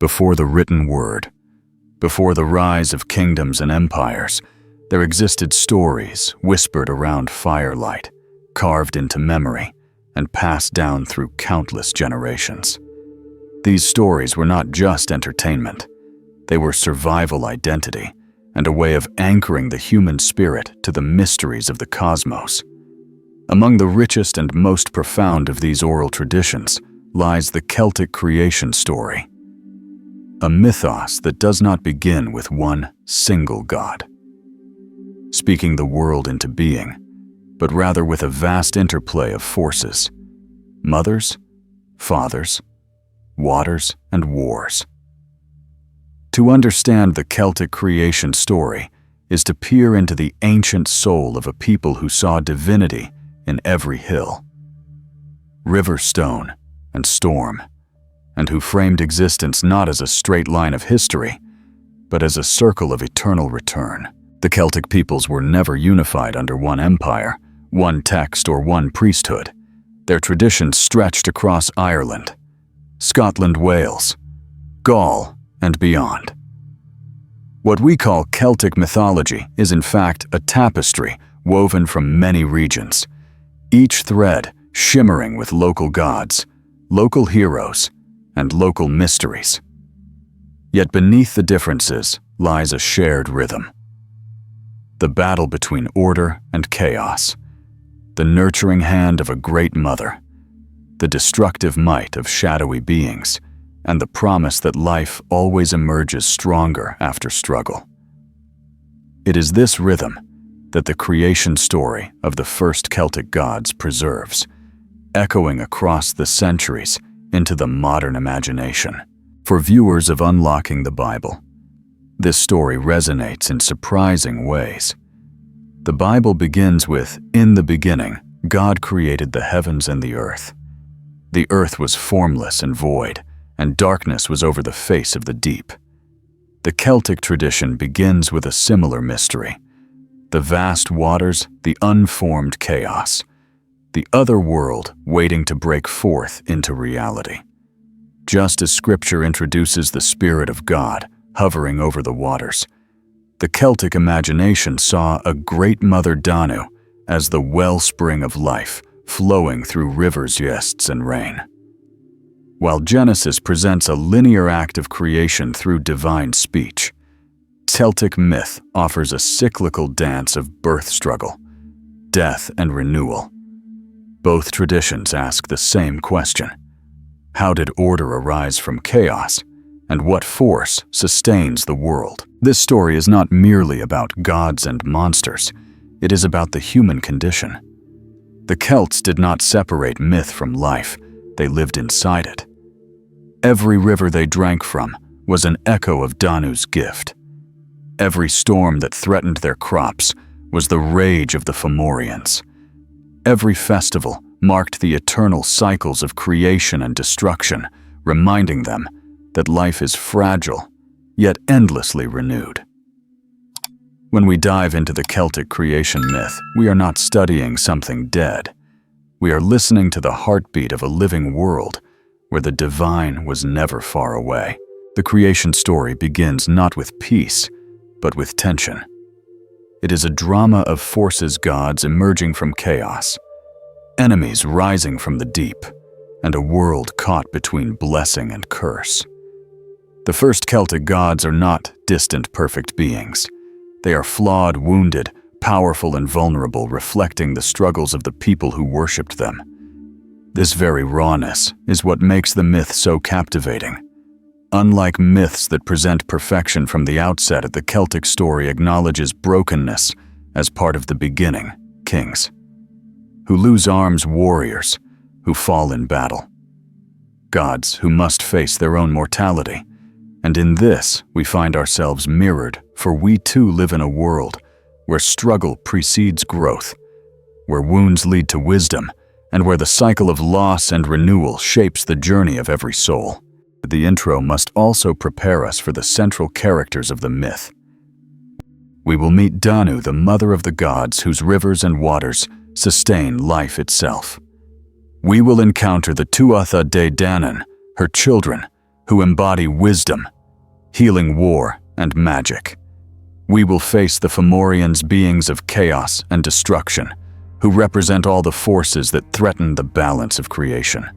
Before the written word, before the rise of kingdoms and empires, there existed stories whispered around firelight, carved into memory, and passed down through countless generations. These stories were not just entertainment. They were survival identity and a way of anchoring the human spirit to the mysteries of the cosmos. Among the richest and most profound of these oral traditions lies the Celtic creation story, a mythos that does not begin with one single god, speaking the world into being, but rather with a vast interplay of forces: mothers, fathers, waters, and wars. To understand the Celtic creation story is to peer into the ancient soul of a people who saw divinity in every hill, river, stone, and storm, and who framed existence not as a straight line of history, but as a circle of eternal return. The Celtic peoples were never unified under one empire, one text, or one priesthood. Their traditions stretched across Ireland, Scotland, Wales, Gaul, and beyond. What we call Celtic mythology is in fact a tapestry woven from many regions, each thread shimmering with local gods, local heroes, and local mysteries. Yet beneath the differences lies a shared rhythm: the battle between order and chaos, the nurturing hand of a great mother, the destructive might of shadowy beings, and the promise that life always emerges stronger after struggle. It is this rhythm that the creation story of the first Celtic gods preserves, echoing across the centuries into the modern imagination. For viewers of Unlocking the Bible, this story resonates in surprising ways. The Bible begins with, "In the beginning, God created the heavens and the earth. The earth was formless and void, and darkness was over the face of the deep." The Celtic tradition begins with a similar mystery: the vast waters, the unformed chaos, the other world waiting to break forth into reality. Just as Scripture introduces the Spirit of God hovering over the waters, the Celtic imagination saw a great mother Danu as the wellspring of life flowing through rivers, yeasts, and rain. While Genesis presents a linear act of creation through divine speech, Celtic myth offers a cyclical dance of birth struggle, death, and renewal. Both traditions ask the same question: how did order arise from chaos, and what force sustains the world? This story is not merely about gods and monsters, it is about the human condition. The Celts did not separate myth from life, they lived inside it. Every river they drank from was an echo of Danu's gift. Every storm that threatened their crops was the rage of the Fomorians. Every festival marked the eternal cycles of creation and destruction, reminding them that life is fragile, yet endlessly renewed. When we dive into the Celtic creation myth, we are not studying something dead. We are listening to the heartbeat of a living world where the divine was never far away. The creation story begins not with peace, but with tension. It is a drama of forces, gods emerging from chaos, enemies rising from the deep, and a world caught between blessing and curse. The first Celtic gods are not distant, perfect beings. They are flawed, wounded, powerful, and vulnerable, reflecting the struggles of the people who worshipped them. This very rawness is what makes the myth so captivating. Unlike myths that present perfection from the outset, the Celtic story acknowledges brokenness as part of the beginning: kings who lose arms, warriors who fall in battle, gods who must face their own mortality. And in this, we find ourselves mirrored, for we too live in a world where struggle precedes growth, where wounds lead to wisdom, and where the cycle of loss and renewal shapes the journey of every soul. The intro must also prepare us for the central characters of the myth. We will meet Danu, the mother of the gods whose rivers and waters sustain life itself. We will encounter the Tuatha De Danann, her children, who embody wisdom, healing war, and magic. We will face the Fomorians, beings of chaos and destruction, who represent all the forces that threaten the balance of creation.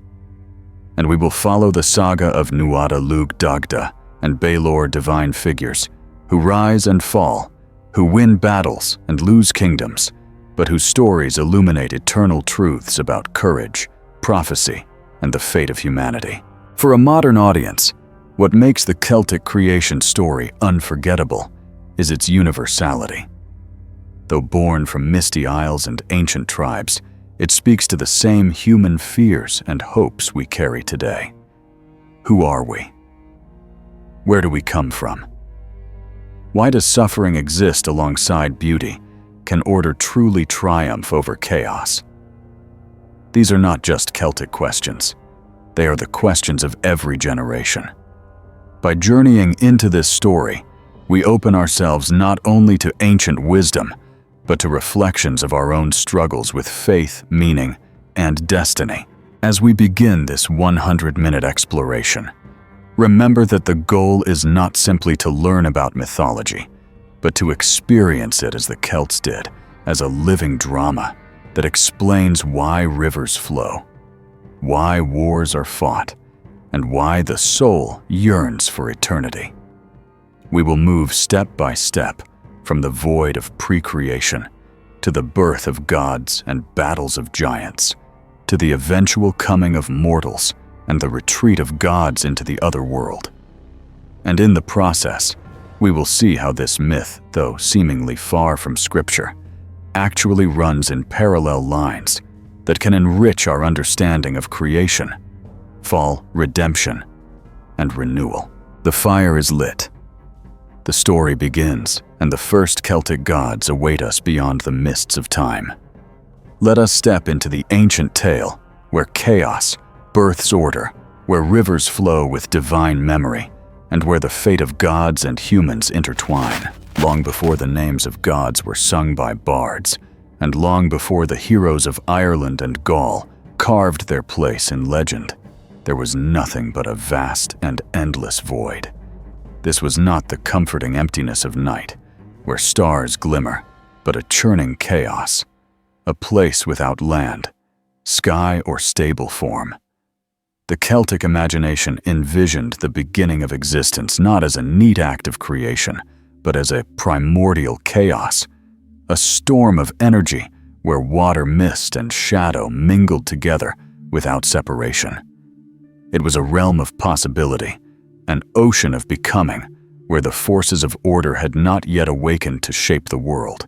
And we will follow the saga of Nuada Lug Dagda and Baelor, divine figures, who rise and fall, who win battles and lose kingdoms, but whose stories illuminate eternal truths about courage, prophecy, and the fate of humanity. For a modern audience, what makes the Celtic creation story unforgettable is its universality. Though born from misty isles and ancient tribes, it speaks to the same human fears and hopes we carry today. Who are we? Where do we come from? Why does suffering exist alongside beauty? Can order truly triumph over chaos? These are not just Celtic questions. They are the questions of every generation. By journeying into this story, we open ourselves not only to ancient wisdom, but to reflections of our own struggles with faith, meaning, and destiny. As we begin this 100-minute exploration, remember that the goal is not simply to learn about mythology, but to experience it as the Celts did, as a living drama that explains why rivers flow, why wars are fought, and why the soul yearns for eternity. We will move step by step from the void of pre-creation to the birth of gods and battles of giants, to the eventual coming of mortals and the retreat of gods into the other world. And in the process, we will see how this myth, though seemingly far from Scripture, actually runs in parallel lines that can enrich our understanding of creation, fall, redemption, and renewal. The fire is lit. The story begins, and the first Celtic gods await us beyond the mists of time. Let us step into the ancient tale where chaos births order, where rivers flow with divine memory, and where the fate of gods and humans intertwine. Long before the names of gods were sung by bards, and long before the heroes of Ireland and Gaul carved their place in legend, there was nothing but a vast and endless void. This was not the comforting emptiness of night, where stars glimmer, but a churning chaos, a place without land, sky, or stable form. The Celtic imagination envisioned the beginning of existence not as a neat act of creation, but as a primordial chaos, a storm of energy where water, mist, and shadow mingled together without separation. It was a realm of possibility, an ocean of becoming, where the forces of order had not yet awakened to shape the world.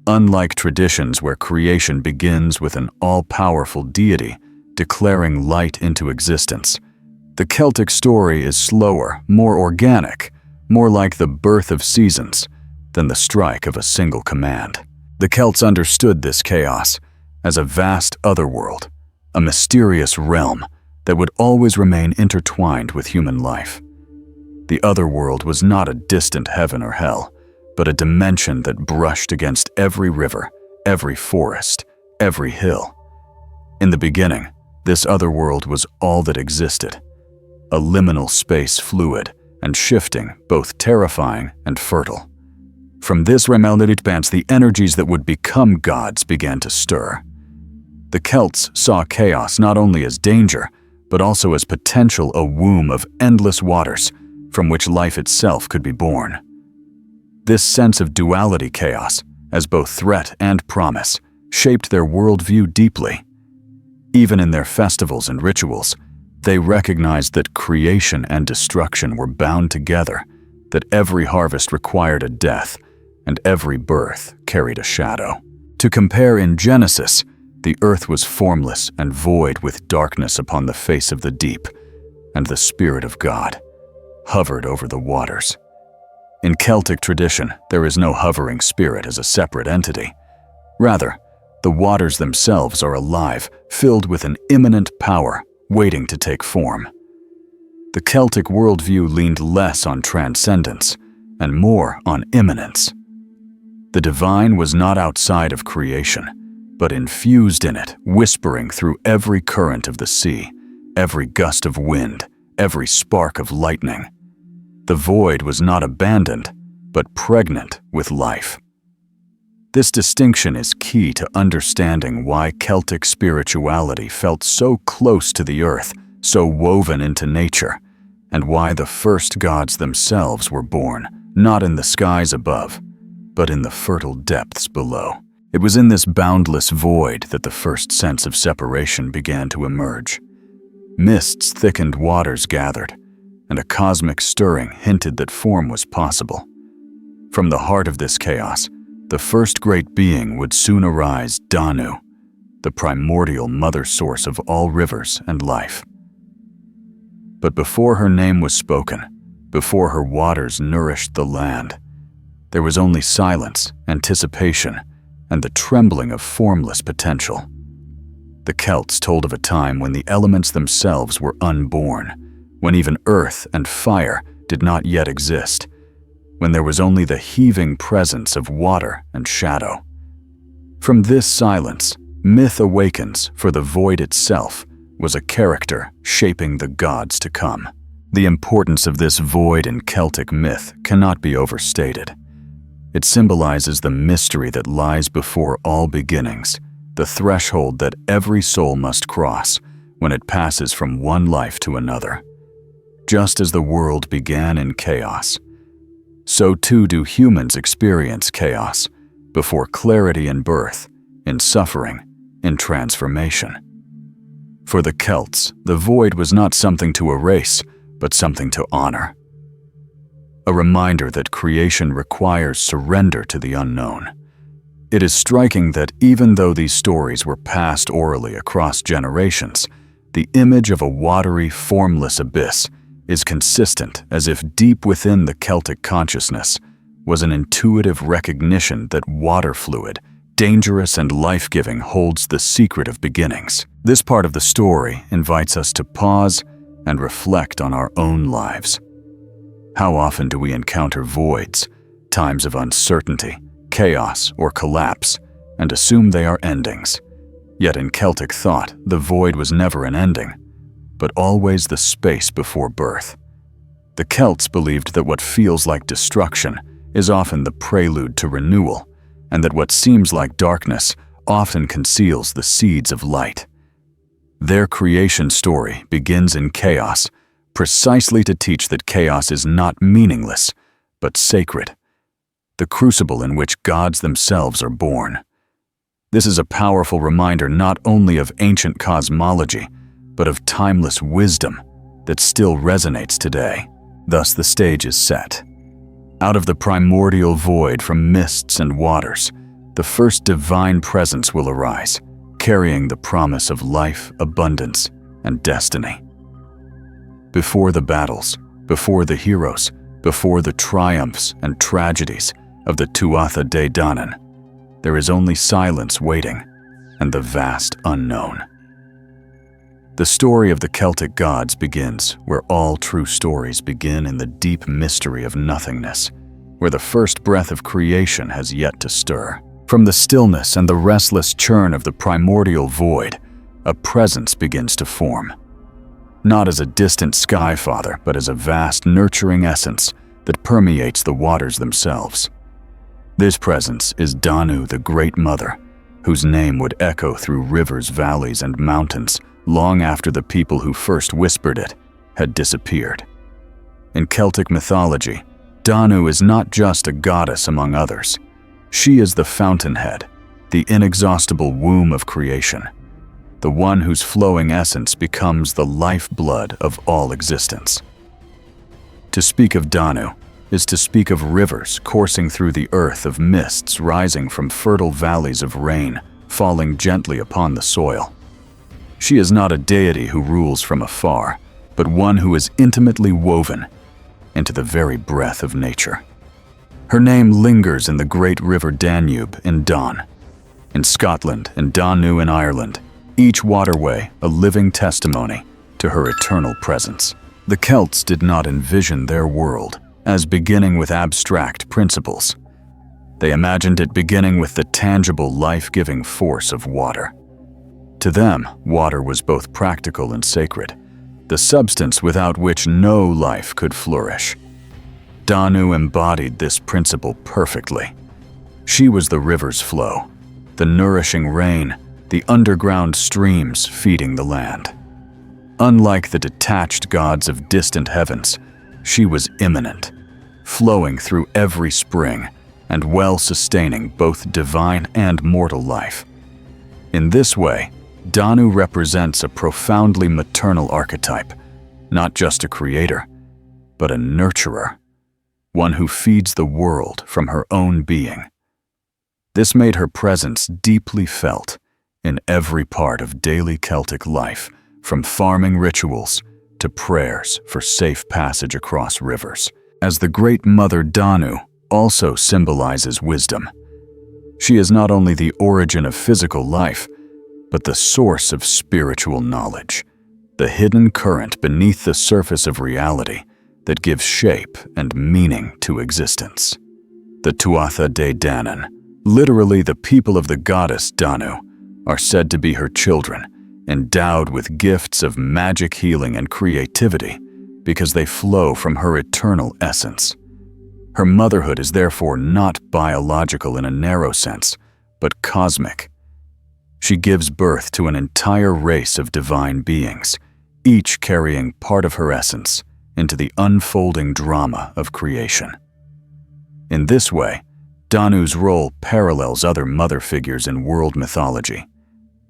Unlike traditions where creation begins with an all-powerful deity declaring light into existence, the Celtic story is slower, more organic, more like the birth of seasons than the strike of a single command. The Celts understood this chaos as a vast otherworld, a mysterious realm that would always remain intertwined with human life. The otherworld was not a distant heaven or hell, but a dimension that brushed against every river, every forest, every hill. In the beginning, this otherworld was all that existed, a liminal space, fluid and shifting, both terrifying and fertile. From this realm the energies that would become gods began to stir. The Celts saw chaos not only as danger, but also as potential, a womb of endless waters from which life itself could be born. This sense of duality, chaos, as both threat and promise, shaped their worldview deeply. Even in their festivals and rituals, they recognized that creation and destruction were bound together, that every harvest required a death, and every birth carried a shadow. To compare, in Genesis, the earth was formless and void with darkness upon the face of the deep, and the Spirit of God hovered over the waters. In Celtic tradition, there is no hovering spirit as a separate entity. Rather, the waters themselves are alive, filled with an immanent power waiting to take form. The Celtic worldview leaned less on transcendence and more on immanence. The divine was not outside of creation, but infused in it, whispering through every current of the sea, every gust of wind, every spark of lightning. The void was not abandoned, but pregnant with life. This distinction is key to understanding why Celtic spirituality felt so close to the earth, so woven into nature, and why the first gods themselves were born, not in the skies above, but in the fertile depths below. It was in this boundless void that the first sense of separation began to emerge. Mists thickened, waters gathered, and a cosmic stirring hinted that form was possible. From the heart of this chaos, the first great being would soon arise, Danu, the primordial mother source of all rivers and life. But before her name was spoken, before her waters nourished the land, there was only silence, anticipation, and the trembling of formless potential. The Celts told of a time when the elements themselves were unborn, when even earth and fire did not yet exist, when there was only the heaving presence of water and shadow. From this silence, myth awakens, for the void itself was a character shaping the gods to come. The importance of this void in Celtic myth cannot be overstated. It symbolizes the mystery that lies before all beginnings, the threshold that every soul must cross when it passes from one life to another. Just as the world began in chaos, so too do humans experience chaos, before clarity in birth, in suffering, in transformation. For the Celts, the void was not something to erase, but something to honor. A reminder that creation requires surrender to the unknown. It is striking that even though these stories were passed orally across generations, the image of a watery, formless abyss is consistent, as if deep within the Celtic consciousness was an intuitive recognition that water fluid, dangerous and life-giving, holds the secret of beginnings. This part of the story invites us to pause and reflect on our own lives. How often do we encounter voids, times of uncertainty, chaos, or collapse, and assume they are endings? Yet in Celtic thought, the void was never an ending, but always the space before birth. The Celts believed that what feels like destruction is often the prelude to renewal, and that what seems like darkness often conceals the seeds of light. Their creation story begins in chaos, precisely to teach that chaos is not meaningless, but sacred, the crucible in which gods themselves are born. This is a powerful reminder not only of ancient cosmology, but of timeless wisdom that still resonates today. Thus the stage is set. Out of the primordial void from mists and waters, the first divine presence will arise, carrying the promise of life, abundance, and destiny. Before the battles, before the heroes, before the triumphs and tragedies of the Tuatha Dé Danann, there is only silence waiting and the vast unknown. The story of the Celtic gods begins where all true stories begin, in the deep mystery of nothingness, where the first breath of creation has yet to stir. From the stillness and the restless churn of the primordial void, a presence begins to form. Not as a distant sky father, but as a vast, nurturing essence that permeates the waters themselves. This presence is Danu, the Great Mother, whose name would echo through rivers, valleys, and mountains long after the people who first whispered it had disappeared. In Celtic mythology, Danu is not just a goddess among others. She is the fountainhead, the inexhaustible womb of creation, the one whose flowing essence becomes the lifeblood of all existence. To speak of Danu is to speak of rivers coursing through the earth, of mists rising from fertile valleys, of rain falling gently upon the soil. She is not a deity who rules from afar, but one who is intimately woven into the very breath of nature. Her name lingers in the great river Danube in Don, in Scotland, and Danu in Ireland, each waterway a living testimony to her eternal presence. The Celts did not envision their world as beginning with abstract principles. They imagined it beginning with the tangible, life-giving force of water. To them, water was both practical and sacred, the substance without which no life could flourish. Danu embodied this principle perfectly. She was the river's flow, the nourishing rain, the underground streams feeding the land. Unlike the detached gods of distant heavens, she was immanent, flowing through every spring and well-sustaining both divine and mortal life. In this way, Danu represents a profoundly maternal archetype, not just a creator, but a nurturer, one who feeds the world from her own being. This made her presence deeply felt in every part of daily Celtic life, from farming rituals to prayers for safe passage across rivers. As the Great Mother Danu also symbolizes wisdom. She is not only the origin of physical life, but the source of spiritual knowledge, the hidden current beneath the surface of reality that gives shape and meaning to existence. The Tuatha De Danann, literally the people of the goddess Danu, are said to be her children, endowed with gifts of magic, healing, and creativity because they flow from her eternal essence. Her motherhood is therefore not biological in a narrow sense, but cosmic. She gives birth to an entire race of divine beings, each carrying part of her essence into the unfolding drama of creation. In this way, Danu's role parallels other mother figures in world mythology: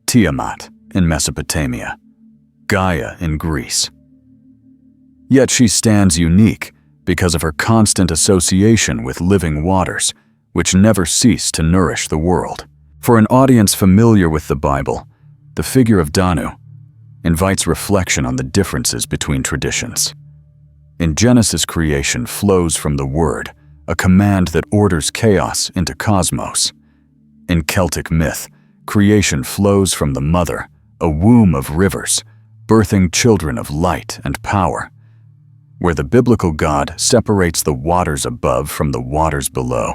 Tiamat in Mesopotamia, Gaia in Greece. Yet she stands unique because of her constant association with living waters, which never cease to nourish the world. For an audience familiar with the Bible, the figure of Danu invites reflection on the differences between traditions. In Genesis, creation flows from the Word, a command that orders chaos into cosmos. In Celtic myth, creation flows from the Mother, a womb of rivers, birthing children of light and power. Where the biblical God separates the waters above from the waters below,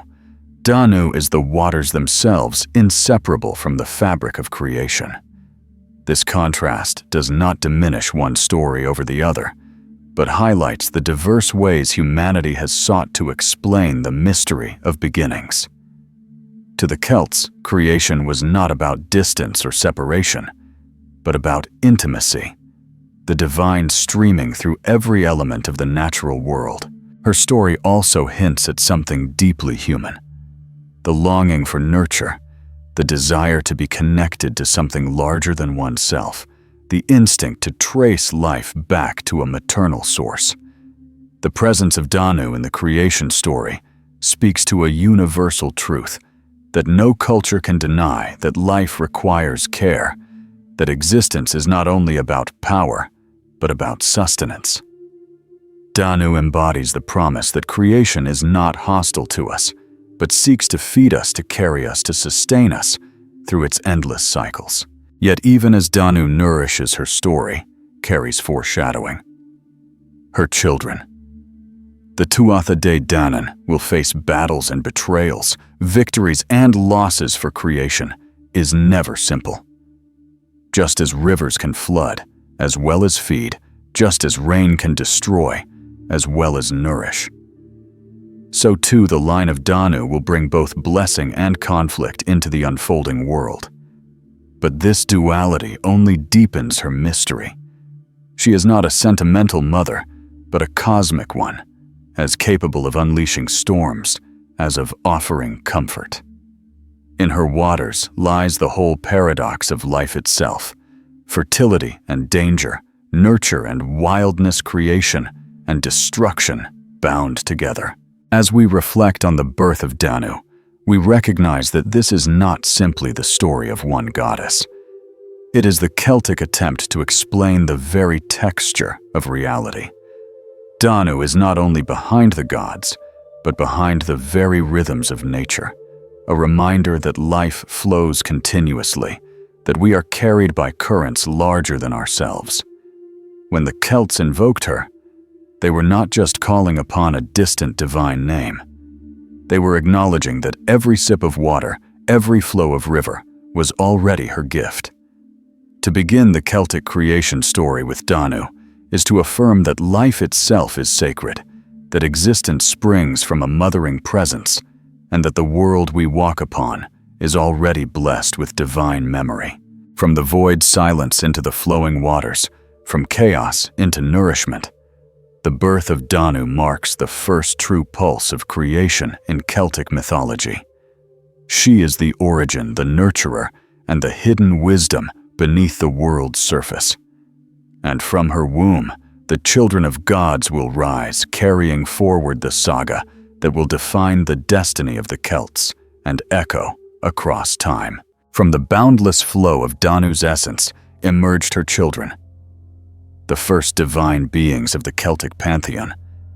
Danu is the waters themselves, inseparable from the fabric of creation. This contrast does not diminish one story over the other, but highlights the diverse ways humanity has sought to explain the mystery of beginnings. To the Celts, creation was not about distance or separation, but about intimacy, the divine streaming through every element of the natural world. Her story also hints at something deeply human: the longing for nurture, the desire to be connected to something larger than oneself, the instinct to trace life back to a maternal source. The presence of Danu in the creation story speaks to a universal truth, that no culture can deny that life requires care, that existence is not only about power, but about sustenance. Danu embodies the promise that creation is not hostile to us, but seeks to feed us, to carry us, to sustain us through its endless cycles. Yet even as Danu nourishes, her story carries foreshadowing. Her children. The Tuatha De Danann will face battles and betrayals, victories and losses, for creation is never simple. Just as rivers can flood, as well as feed, just as rain can destroy, as well as nourish, so too the line of Danu will bring both blessing and conflict into the unfolding world. But this duality only deepens her mystery. She is not a sentimental mother, but a cosmic one, as capable of unleashing storms as of offering comfort. In her waters lies the whole paradox of life itself: fertility and danger, nurture and wildness, creation and destruction bound together. As we reflect on the birth of Danu, we recognize that this is not simply the story of one goddess. It is the Celtic attempt to explain the very texture of reality. Danu is not only behind the gods, but behind the very rhythms of nature, a reminder that life flows continuously, that we are carried by currents larger than ourselves. When the Celts invoked her, they were not just calling upon a distant divine name. They were acknowledging that every sip of water, every flow of river, was already her gift. To begin the Celtic creation story with Danu is to affirm that life itself is sacred, that existence springs from a mothering presence, and that the world we walk upon is already blessed with divine memory. From the void silence into the flowing waters, from chaos into nourishment, the birth of Danu marks the first true pulse of creation in Celtic mythology. She is the origin, the nurturer, and the hidden wisdom beneath the world's surface. And from her womb, the children of gods will rise, carrying forward the saga that will define the destiny of the Celts and echo across time. From the boundless flow of Danu's essence emerged her children, the first divine beings of the Celtic pantheon,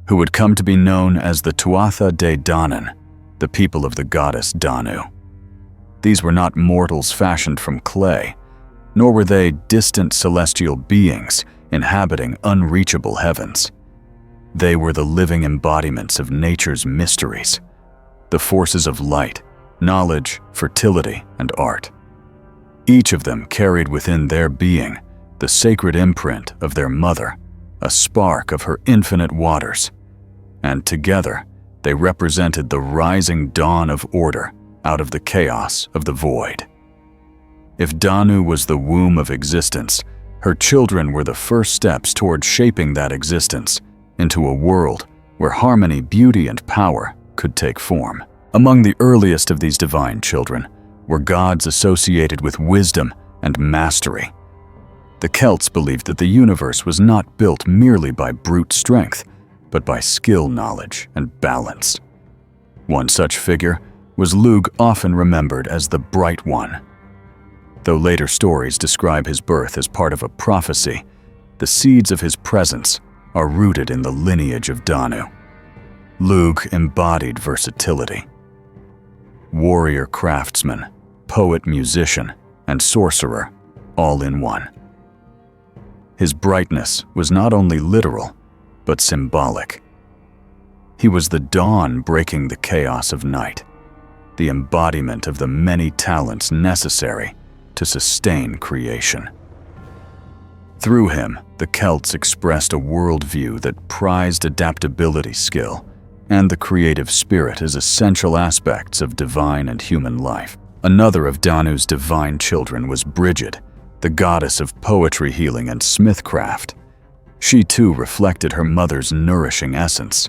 who would come to be known as the Tuatha De Danann, the people of the goddess Danu. These were not mortals fashioned from clay, nor were they distant celestial beings inhabiting unreachable heavens. They were the living embodiments of nature's mysteries, the forces of light, knowledge, fertility, and art. Each of them carried within their being the sacred imprint of their mother, a spark of her infinite waters, and together they represented the rising dawn of order out of the chaos of the void. If Danu was the womb of existence, her children were the first steps toward shaping that existence into a world where harmony, beauty, and power could take form. Among the earliest of these divine children were gods associated with wisdom and mastery. The Celts believed that the universe was not built merely by brute strength, but by skill, knowledge, and balance. One such figure was Lugh, often remembered as the Bright One. Though later stories describe his birth as part of a prophecy, the seeds of his presence are rooted in the lineage of Danu. Lugh embodied versatility. Warrior craftsman, poet-musician, and sorcerer, all in one. His brightness was not only literal, but symbolic. He was the dawn breaking the chaos of night, the embodiment of the many talents necessary to sustain creation. Through him, the Celts expressed a worldview that prized adaptability, skill, and the creative spirit as essential aspects of divine and human life. Another of Danu's divine children was Brigid, the goddess of poetry, healing, and smithcraft. She too reflected her mother's nourishing essence,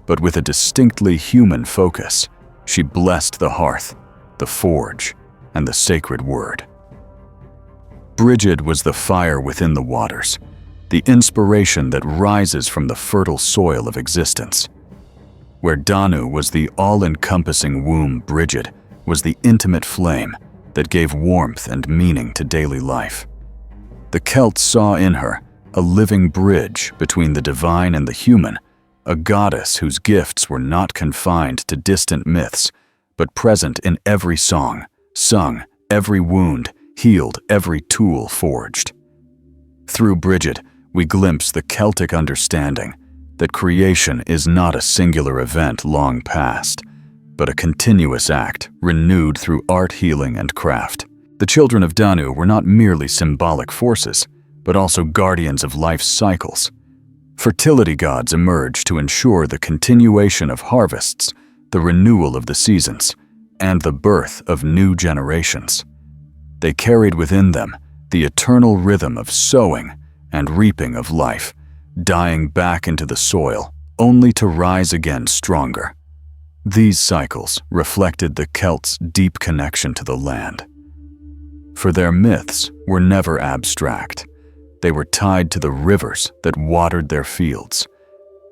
but with a distinctly human focus. She blessed the hearth, the forge, and the sacred word. Brigid was the fire within the waters, the inspiration that rises from the fertile soil of existence. Where Danu was the all-encompassing womb, Brigid was the intimate flame that gave warmth and meaning to daily life. The Celts saw in her a living bridge between the divine and the human, a goddess whose gifts were not confined to distant myths, but present in every song, sung, every wound, healed, every tool forged. Through Brigid, we glimpse the Celtic understanding that creation is not a singular event long past, but a continuous act renewed through art, healing, and craft. The children of Danu were not merely symbolic forces, but also guardians of life's cycles. Fertility gods emerged to ensure the continuation of harvests, the renewal of the seasons, and the birth of new generations. They carried within them the eternal rhythm of sowing and reaping of life, dying back into the soil, only to rise again stronger. These cycles reflected the Celts' deep connection to the land. For their myths were never abstract. They were tied to the rivers that watered their fields,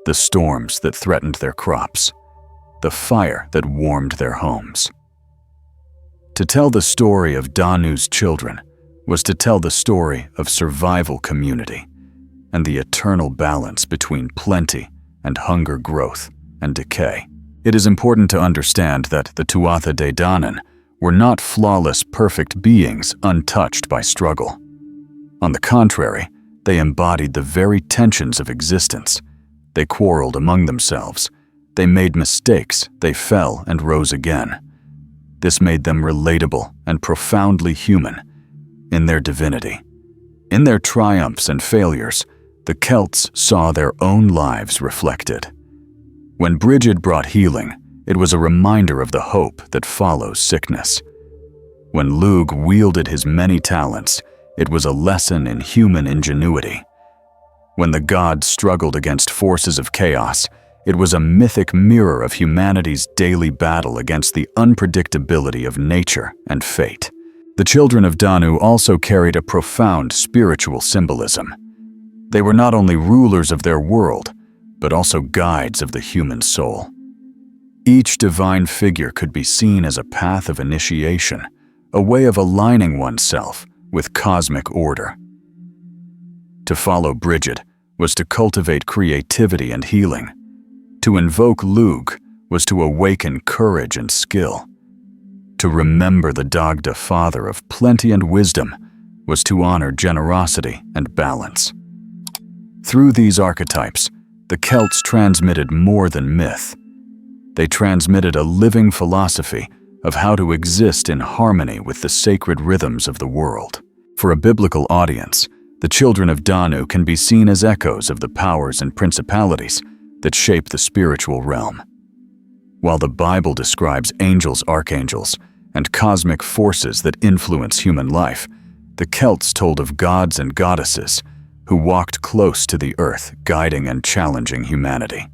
the storms that threatened their crops, the fire that warmed their homes. To tell the story of Danu's children was to tell the story of survival, community, and the eternal balance between plenty and hunger, growth and decay. It is important to understand that the Tuatha De Danann were not flawless, perfect beings untouched by struggle. On the contrary, they embodied the very tensions of existence. They quarreled among themselves. They made mistakes. They fell and rose again. This made them relatable and profoundly human in their divinity. In their triumphs and failures, the Celts saw their own lives reflected. When Brigid brought healing, it was a reminder of the hope that follows sickness. When Lugh wielded his many talents, it was a lesson in human ingenuity. When the gods struggled against forces of chaos, it was a mythic mirror of humanity's daily battle against the unpredictability of nature and fate. The children of Danu also carried a profound spiritual symbolism. They were not only rulers of their world, but also guides of the human soul. Each divine figure could be seen as a path of initiation, a way of aligning oneself with cosmic order. To follow Brigid was to cultivate creativity and healing. To invoke Lugh was to awaken courage and skill. To remember the Dagda father of plenty and wisdom was to honor generosity and balance. Through these archetypes, the Celts transmitted more than myth. They transmitted a living philosophy of how to exist in harmony with the sacred rhythms of the world. For a biblical audience, the children of Danu can be seen as echoes of the powers and principalities that shape the spiritual realm. While the Bible describes angels, archangels, and cosmic forces that influence human life, the Celts told of gods and goddesses who walked close to the earth, guiding and challenging humanity.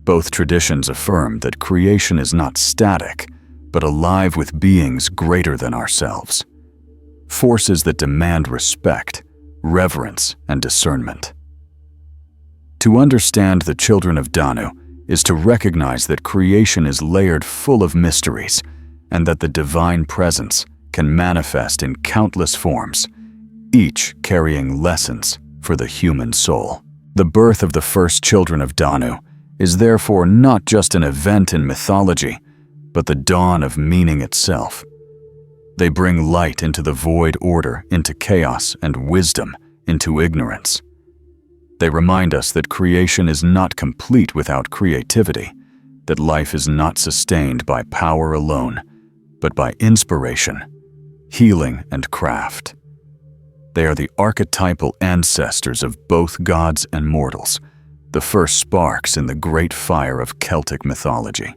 Both traditions affirm that creation is not static, but alive with beings greater than ourselves, forces that demand respect, reverence, and discernment. To understand the children of Danu is to recognize that creation is layered full of mysteries and that the divine presence can manifest in countless forms, each carrying lessons for the human soul. The birth of the first children of Danu is therefore not just an event in mythology, but the dawn of meaning itself. They bring light into the void, order into chaos, and wisdom into ignorance. They remind us that creation is not complete without creativity, that life is not sustained by power alone, but by inspiration, healing, and craft. They are the archetypal ancestors of both gods and mortals, the first sparks in the great fire of Celtic mythology.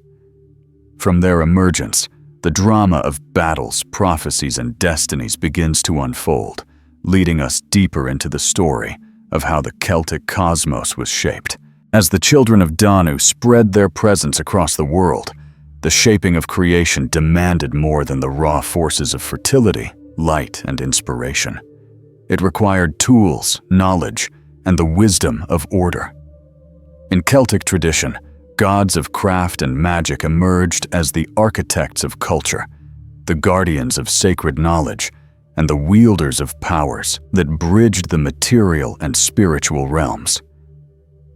From their emergence, the drama of battles, prophecies, and destinies begins to unfold, leading us deeper into the story of how the Celtic cosmos was shaped. As the children of Danu spread their presence across the world, the shaping of creation demanded more than the raw forces of fertility, light, and inspiration. It required tools, knowledge, and the wisdom of order. In Celtic tradition, gods of craft and magic emerged as the architects of culture, the guardians of sacred knowledge, and the wielders of powers that bridged the material and spiritual realms.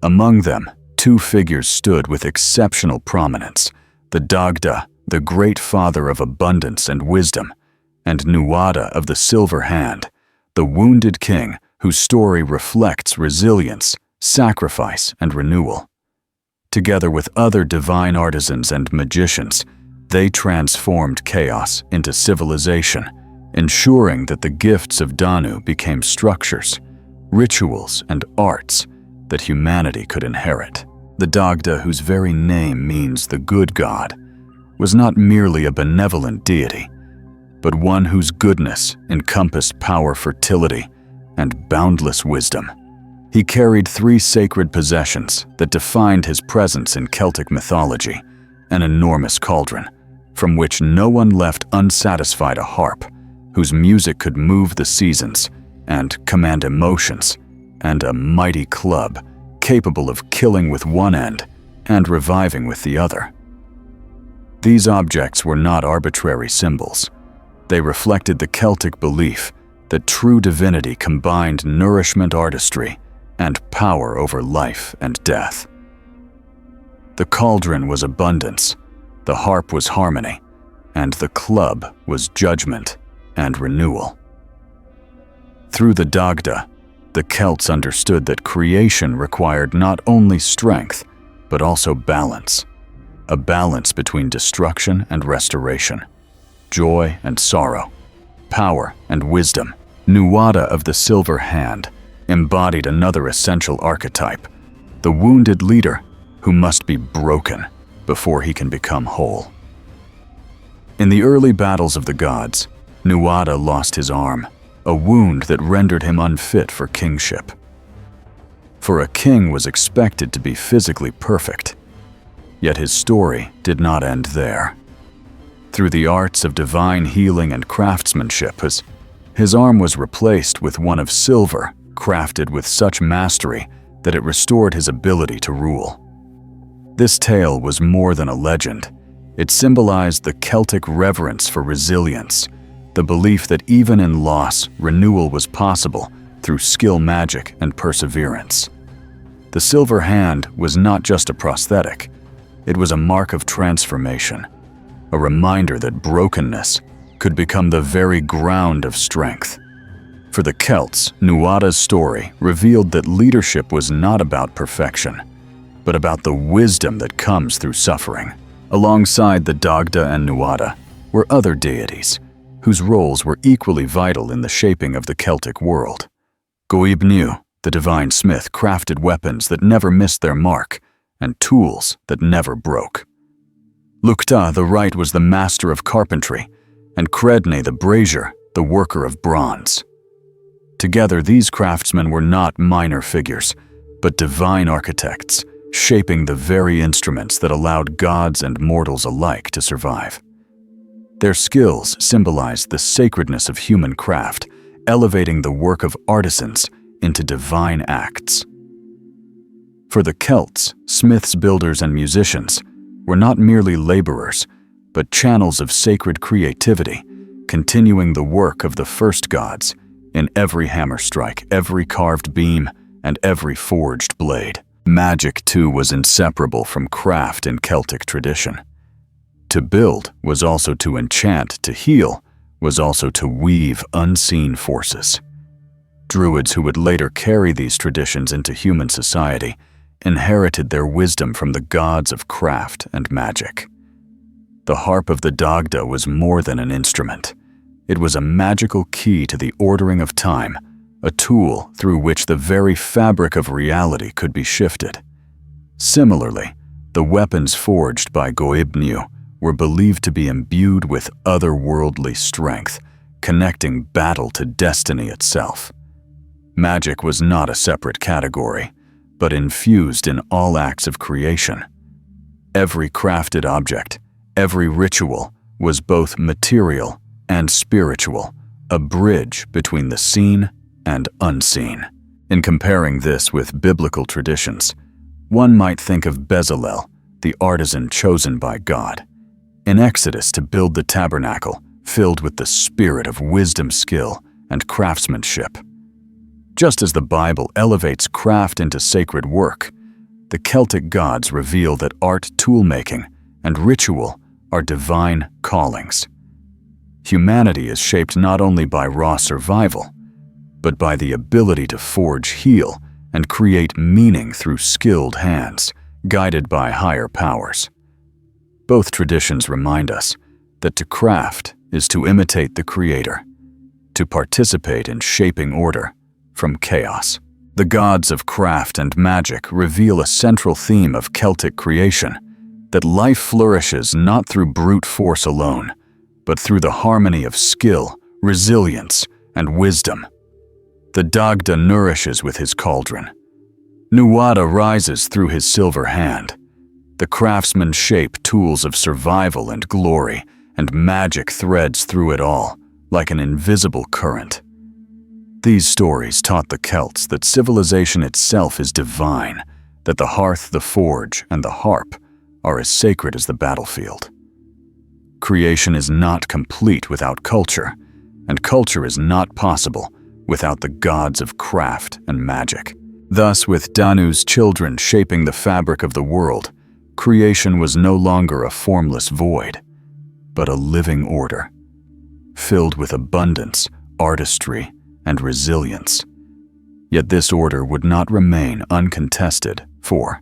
Among them, two figures stood with exceptional prominence: the Dagda, the great father of abundance and wisdom, and Nuada of the Silver Hand, the wounded king whose story reflects resilience, sacrifice, and renewal. Together with other divine artisans and magicians, they transformed chaos into civilization, ensuring that the gifts of Danu became structures, rituals, and arts that humanity could inherit. The Dagda, whose very name means the good god, was not merely a benevolent deity, but one whose goodness encompassed power, fertility, and boundless wisdom. He carried three sacred possessions that defined his presence in Celtic mythology: an enormous cauldron, from which no one left unsatisfied; a harp, whose music could move the seasons and command emotions; and a mighty club, capable of killing with one end and reviving with the other. These objects were not arbitrary symbols. They reflected the Celtic belief that true divinity combined nourishment, artistry, and power over life and death. The cauldron was abundance, the harp was harmony, and the club was judgment and renewal. Through the Dagda, the Celts understood that creation required not only strength, but also balance, a balance between destruction and restoration, joy and sorrow, power and wisdom. Nuada of the Silver Hand, embodied another essential archetype, the wounded leader who must be broken before he can become whole. In the early battles of the gods, Nuada lost his arm, a wound that rendered him unfit for kingship. For a king was expected to be physically perfect, yet his story did not end there. Through the arts of divine healing and craftsmanship, his arm was replaced with one of silver, crafted with such mastery that it restored his ability to rule. This tale was more than a legend. It symbolized the Celtic reverence for resilience, the belief that even in loss, renewal was possible through skill, magic, and perseverance. The silver hand was not just a prosthetic, it was a mark of transformation, a reminder that brokenness could become the very ground of strength. For the Celts, Nuada's story revealed that leadership was not about perfection, but about the wisdom that comes through suffering. Alongside the Dagda and Nuada were other deities, whose roles were equally vital in the shaping of the Celtic world. Goibniu, the divine smith, crafted weapons that never missed their mark, and tools that never broke. Lukta, the right, was the master of carpentry, and Credne, the brazier, the worker of bronze. Together, these craftsmen were not minor figures, but divine architects, shaping the very instruments that allowed gods and mortals alike to survive. Their skills symbolized the sacredness of human craft, elevating the work of artisans into divine acts. For the Celts, smiths, builders, and musicians were not merely laborers, but channels of sacred creativity, continuing the work of the first gods in every hammer strike, every carved beam, and every forged blade. Magic, too, was inseparable from craft in Celtic tradition. To build was also to enchant, to heal was also to weave unseen forces. Druids, who would later carry these traditions into human society, inherited their wisdom from the gods of craft and magic. The harp of the Dagda was more than an instrument. It was a magical key to the ordering of time, a tool through which the very fabric of reality could be shifted. Similarly, the weapons forged by Goibniu were believed to be imbued with otherworldly strength, connecting battle to destiny itself. Magic was not a separate category, but infused in all acts of creation. Every crafted object, every ritual was both material and spiritual, a bridge between the seen and unseen. In comparing this with biblical traditions, one might think of Bezalel, the artisan chosen by God, in Exodus to build the tabernacle, filled with the spirit of wisdom, skill, and craftsmanship. Just as the Bible elevates craft into sacred work, the Celtic gods reveal that art, tool-making, and ritual are divine callings. Humanity is shaped not only by raw survival, but by the ability to forge, heal, and create meaning through skilled hands, guided by higher powers. Both traditions remind us that to craft is to imitate the Creator, to participate in shaping order from chaos. The gods of craft and magic reveal a central theme of Celtic creation, that life flourishes not through brute force alone, but through the harmony of skill, resilience, and wisdom. The Dagda nourishes with his cauldron. Nuada rises through his silver hand. The craftsmen shape tools of survival and glory, and magic threads through it all, like an invisible current. These stories taught the Celts that civilization itself is divine, that the hearth, the forge, and the harp are as sacred as the battlefield. Creation is not complete without culture, and culture is not possible without the gods of craft and magic. Thus, with Danu's children shaping the fabric of the world, creation was no longer a formless void, but a living order, filled with abundance, artistry, and resilience. Yet this order would not remain uncontested, for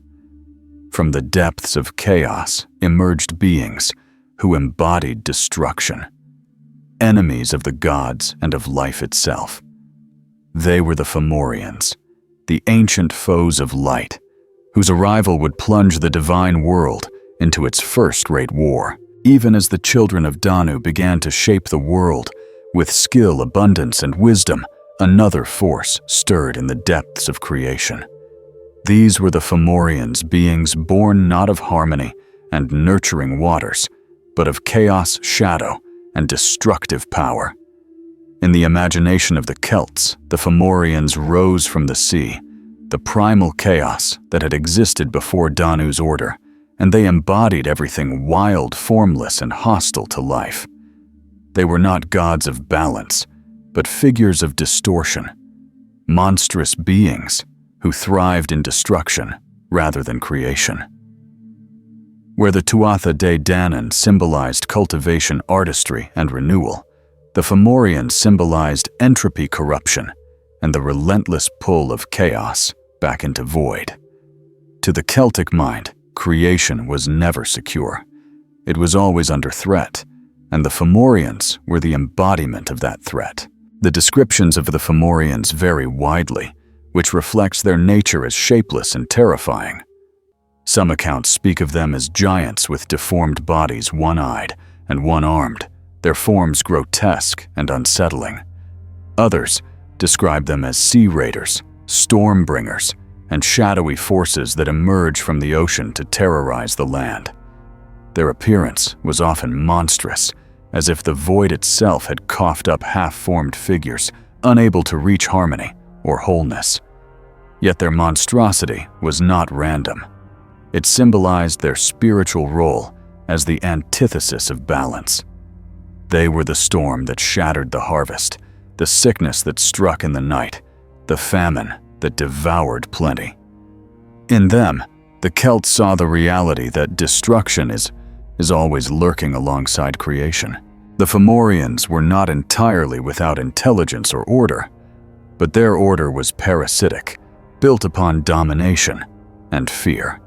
from the depths of chaos emerged beings who embodied destruction, enemies of the gods and of life itself. They were the Fomorians, the ancient foes of light, whose arrival would plunge the divine world into its first great war. Even as the children of Danu began to shape the world with skill, abundance, and wisdom, another force stirred in the depths of creation. These were the Fomorians, beings born not of harmony and nurturing waters, but of chaos, shadow, and destructive power. In the imagination of the Celts, the Fomorians rose from the sea, the primal chaos that had existed before Danu's order, and they embodied everything wild, formless, and hostile to life. They were not gods of balance, but figures of distortion, monstrous beings who thrived in destruction rather than creation. Where the Tuatha De Danann symbolized cultivation, artistry, and renewal, the Fomorians symbolized entropy, corruption, and the relentless pull of chaos back into void. To the Celtic mind, creation was never secure. It was always under threat, and the Fomorians were the embodiment of that threat. The descriptions of the Fomorians vary widely, which reflects their nature as shapeless and terrifying. Some accounts speak of them as giants with deformed bodies, one-eyed and one-armed, their forms grotesque and unsettling. Others describe them as sea raiders, storm bringers, and shadowy forces that emerge from the ocean to terrorize the land. Their appearance was often monstrous, as if the void itself had coughed up half-formed figures, unable to reach harmony or wholeness. Yet their monstrosity was not random. It symbolized their spiritual role as the antithesis of balance. They were the storm that shattered the harvest, the sickness that struck in the night, the famine that devoured plenty. In them, the Celts saw the reality that destruction is always lurking alongside creation. The Fomorians were not entirely without intelligence or order, but their order was parasitic, built upon domination and fear.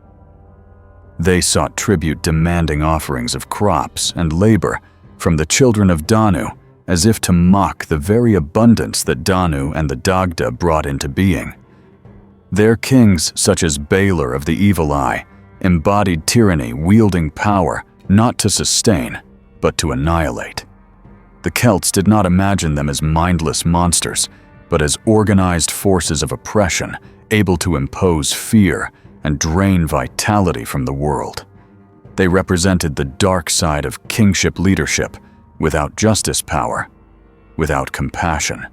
They sought tribute, demanding offerings of crops and labor from the children of Danu, as if to mock the very abundance that Danu and the Dagda brought into being. Their kings, such as Balor of the Evil Eye, embodied tyranny, wielding power not to sustain, but to annihilate. The Celts did not imagine them as mindless monsters, but as organized forces of oppression, able to impose fear and drain vitality from the world. They represented the dark side of kingship leadership, without justice power, without compassion.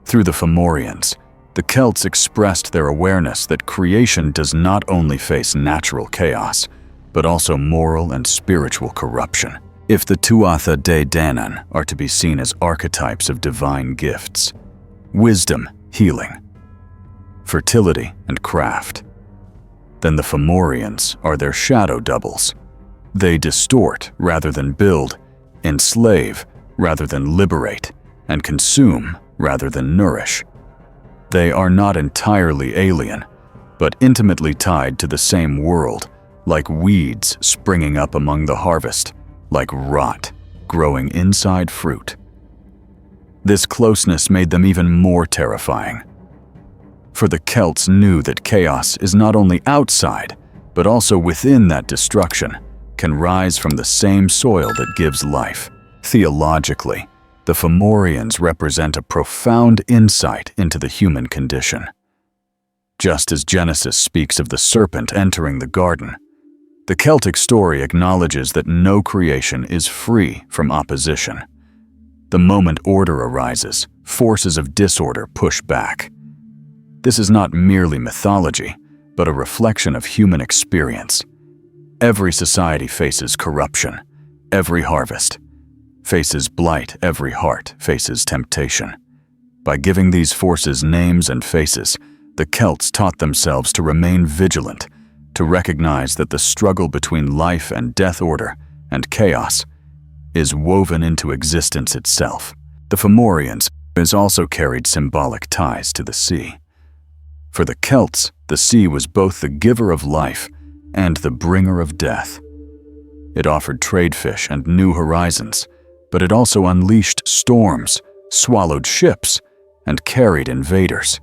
Through the Fomorians, the Celts expressed their awareness that creation does not only face natural chaos, but also moral and spiritual corruption. If the Tuatha De Danann are to be seen as archetypes of divine gifts, wisdom, healing, fertility, and craft, then the Fomorians are their shadow doubles. They distort rather than build, enslave rather than liberate, and consume rather than nourish. They are not entirely alien, but intimately tied to the same world, like weeds springing up among the harvest, like rot growing inside fruit. This closeness made them even more terrifying. For the Celts knew that chaos is not only outside, but also within that destruction, can rise from the same soil that gives life. Theologically, the Fomorians represent a profound insight into the human condition. Just as Genesis speaks of the serpent entering the garden, the Celtic story acknowledges that no creation is free from opposition. The moment order arises, forces of disorder push back. This is not merely mythology, but a reflection of human experience. Every society faces corruption. Every harvest faces blight. Every heart faces temptation. By giving these forces names and faces, the Celts taught themselves to remain vigilant, to recognize that the struggle between life and death, order and chaos, is woven into existence itself. The Fomorians also carried symbolic ties to the sea. For the Celts, the sea was both the giver of life and the bringer of death. It offered trade fish and new horizons, but it also unleashed storms, swallowed ships, and carried invaders.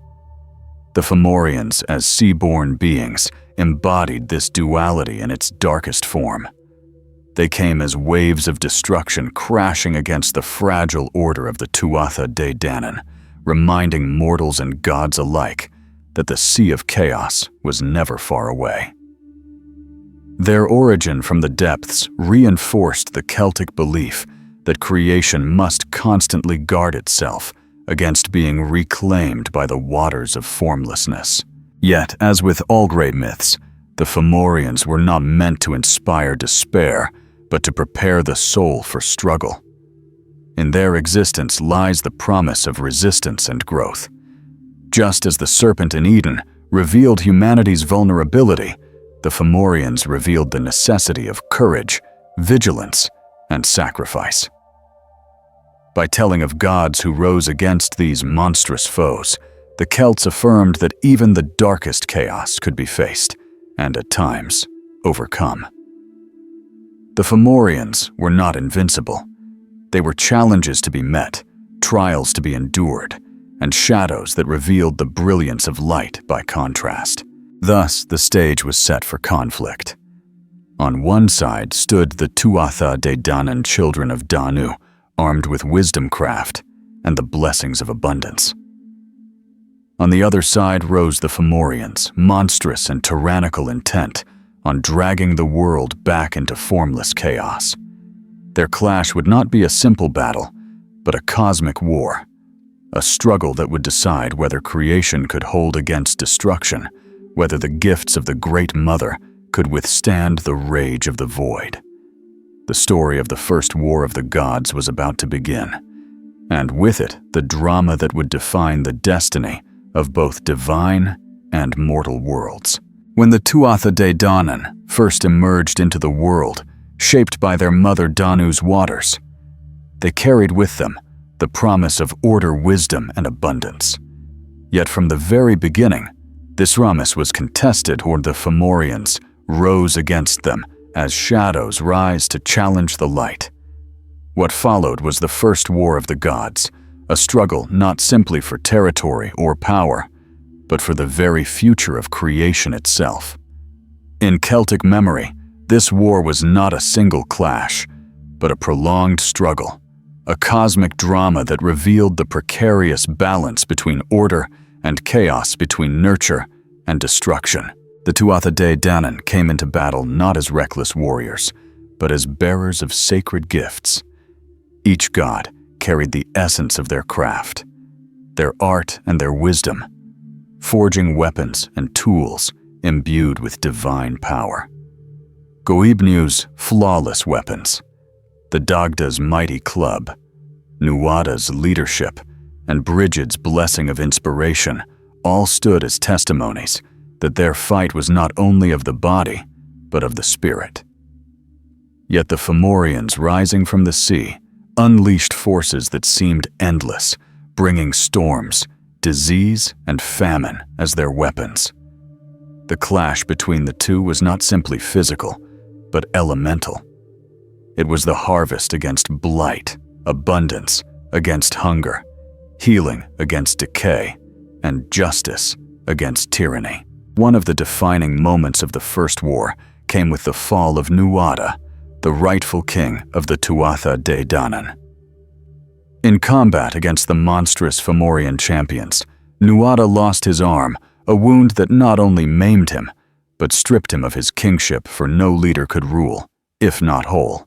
The Fomorians, as sea-born beings, embodied this duality in its darkest form. They came as waves of destruction crashing against the fragile order of the Tuatha De Danann, reminding mortals and gods alike that the Sea of Chaos was never far away. Their origin from the depths reinforced the Celtic belief that creation must constantly guard itself against being reclaimed by the waters of formlessness. Yet, as with all great myths, the Fomorians were not meant to inspire despair, but to prepare the soul for struggle. In their existence lies the promise of resistance and growth. Just as the serpent in Eden revealed humanity's vulnerability, the Fomorians revealed the necessity of courage, vigilance, and sacrifice. By telling of gods who rose against these monstrous foes, the Celts affirmed that even the darkest chaos could be faced, and at times, overcome. The Fomorians were not invincible. They were challenges to be met, trials to be endured, and shadows that revealed the brilliance of light by contrast. Thus, the stage was set for conflict. On one side stood the Tuatha De Danann children of Danu, armed with wisdom craft and the blessings of abundance. On the other side rose the Fomorians, monstrous and tyrannical intent on dragging the world back into formless chaos. Their clash would not be a simple battle, but a cosmic war, a struggle that would decide whether creation could hold against destruction, whether the gifts of the Great Mother could withstand the rage of the void. The story of the first war of the gods was about to begin, and with it, the drama that would define the destiny of both divine and mortal worlds. When the Tuatha De Danann first emerged into the world, shaped by their mother Danu's waters, they carried with them the promise of order, wisdom, and abundance. Yet from the very beginning, this promise was contested, or the Fomorians rose against them as shadows rise to challenge the light. What followed was the first war of the gods, a struggle not simply for territory or power, but for the very future of creation itself. In Celtic memory, this war was not a single clash, but a prolonged struggle, a cosmic drama that revealed the precarious balance between order and chaos, between nurture and destruction. The Tuatha De Danann came into battle not as reckless warriors, but as bearers of sacred gifts. Each god carried the essence of their craft, their art and their wisdom, forging weapons and tools imbued with divine power. Goibniu's flawless weapons, the Dagda's mighty club, Nuada's leadership, and Brigid's blessing of inspiration all stood as testimonies that their fight was not only of the body, but of the spirit. Yet the Fomorians rising from the sea unleashed forces that seemed endless, bringing storms, disease, and famine as their weapons. The clash between the two was not simply physical, but elemental. It was the harvest against blight, abundance against hunger, healing against decay, and justice against tyranny. One of the defining moments of the First War came with the fall of Nuada, the rightful king of the Tuatha De Danann. In combat against the monstrous Fomorian champions, Nuada lost his arm, a wound that not only maimed him, but stripped him of his kingship, for no leader could rule, if not whole.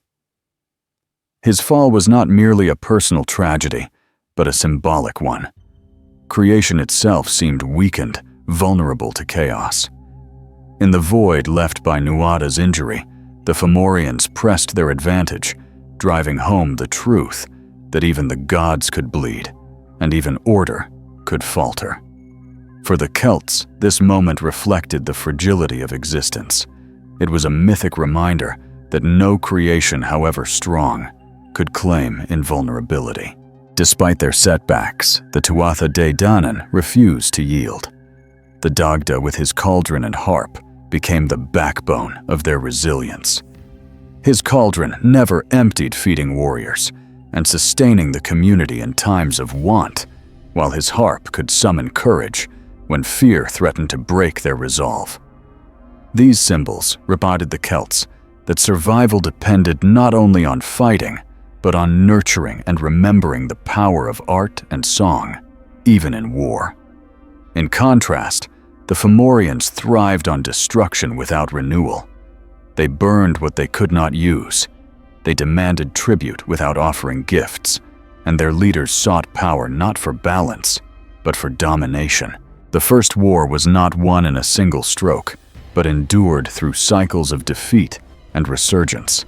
His fall was not merely a personal tragedy, but a symbolic one. Creation itself seemed weakened, vulnerable to chaos. In the void left by Nuada's injury, the Fomorians pressed their advantage, driving home the truth that even the gods could bleed, and even order could falter. For the Celts, this moment reflected the fragility of existence. It was a mythic reminder that no creation, however strong, could claim invulnerability. Despite their setbacks, the Tuatha De Danann refused to yield. The Dagda, with his cauldron and harp, became the backbone of their resilience. His cauldron never emptied, feeding warriors and sustaining the community in times of want, while his harp could summon courage when fear threatened to break their resolve. These symbols reminded the Celts that survival depended not only on fighting, but on nurturing and remembering the power of art and song, even in war. In contrast, the Fomorians thrived on destruction without renewal. They burned what they could not use. They demanded tribute without offering gifts, and their leaders sought power not for balance, but for domination. The First War was not won in a single stroke, but endured through cycles of defeat and resurgence.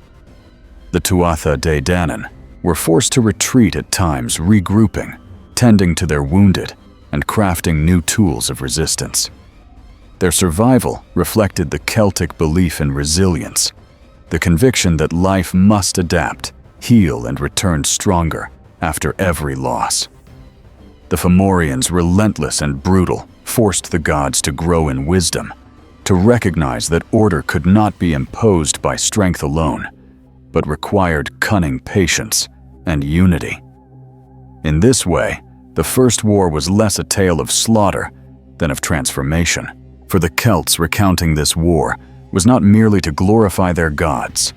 The Tuatha De Danann were forced to retreat at times, regrouping, tending to their wounded, and crafting new tools of resistance. Their survival reflected the Celtic belief in resilience, the conviction that life must adapt, heal, and return stronger after every loss. The Fomorians, relentless and brutal, forced the gods to grow in wisdom, to recognize that order could not be imposed by strength alone, but required cunning patience and unity. In this way, the First War was less a tale of slaughter than of transformation. For the Celts, recounting this war was not merely to glorify their gods,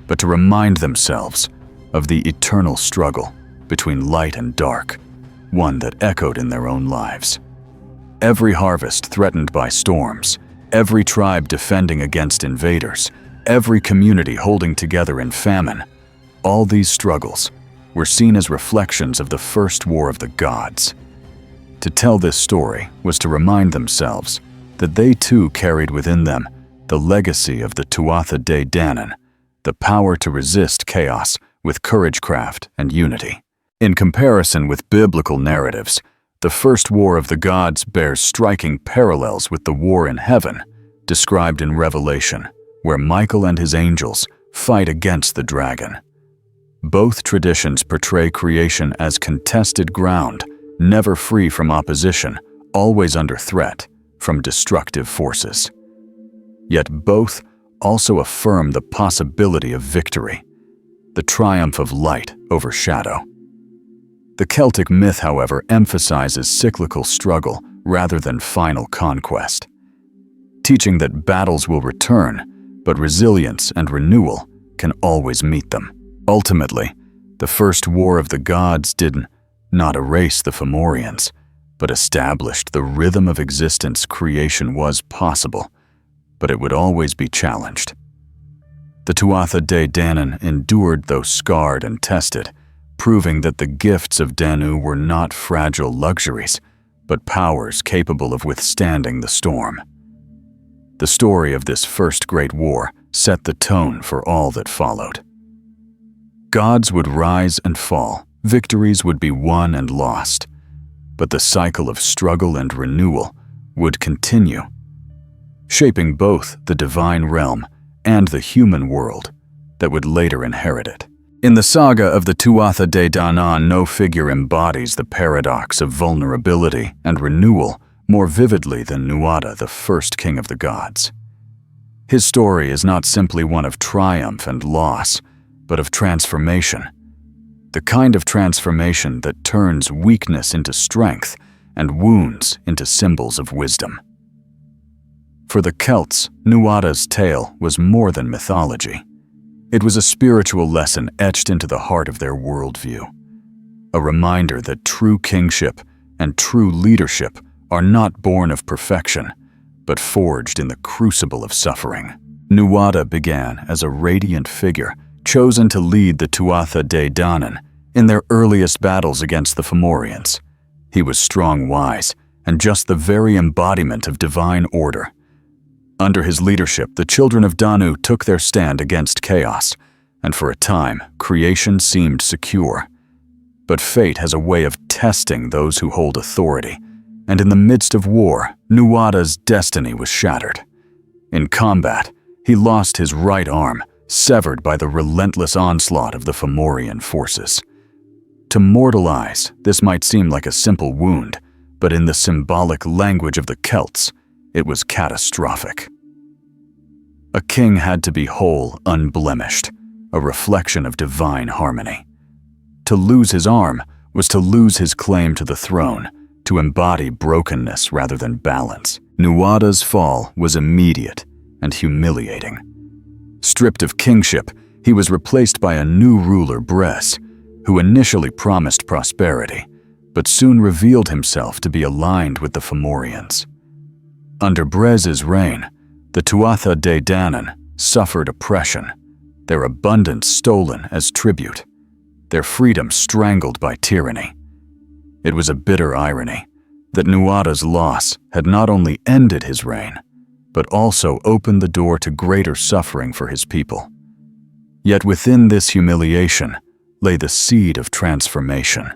but to remind themselves of the eternal struggle between light and dark, one that echoed in their own lives. Every harvest threatened by storms, every tribe defending against invaders, every community holding together in famine, all these struggles were seen as reflections of the First War of the gods. To tell this story was to remind themselves that they too carried within them the legacy of the Tuatha De Danann, the power to resist chaos with couragecraft and unity. In comparison with biblical narratives, the First War of the gods bears striking parallels with the war in heaven, described in Revelation, where Michael and his angels fight against the dragon. Both traditions portray creation as contested ground, never free from opposition, always under threat from destructive forces. Yet both also affirm the possibility of victory, the triumph of light over shadow. The Celtic myth, however, emphasizes cyclical struggle rather than final conquest, teaching that battles will return, but resilience and renewal can always meet them. Ultimately, the First War of the gods did not erase the Fomorians, but established the rhythm of existence. Creation was possible, but it would always be challenged. The Tuatha De Danann endured though scarred and tested, proving that the gifts of Danu were not fragile luxuries, but powers capable of withstanding the storm. The story of this first great war set the tone for all that followed. Gods would rise and fall, victories would be won and lost, but the cycle of struggle and renewal would continue, shaping both the divine realm and the human world that would later inherit it. In the saga of the Tuatha De Danann, no figure embodies the paradox of vulnerability and renewal more vividly than Nuada, the first king of the gods. His story is not simply one of triumph and loss, but of transformation, the kind of transformation that turns weakness into strength and wounds into symbols of wisdom. For the Celts, Nuada's tale was more than mythology. It was a spiritual lesson etched into the heart of their worldview, a reminder that true kingship and true leadership are not born of perfection, but forged in the crucible of suffering. Nuada began as a radiant figure, chosen to lead the Tuatha De Danann in their earliest battles against the Fomorians. He was strong, wise, and just the very embodiment of divine order. Under his leadership, the children of Danu took their stand against chaos, and for a time, creation seemed secure. But fate has a way of testing those who hold authority, and in the midst of war, Nuada's destiny was shattered. In combat, he lost his right arm, severed by the relentless onslaught of the Fomorian forces. To mortal eyes, this might seem like a simple wound, but in the symbolic language of the Celts, it was catastrophic. A king had to be whole, unblemished, a reflection of divine harmony. To lose his arm was to lose his claim to the throne, to embody brokenness rather than balance. Nuada's fall was immediate and humiliating. Stripped of kingship, he was replaced by a new ruler, Brez, who initially promised prosperity, but soon revealed himself to be aligned with the Fomorians. Under Brez's reign, the Tuatha De Danann suffered oppression, their abundance stolen as tribute, their freedom strangled by tyranny. It was a bitter irony that Nuada's loss had not only ended his reign, but also opened the door to greater suffering for his people. Yet within this humiliation lay the seed of transformation.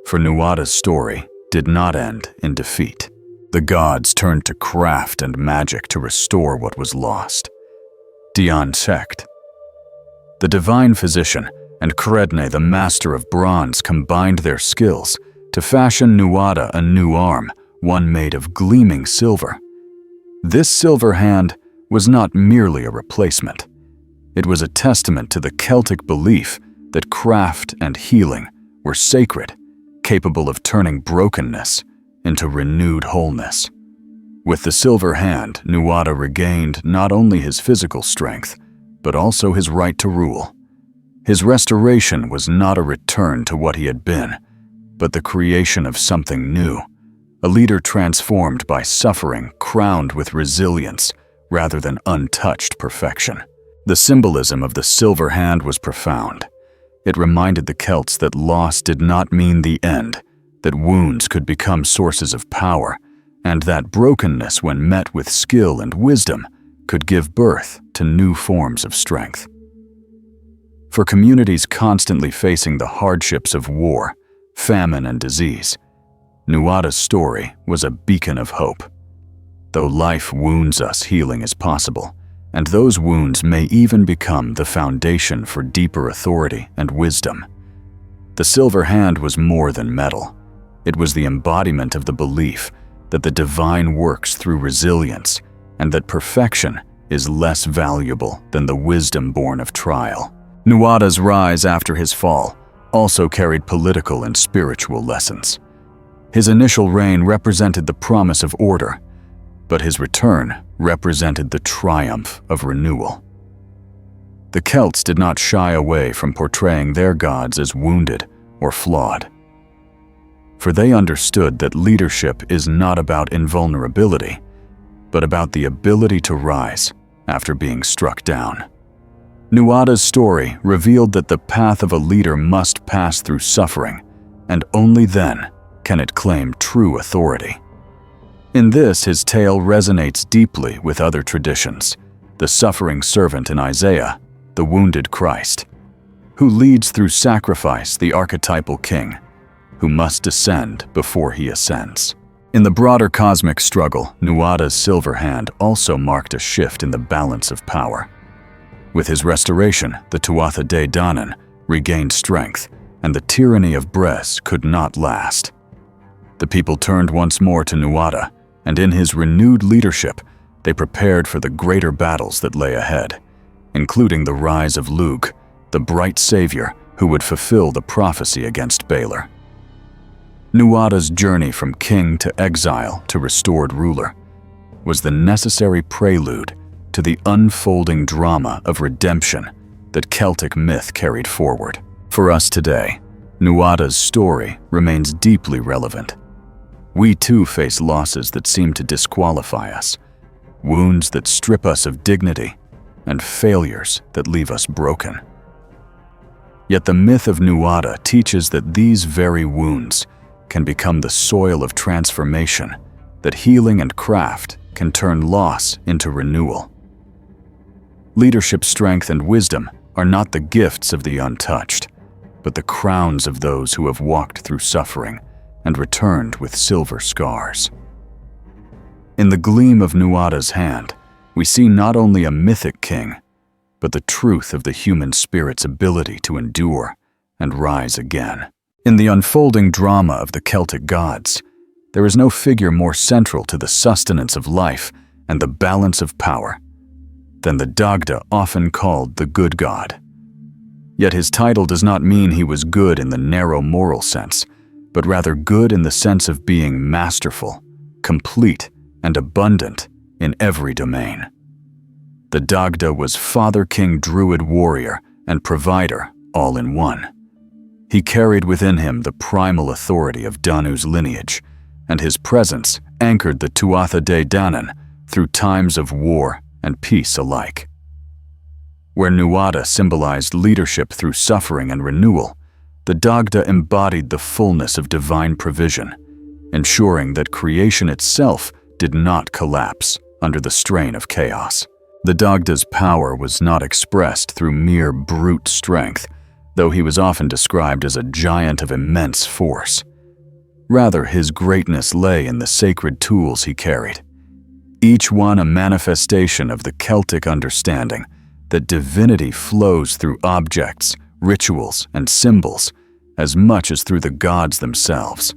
For Nuada's story did not end in defeat. The gods turned to craft and magic to restore what was lost. Dian checked. The divine physician and Credne, the master of bronze, combined their skills to fashion Nuada a new arm, one made of gleaming silver. This silver hand was not merely a replacement. It was a testament to the Celtic belief that craft and healing were sacred, capable of turning brokenness into renewed wholeness. With the silver hand, Nuada regained not only his physical strength, but also his right to rule. His restoration was not a return to what he had been, but the creation of something new, a leader transformed by suffering, crowned with resilience rather than untouched perfection. The symbolism of the silver hand was profound. It reminded the Celts that loss did not mean the end, that wounds could become sources of power, and that brokenness, when met with skill and wisdom, could give birth to new forms of strength. For communities constantly facing the hardships of war, famine, and disease, Nuada's story was a beacon of hope. Though life wounds us, healing is possible, and those wounds may even become the foundation for deeper authority and wisdom. The silver hand was more than metal. It was the embodiment of the belief that the divine works through resilience and that perfection is less valuable than the wisdom born of trial. Nuada's rise after his fall also carried political and spiritual lessons. His initial reign represented the promise of order, but his return represented the triumph of renewal. The Celts did not shy away from portraying their gods as wounded or flawed, for they understood that leadership is not about invulnerability, but about the ability to rise after being struck down. Nuada's story revealed that the path of a leader must pass through suffering, and only then can it claim true authority. In this, his tale resonates deeply with other traditions: the suffering servant in Isaiah, the wounded Christ, who leads through sacrifice, the archetypal king, who must descend before he ascends. In the broader cosmic struggle, Nuada's silver hand also marked a shift in the balance of power. With his restoration, the Tuatha De Danann regained strength, and the tyranny of Brez could not last. The people turned once more to Nuada, and in his renewed leadership, they prepared for the greater battles that lay ahead, including the rise of Lugh, the bright savior who would fulfill the prophecy against Balor. Nuada's journey from king to exile to restored ruler was the necessary prelude to the unfolding drama of redemption that Celtic myth carried forward. For us today, Nuada's story remains deeply relevant. We too face losses that seem to disqualify us, wounds that strip us of dignity, and failures that leave us broken. Yet the myth of Nuada teaches that these very wounds can become the soil of transformation, that healing and craft can turn loss into renewal. Leadership, strength, and wisdom are not the gifts of the untouched, but the crowns of those who have walked through suffering and returned with silver scars. In the gleam of Nuada's hand, we see not only a mythic king, but the truth of the human spirit's ability to endure and rise again. In the unfolding drama of the Celtic gods, there is no figure more central to the sustenance of life and the balance of power than the Dagda, often called the good god. Yet his title does not mean he was good in the narrow moral sense, but but rather good in the sense of being masterful, complete, and abundant in every domain. The Dagda was Father King Druid warrior and provider all in one. He carried within him the primal authority of Danu's lineage, and his presence anchored the Tuatha De Danann through times of war and peace alike. Where Nuada symbolized leadership through suffering and renewal, the Dagda embodied the fullness of divine provision, ensuring that creation itself did not collapse under the strain of chaos. The Dagda's power was not expressed through mere brute strength, though he was often described as a giant of immense force. Rather, his greatness lay in the sacred tools he carried, each one a manifestation of the Celtic understanding that divinity flows through objects, rituals, and symbols as much as through the gods themselves.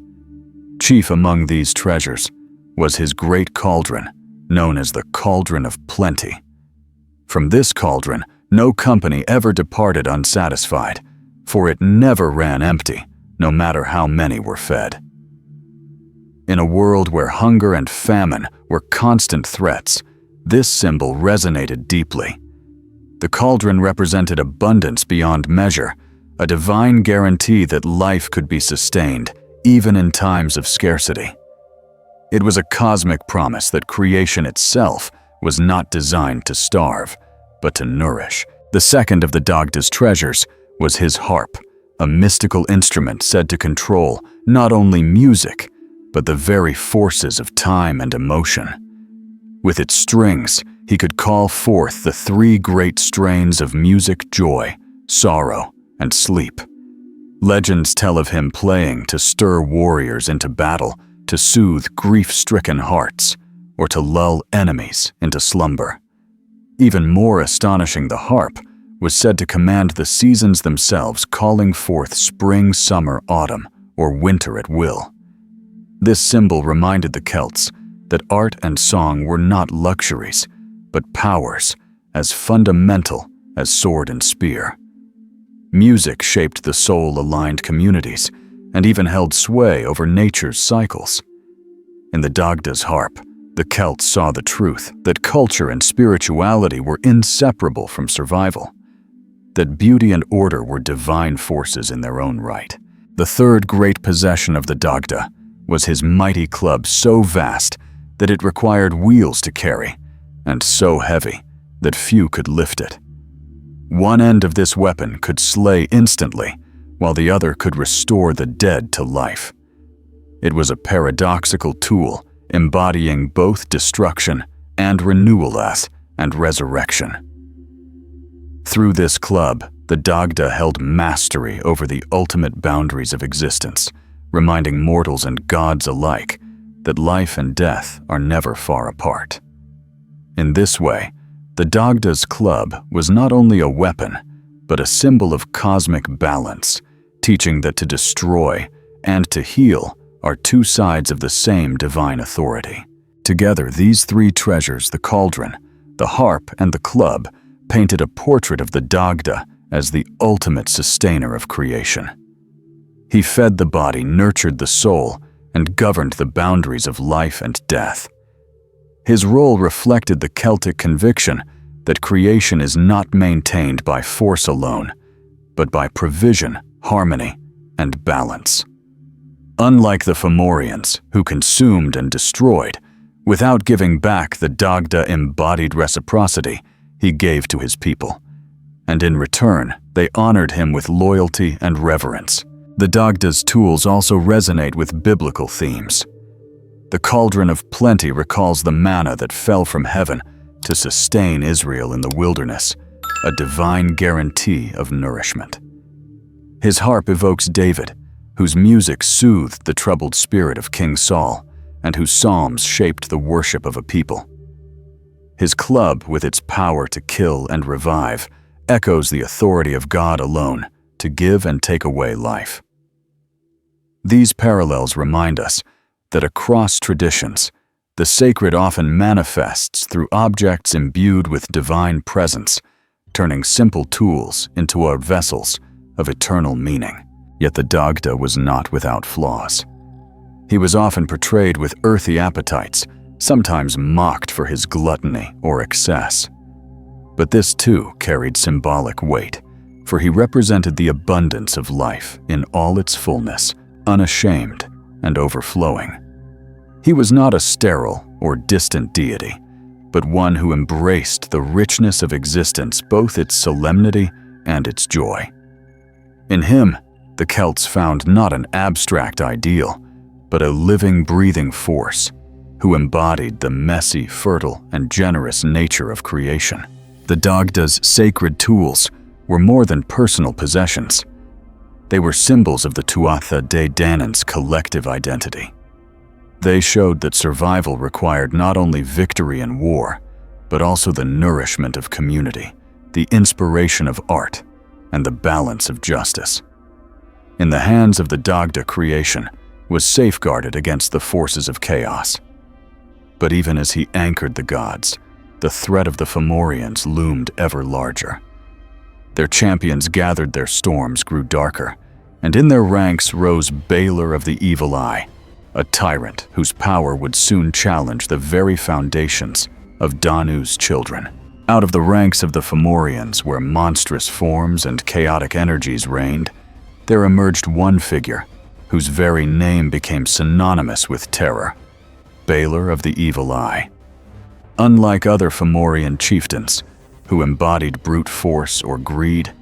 Chief among these treasures was his great cauldron, known as the Cauldron of Plenty. From this cauldron, no company ever departed unsatisfied, for it never ran empty, no matter how many were fed. In a world where hunger and famine were constant threats, this symbol resonated deeply. The cauldron represented abundance beyond measure, a divine guarantee that life could be sustained, even in times of scarcity. It was a cosmic promise that creation itself was not designed to starve, but to nourish. The second of the Dagda's treasures was his harp, a mystical instrument said to control not only music, but the very forces of time and emotion. With its strings, he could call forth the three great strains of music: joy, sorrow, and sleep. Legends tell of him playing to stir warriors into battle, to soothe grief-stricken hearts, or to lull enemies into slumber. Even more astonishing, the harp was said to command the seasons themselves, calling forth spring, summer, autumn, or winter at will. This symbol reminded the Celts that art and song were not luxuries, but powers as fundamental as sword and spear. Music shaped the soul-aligned communities and even held sway over nature's cycles. In the Dagda's harp, the Celts saw the truth that culture and spirituality were inseparable from survival, that beauty and order were divine forces in their own right. The third great possession of the Dagda was his mighty club, so vast that it required wheels to carry, and so heavy that few could lift it. One end of this weapon could slay instantly, while the other could restore the dead to life. It was a paradoxical tool, embodying both destruction and renewal and resurrection. Through this club, the Dagda held mastery over the ultimate boundaries of existence, reminding mortals and gods alike that life and death are never far apart. In this way, the Dagda's club was not only a weapon, but a symbol of cosmic balance, teaching that to destroy and to heal are two sides of the same divine authority. Together, these three treasures, the cauldron, the harp, and the club, painted a portrait of the Dagda as the ultimate sustainer of creation. He fed the body, nurtured the soul, and governed the boundaries of life and death. His role reflected the Celtic conviction that creation is not maintained by force alone, but by provision, harmony, and balance. Unlike the Fomorians, who consumed and destroyed, without giving back, the Dagda embodied reciprocity he gave to his people, and in return, they honored him with loyalty and reverence. The Dagda's tools also resonate with biblical themes. The Cauldron of Plenty recalls the manna that fell from heaven to sustain Israel in the wilderness, a divine guarantee of nourishment. His harp evokes David, whose music soothed the troubled spirit of King Saul, and whose psalms shaped the worship of a people. His club, with its power to kill and revive, echoes the authority of God alone to give and take away life. These parallels remind us that across traditions, the sacred often manifests through objects imbued with divine presence, turning simple tools into our vessels of eternal meaning. Yet the Dagda was not without flaws. He was often portrayed with earthy appetites, sometimes mocked for his gluttony or excess. But this too carried symbolic weight, for he represented the abundance of life in all its fullness, unashamed and overflowing. He was not a sterile or distant deity, but one who embraced the richness of existence, both its solemnity and its joy. In him, the Celts found not an abstract ideal, but a living, breathing force who embodied the messy, fertile, and generous nature of creation. The Dagda's sacred tools were more than personal possessions. They were symbols of the Tuatha De Danann's collective identity. They showed that survival required not only victory in war, but also the nourishment of community, the inspiration of art, and the balance of justice. In the hands of the Dagda, creation was safeguarded against the forces of chaos. But even as he anchored the gods, the threat of the Fomorians loomed ever larger. Their champions gathered, their storms grew darker, and in their ranks rose Balor of the Evil Eye, a tyrant whose power would soon challenge the very foundations of Danu's children. Out of the ranks of the Fomorians, where monstrous forms and chaotic energies reigned, there emerged one figure whose very name became synonymous with terror: Balor of the Evil Eye. Unlike other Fomorian chieftains, who embodied brute force or greed,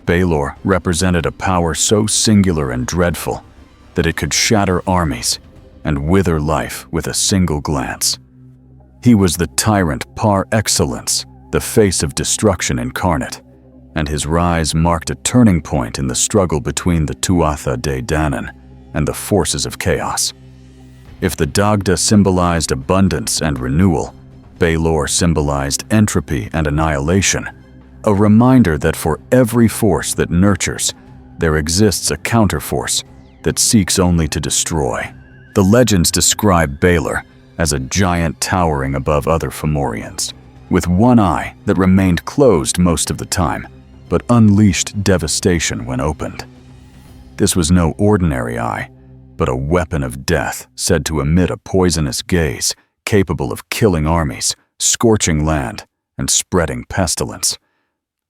Balor represented a power so singular and dreadful that it could shatter armies and wither life with a single glance. He was the tyrant par excellence, the face of destruction incarnate, and his rise marked a turning point in the struggle between the Tuatha De Danann and the forces of chaos. If the Dagda symbolized abundance and renewal, Balor symbolized entropy and annihilation, a reminder that for every force that nurtures, there exists a counterforce that seeks only to destroy. The legends describe Balor as a giant towering above other Fomorians, with one eye that remained closed most of the time, but unleashed devastation when opened. This was no ordinary eye, but a weapon of death said to emit a poisonous gaze capable of killing armies, scorching land, and spreading pestilence.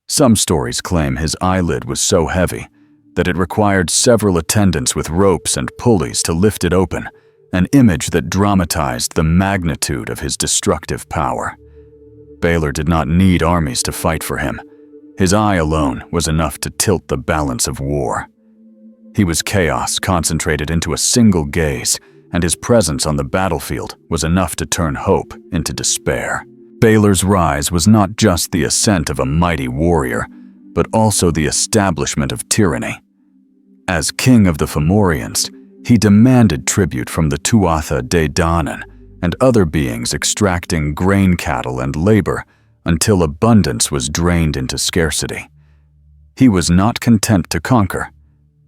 Some stories claim his eyelid was so heavy that it required several attendants with ropes and pulleys to lift it open, an image that dramatized the magnitude of his destructive power. Balor did not need armies to fight for him. His eye alone was enough to tilt the balance of war. He was chaos concentrated into a single gaze, and his presence on the battlefield was enough to turn hope into despair. Balor's rise was not just the ascent of a mighty warrior, but also the establishment of tyranny. As king of the Fomorians, he demanded tribute from the Tuatha De Danann and other beings, extracting grain, cattle, and labor until abundance was drained into scarcity. He was not content to conquer.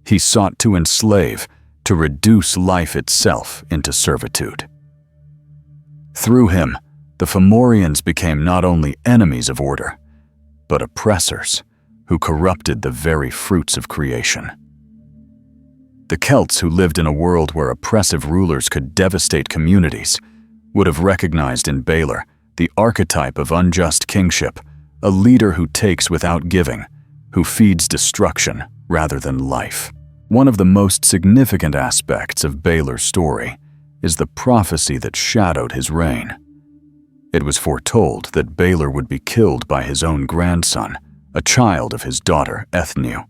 He sought to enslave, to reduce life itself into servitude. Through him, the Fomorians became not only enemies of order, but oppressors who corrupted the very fruits of creation. The Celts, who lived in a world where oppressive rulers could devastate communities, would have recognized in Balor the archetype of unjust kingship, a leader who takes without giving, who feeds destruction rather than life. One of the most significant aspects of Balor's story is the prophecy that shadowed his reign. It was foretold that Balor would be killed by his own grandson, a child of his daughter Ethniu.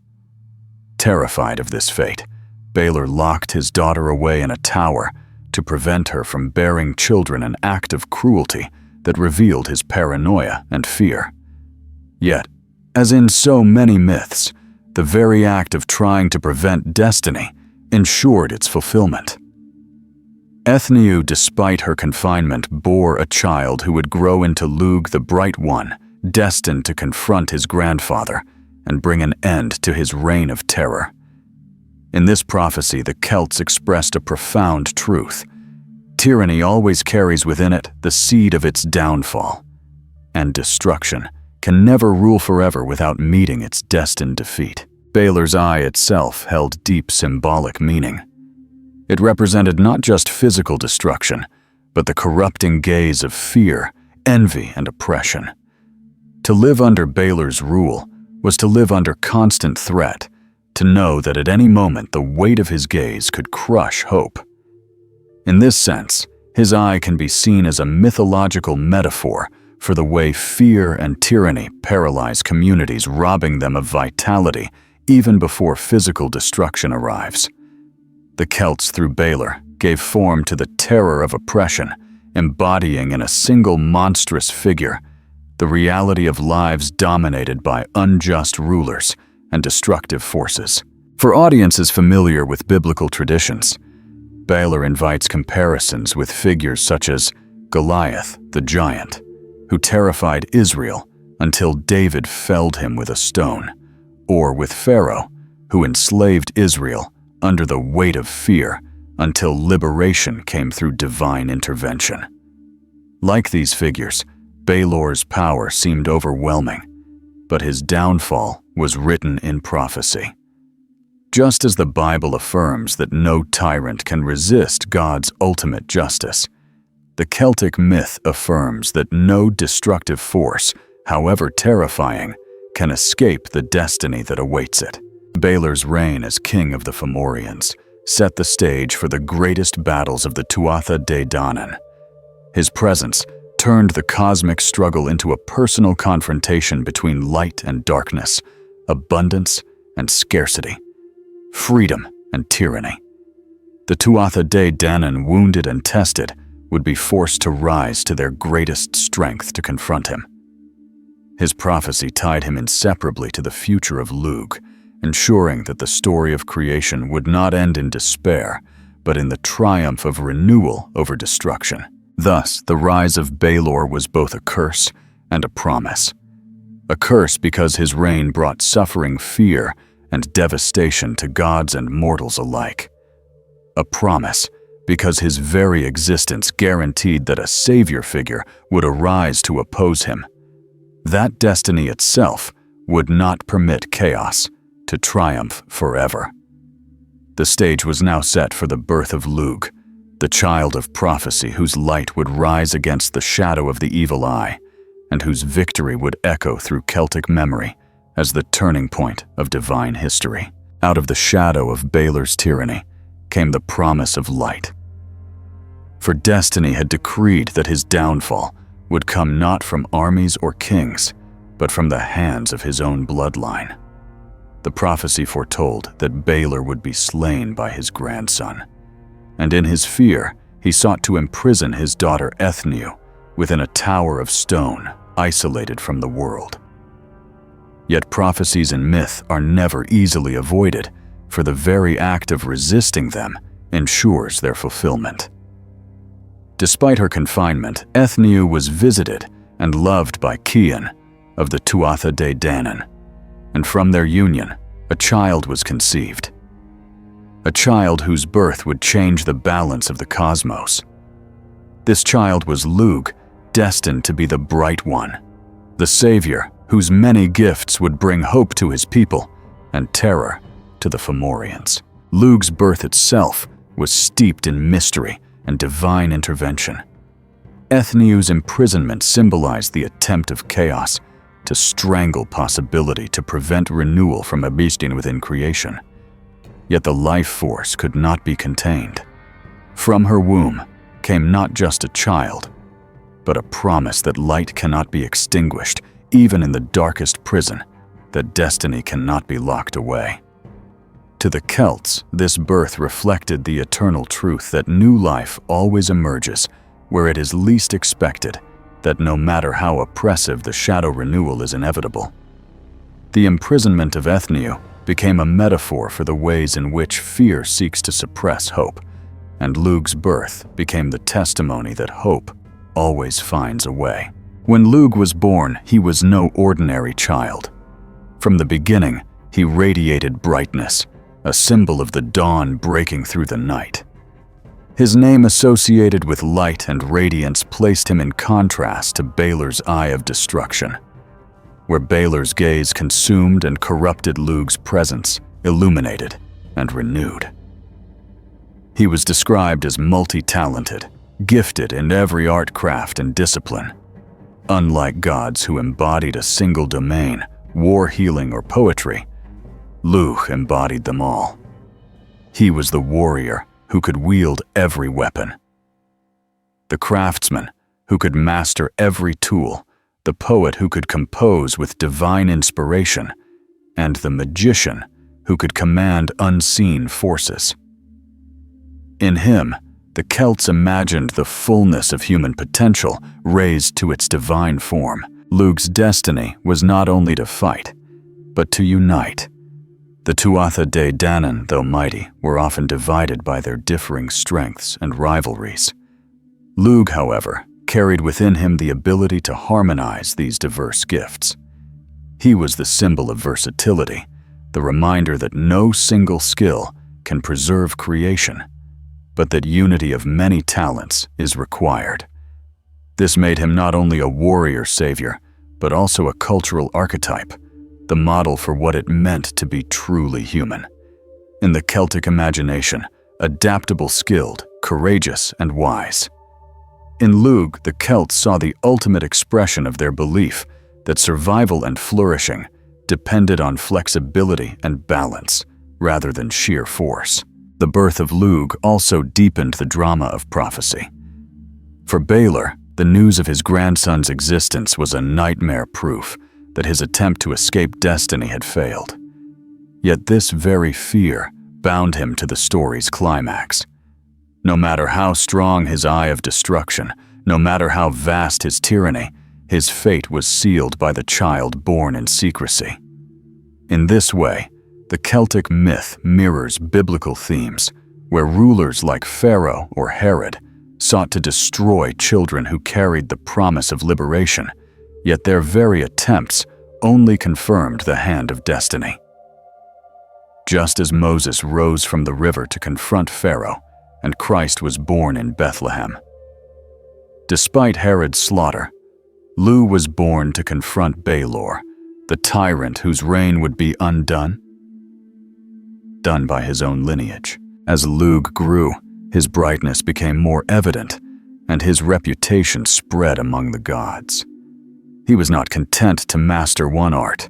Terrified of this fate, Balor locked his daughter away in a tower to prevent her from bearing children, an act of cruelty that revealed his paranoia and fear. Yet, as in so many myths, the very act of trying to prevent destiny ensured its fulfillment. Ethniu, despite her confinement, bore a child who would grow into Lugh the Bright One, destined to confront his grandfather and bring an end to his reign of terror. In this prophecy, the Celts expressed a profound truth. Tyranny always carries within it the seed of its downfall, and destruction can never rule forever without meeting its destined defeat. Baelor's eye itself held deep symbolic meaning. It represented not just physical destruction, but the corrupting gaze of fear, envy, and oppression. To live under Baelor's rule was to live under constant threat, to know that at any moment the weight of his gaze could crush hope. In this sense, his eye can be seen as a mythological metaphor for the way fear and tyranny paralyze communities, robbing them of vitality even before physical destruction arrives. The Celts, through Baelor, gave form to the terror of oppression, embodying in a single monstrous figure the reality of lives dominated by unjust rulers and destructive forces. For audiences familiar with biblical traditions, Baelor invites comparisons with figures such as Goliath, the giant, who terrified Israel until David felled him with a stone, or with Pharaoh, who enslaved Israel under the weight of fear until liberation came through divine intervention. Like these figures, Baelor's power seemed overwhelming, but his downfall was written in prophecy. Just as the Bible affirms that no tyrant can resist God's ultimate justice, the Celtic myth affirms that no destructive force, however terrifying, can escape the destiny that awaits it. Baelor's reign as king of the Fomorians set the stage for the greatest battles of the Tuatha De Danann. His presence turned the cosmic struggle into a personal confrontation between light and darkness, abundance and scarcity, freedom and tyranny. The Tuatha De Danann, wounded and tested, would be forced to rise to their greatest strength to confront him. His prophecy tied him inseparably to the future of Lugh, ensuring that the story of creation would not end in despair, but in the triumph of renewal over destruction. Thus, the rise of Baelor was both a curse and a promise. A curse because his reign brought suffering, fear, and devastation to gods and mortals alike. A promise because his very existence guaranteed that a savior figure would arise to oppose him. That destiny itself would not permit chaos to triumph forever. The stage was now set for the birth of Lugh, the child of prophecy whose light would rise against the shadow of the evil eye, and whose victory would echo through Celtic memory as the turning point of divine history. Out of the shadow of Baelor's tyranny came the promise of light. For destiny had decreed that his downfall would come not from armies or kings, but from the hands of his own bloodline. The prophecy foretold that Baelor would be slain by his grandson, and in his fear he sought to imprison his daughter Ethniu within a tower of stone, isolated from the world. Yet prophecies and myth are never easily avoided, for the very act of resisting them ensures their fulfillment. Despite her confinement, Ethniu was visited and loved by Cian of the Tuatha De Danann, and from their union, a child was conceived. A child whose birth would change the balance of the cosmos. This child was Lugh, destined to be the Bright One, the savior whose many gifts would bring hope to his people and terror to the Fomorians. Lugh's birth itself was steeped in mystery and divine intervention. Ethniu's imprisonment symbolized the attempt of chaos to strangle possibility to prevent renewal from existing within creation. Yet the life force could not be contained. From her womb came not just a child, but a promise that light cannot be extinguished, even in the darkest prison, that destiny cannot be locked away. To the Celts, this birth reflected the eternal truth that new life always emerges where it is least expected, that no matter how oppressive the shadow renewal is inevitable. The imprisonment of Ethniu became a metaphor for the ways in which fear seeks to suppress hope, and Lugh's birth became the testimony that hope always finds a way. When Lugh was born, he was no ordinary child. From the beginning, he radiated brightness, a symbol of the dawn breaking through the night. His name associated with light and radiance placed him in contrast to Baelor's eye of destruction. where Balor's gaze consumed and corrupted Lug's presence, illuminated and renewed. He was described as multi-talented, gifted in every art, craft, and discipline. Unlike gods who embodied a single domain, war, healing, or poetry, Lug embodied them all. He was the warrior who could wield every weapon, the craftsman who could master every tool, the poet who could compose with divine inspiration, and the magician who could command unseen forces. In him, the Celts imagined the fullness of human potential raised to its divine form. Lug's destiny was not only to fight, but to unite. The Tuatha De Danann, though mighty, were often divided by their differing strengths and rivalries. Lug, however, carried within him the ability to harmonize these diverse gifts. He was the symbol of versatility, the reminder that no single skill can preserve creation, but that unity of many talents is required. This made him not only a warrior savior, but also a cultural archetype, the model for what it meant to be truly human. In the Celtic imagination, adaptable, skilled, courageous, and wise. In Lug, the Celts saw the ultimate expression of their belief that survival and flourishing depended on flexibility and balance, rather than sheer force. The birth of Lug also deepened the drama of prophecy. For Balor, the news of his grandson's existence was a nightmare proof that his attempt to escape destiny had failed. Yet this very fear bound him to the story's climax. No matter how strong his eye of destruction, no matter how vast his tyranny, his fate was sealed by the child born in secrecy. In this way, the Celtic myth mirrors biblical themes, where rulers like Pharaoh or Herod sought to destroy children who carried the promise of liberation, yet their very attempts only confirmed the hand of destiny. Just as Moses rose from the river to confront Pharaoh, and Christ was born in Bethlehem. Despite Herod's slaughter, Lugh was born to confront Balor, the tyrant whose reign would be undone by his own lineage. As Lugh grew, his brightness became more evident, and his reputation spread among the gods. He was not content to master one art.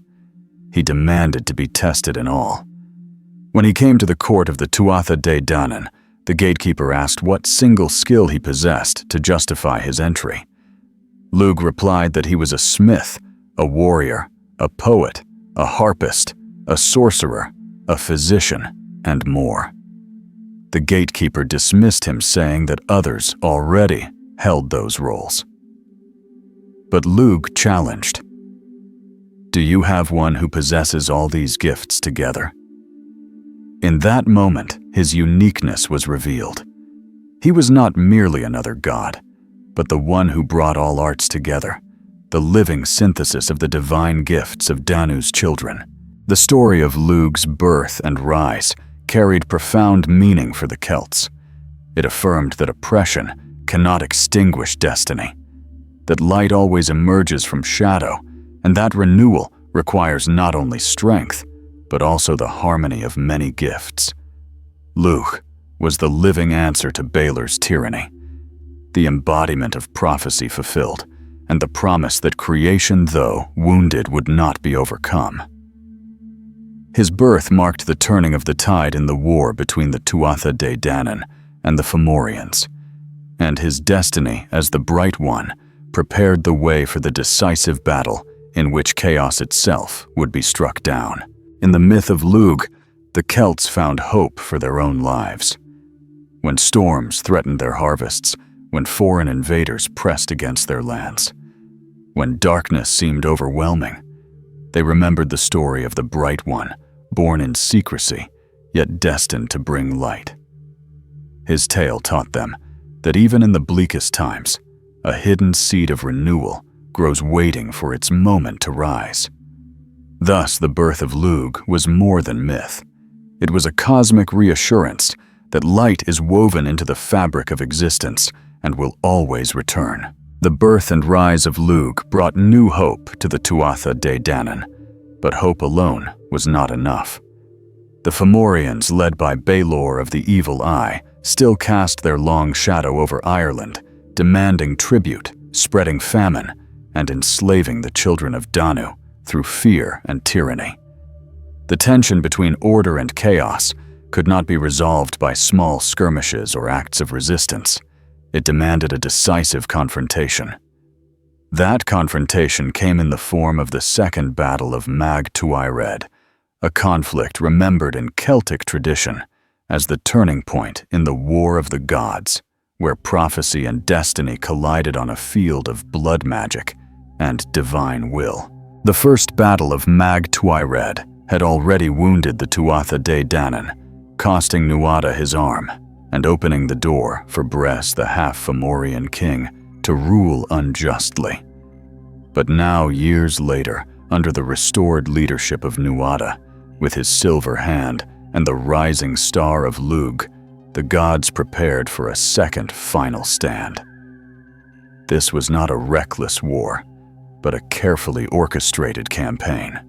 He demanded to be tested in all. When he came to the court of the Tuatha De Danann, the gatekeeper asked what single skill he possessed to justify his entry. Lugh replied that he was a smith, a warrior, a poet, a harpist, a sorcerer, a physician, and more. The gatekeeper dismissed him, saying that others already held those roles. But Lugh challenged, "Do you have one who possesses all these gifts together?" In that moment, his uniqueness was revealed. He was not merely another god, but the one who brought all arts together, the living synthesis of the divine gifts of Danu's children. The story of Lugh's birth and rise carried profound meaning for the Celts. It affirmed that oppression cannot extinguish destiny, that light always emerges from shadow, and that renewal requires not only strength, but also the harmony of many gifts. Lugh was the living answer to Balor's tyranny, the embodiment of prophecy fulfilled, and the promise that creation, though wounded, would not be overcome. His birth marked the turning of the tide in the war between the Tuatha De Danann and the Fomorians, and his destiny as the Bright One prepared the way for the decisive battle in which chaos itself would be struck down. In the myth of Lugh, the Celts found hope for their own lives. When storms threatened their harvests, when foreign invaders pressed against their lands, when darkness seemed overwhelming, they remembered the story of the Bright One, born in secrecy, yet destined to bring light. His tale taught them that even in the bleakest times, a hidden seed of renewal grows waiting for its moment to rise. Thus, the birth of Lugh was more than myth. It was a cosmic reassurance that light is woven into the fabric of existence and will always return. The birth and rise of Lugh brought new hope to the Tuatha Dé Danann, but hope alone was not enough. The Fomorians, led by Baelor of the Evil Eye, still cast their long shadow over Ireland, demanding tribute, spreading famine, and enslaving the children of Danu through fear and tyranny. The tension between order and chaos could not be resolved by small skirmishes or acts of resistance. It demanded a decisive confrontation. That confrontation came in the form of the Second Battle of Mag Tuired, a conflict remembered in Celtic tradition as the turning point in the War of the Gods, where prophecy and destiny collided on a field of blood magic and divine will. The First Battle of Mag Tuired had already wounded the Tuatha Dé Danann, costing Nuada his arm and opening the door for Bress, the half-Fomorian king, to rule unjustly. But now, years later, under the restored leadership of Nuada, with his silver hand and the rising star of Lugh, the gods prepared for a second final stand. This was not a reckless war, but a carefully orchestrated campaign.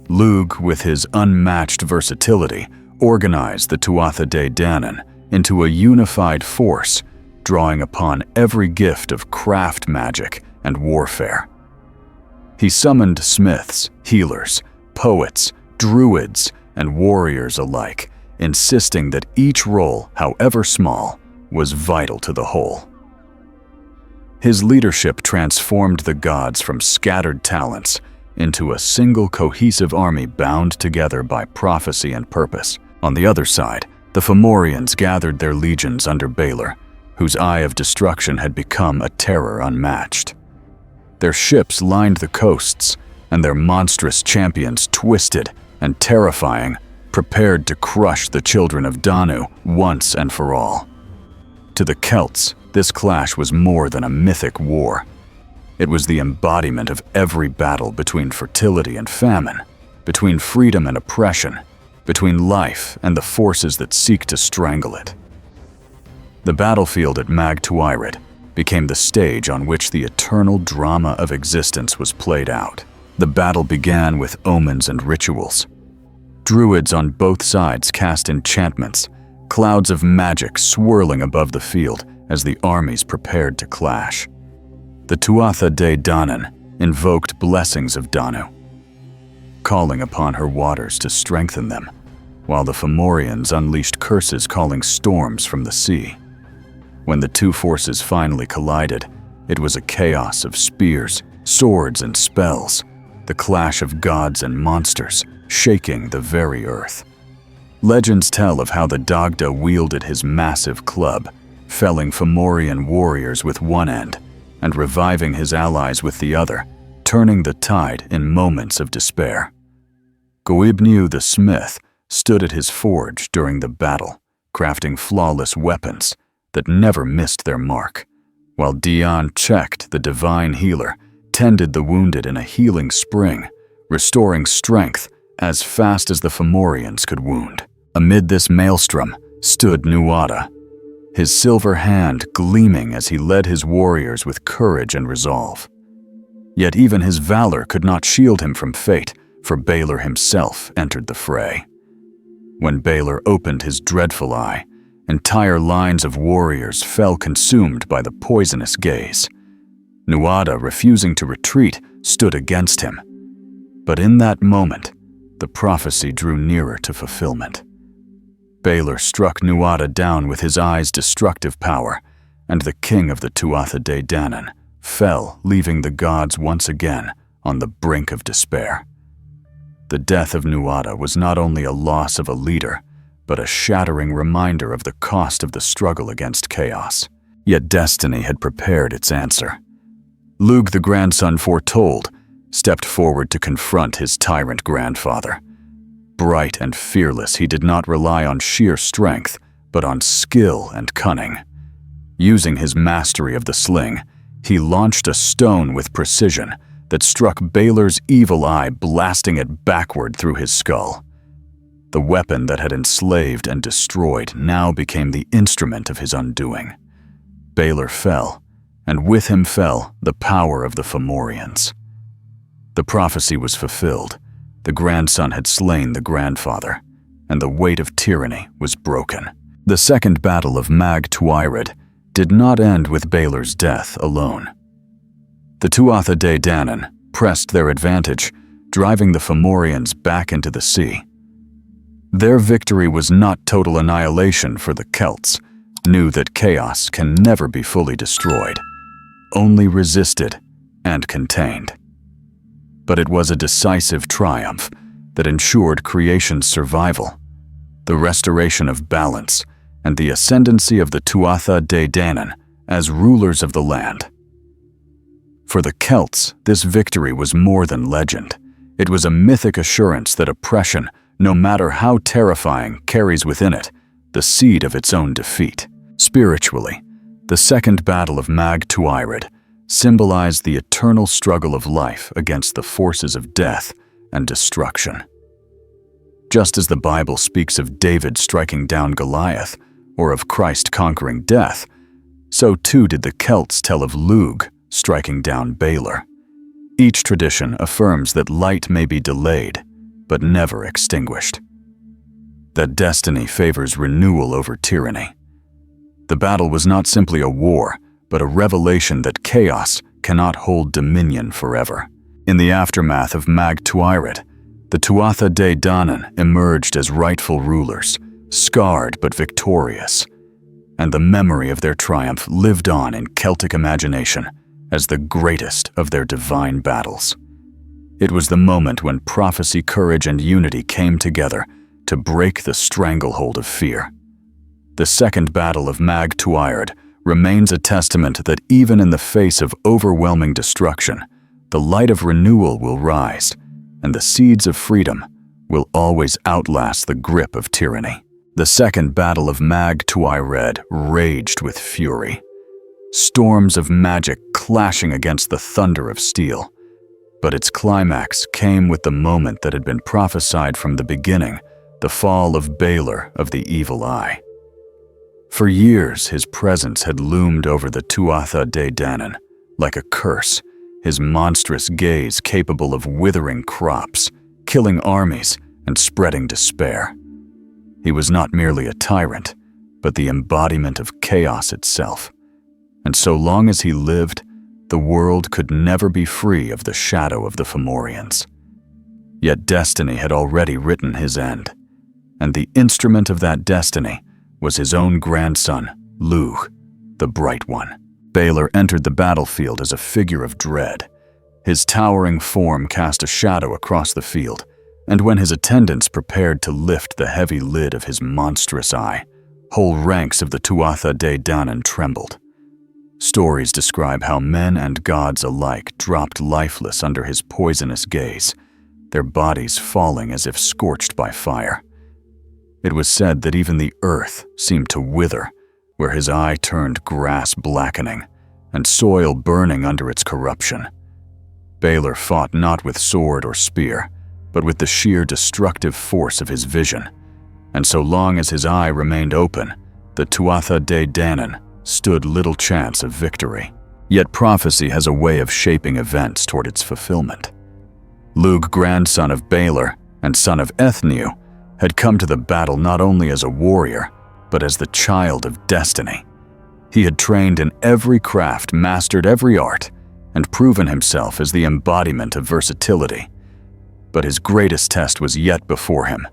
Lugh, with his unmatched versatility, organized the Tuatha Dé Danann into a unified force, drawing upon every gift of craft magic and warfare. He summoned smiths, healers, poets, druids, and warriors alike, insisting that each role, however small, was vital to the whole. His leadership transformed the gods from scattered talents into a single cohesive army bound together by prophecy and purpose. On the other side, the Fomorians gathered their legions under Baelor, whose eye of destruction had become a terror unmatched. Their ships lined the coasts, and their monstrous champions, twisted and terrifying, prepared to crush the children of Danu once and for all. To the Celts, this clash was more than a mythic war. It was the embodiment of every battle between fertility and famine, between freedom and oppression, between life and the forces that seek to strangle it. The battlefield at Mag Tuired became the stage on which the eternal drama of existence was played out. The battle began with omens and rituals. Druids on both sides cast enchantments, clouds of magic swirling above the field as the armies prepared to clash. The Tuatha Dé Danann invoked blessings of Danu, calling upon her waters to strengthen them, while the Fomorians unleashed curses calling storms from the sea. When the two forces finally collided, it was a chaos of spears, swords, and spells, the clash of gods and monsters, shaking the very earth. Legends tell of how the Dagda wielded his massive club, felling Fomorian warriors with one end and reviving his allies with the other, turning the tide in moments of despair. Goibniu the smith stood at his forge during the battle, crafting flawless weapons that never missed their mark, while Dian Checht, the divine healer, tended the wounded in a healing spring, restoring strength as fast as the Fomorians could wound. Amid this maelstrom stood Nuada, his silver hand gleaming as he led his warriors with courage and resolve. Yet even his valor could not shield him from fate, for Baelor himself entered the fray. When Baelor opened his dreadful eye, entire lines of warriors fell consumed by the poisonous gaze. Nuada, refusing to retreat, stood against him. But in that moment, the prophecy drew nearer to fulfillment. Baelor struck Nuada down with his eye's destructive power, and the king of the Tuatha Dé Danann fell, leaving the gods once again on the brink of despair. The death of Nuada was not only a loss of a leader, but a shattering reminder of the cost of the struggle against chaos. Yet destiny had prepared its answer. Lugh, the grandson foretold, stepped forward to confront his tyrant grandfather. Bright and fearless, he did not rely on sheer strength, but on skill and cunning. Using his mastery of the sling, he launched a stone with precision that struck Baelor's evil eye, blasting it backward through his skull. The weapon that had enslaved and destroyed now became the instrument of his undoing. Baelor fell, and with him fell the power of the Fomorians. The prophecy was fulfilled. The grandson had slain the grandfather, and the weight of tyranny was broken. The Second Battle of Mag Tuired did not end with Baelor's death alone. The Tuatha Dé Danann pressed their advantage, driving the Fomorians back into the sea. Their victory was not total annihilation, for the Celts knew that chaos can never be fully destroyed, only resisted and contained. But it was a decisive triumph that ensured creation's survival, the restoration of balance, and the ascendancy of the Tuatha Dé Danann as rulers of the land. For the Celts, this victory was more than legend. It was a mythic assurance that oppression, no matter how terrifying, carries within it the seed of its own defeat. Spiritually, the Second Battle of Mag Tuired symbolized the eternal struggle of life against the forces of death and destruction. Just as the Bible speaks of David striking down Goliath, or of Christ conquering death, so too did the Celts tell of Lugh striking down Baelor. Each tradition affirms that light may be delayed, but never extinguished. That destiny favors renewal over tyranny. The battle was not simply a war, but a revelation that chaos cannot hold dominion forever. In the aftermath of Mag Tuired, the Tuatha Dé Danann emerged as rightful rulers, scarred but victorious, and the memory of their triumph lived on in Celtic imagination as the greatest of their divine battles. It was the moment when prophecy, courage, and unity came together to break the stranglehold of fear. The Second Battle of Mag Tuired remains a testament that even in the face of overwhelming destruction, the light of renewal will rise, and the seeds of freedom will always outlast the grip of tyranny. The Second Battle of Mag Tuired raged with fury, storms of magic clashing against the thunder of steel. But its climax came with the moment that had been prophesied from the beginning, the fall of Baelor of the Evil Eye. For years, his presence had loomed over the Tuatha Dé Danann like a curse, his monstrous gaze capable of withering crops, killing armies, and spreading despair. He was not merely a tyrant, but the embodiment of chaos itself. And so long as he lived, the world could never be free of the shadow of the Fomorians. Yet destiny had already written his end, and the instrument of that destiny was his own grandson, Lugh, the Bright One. Baelor entered the battlefield as a figure of dread. His towering form cast a shadow across the field, and when his attendants prepared to lift the heavy lid of his monstrous eye, whole ranks of the Tuatha Dé Danann trembled. Stories describe how men and gods alike dropped lifeless under his poisonous gaze, their bodies falling as if scorched by fire. It was said that even the earth seemed to wither, where his eye turned grass blackening and soil burning under its corruption. Baelor fought not with sword or spear, but with the sheer destructive force of his vision, and so long as his eye remained open, the Tuatha Dé Danann stood little chance of victory. Yet prophecy has a way of shaping events toward its fulfillment. Lugh, grandson of Baelor and son of Ethniu, had come to the battle not only as a warrior, but as the child of destiny. He had trained in every craft, mastered every art, and proven himself as the embodiment of versatility. But his greatest test was yet before him.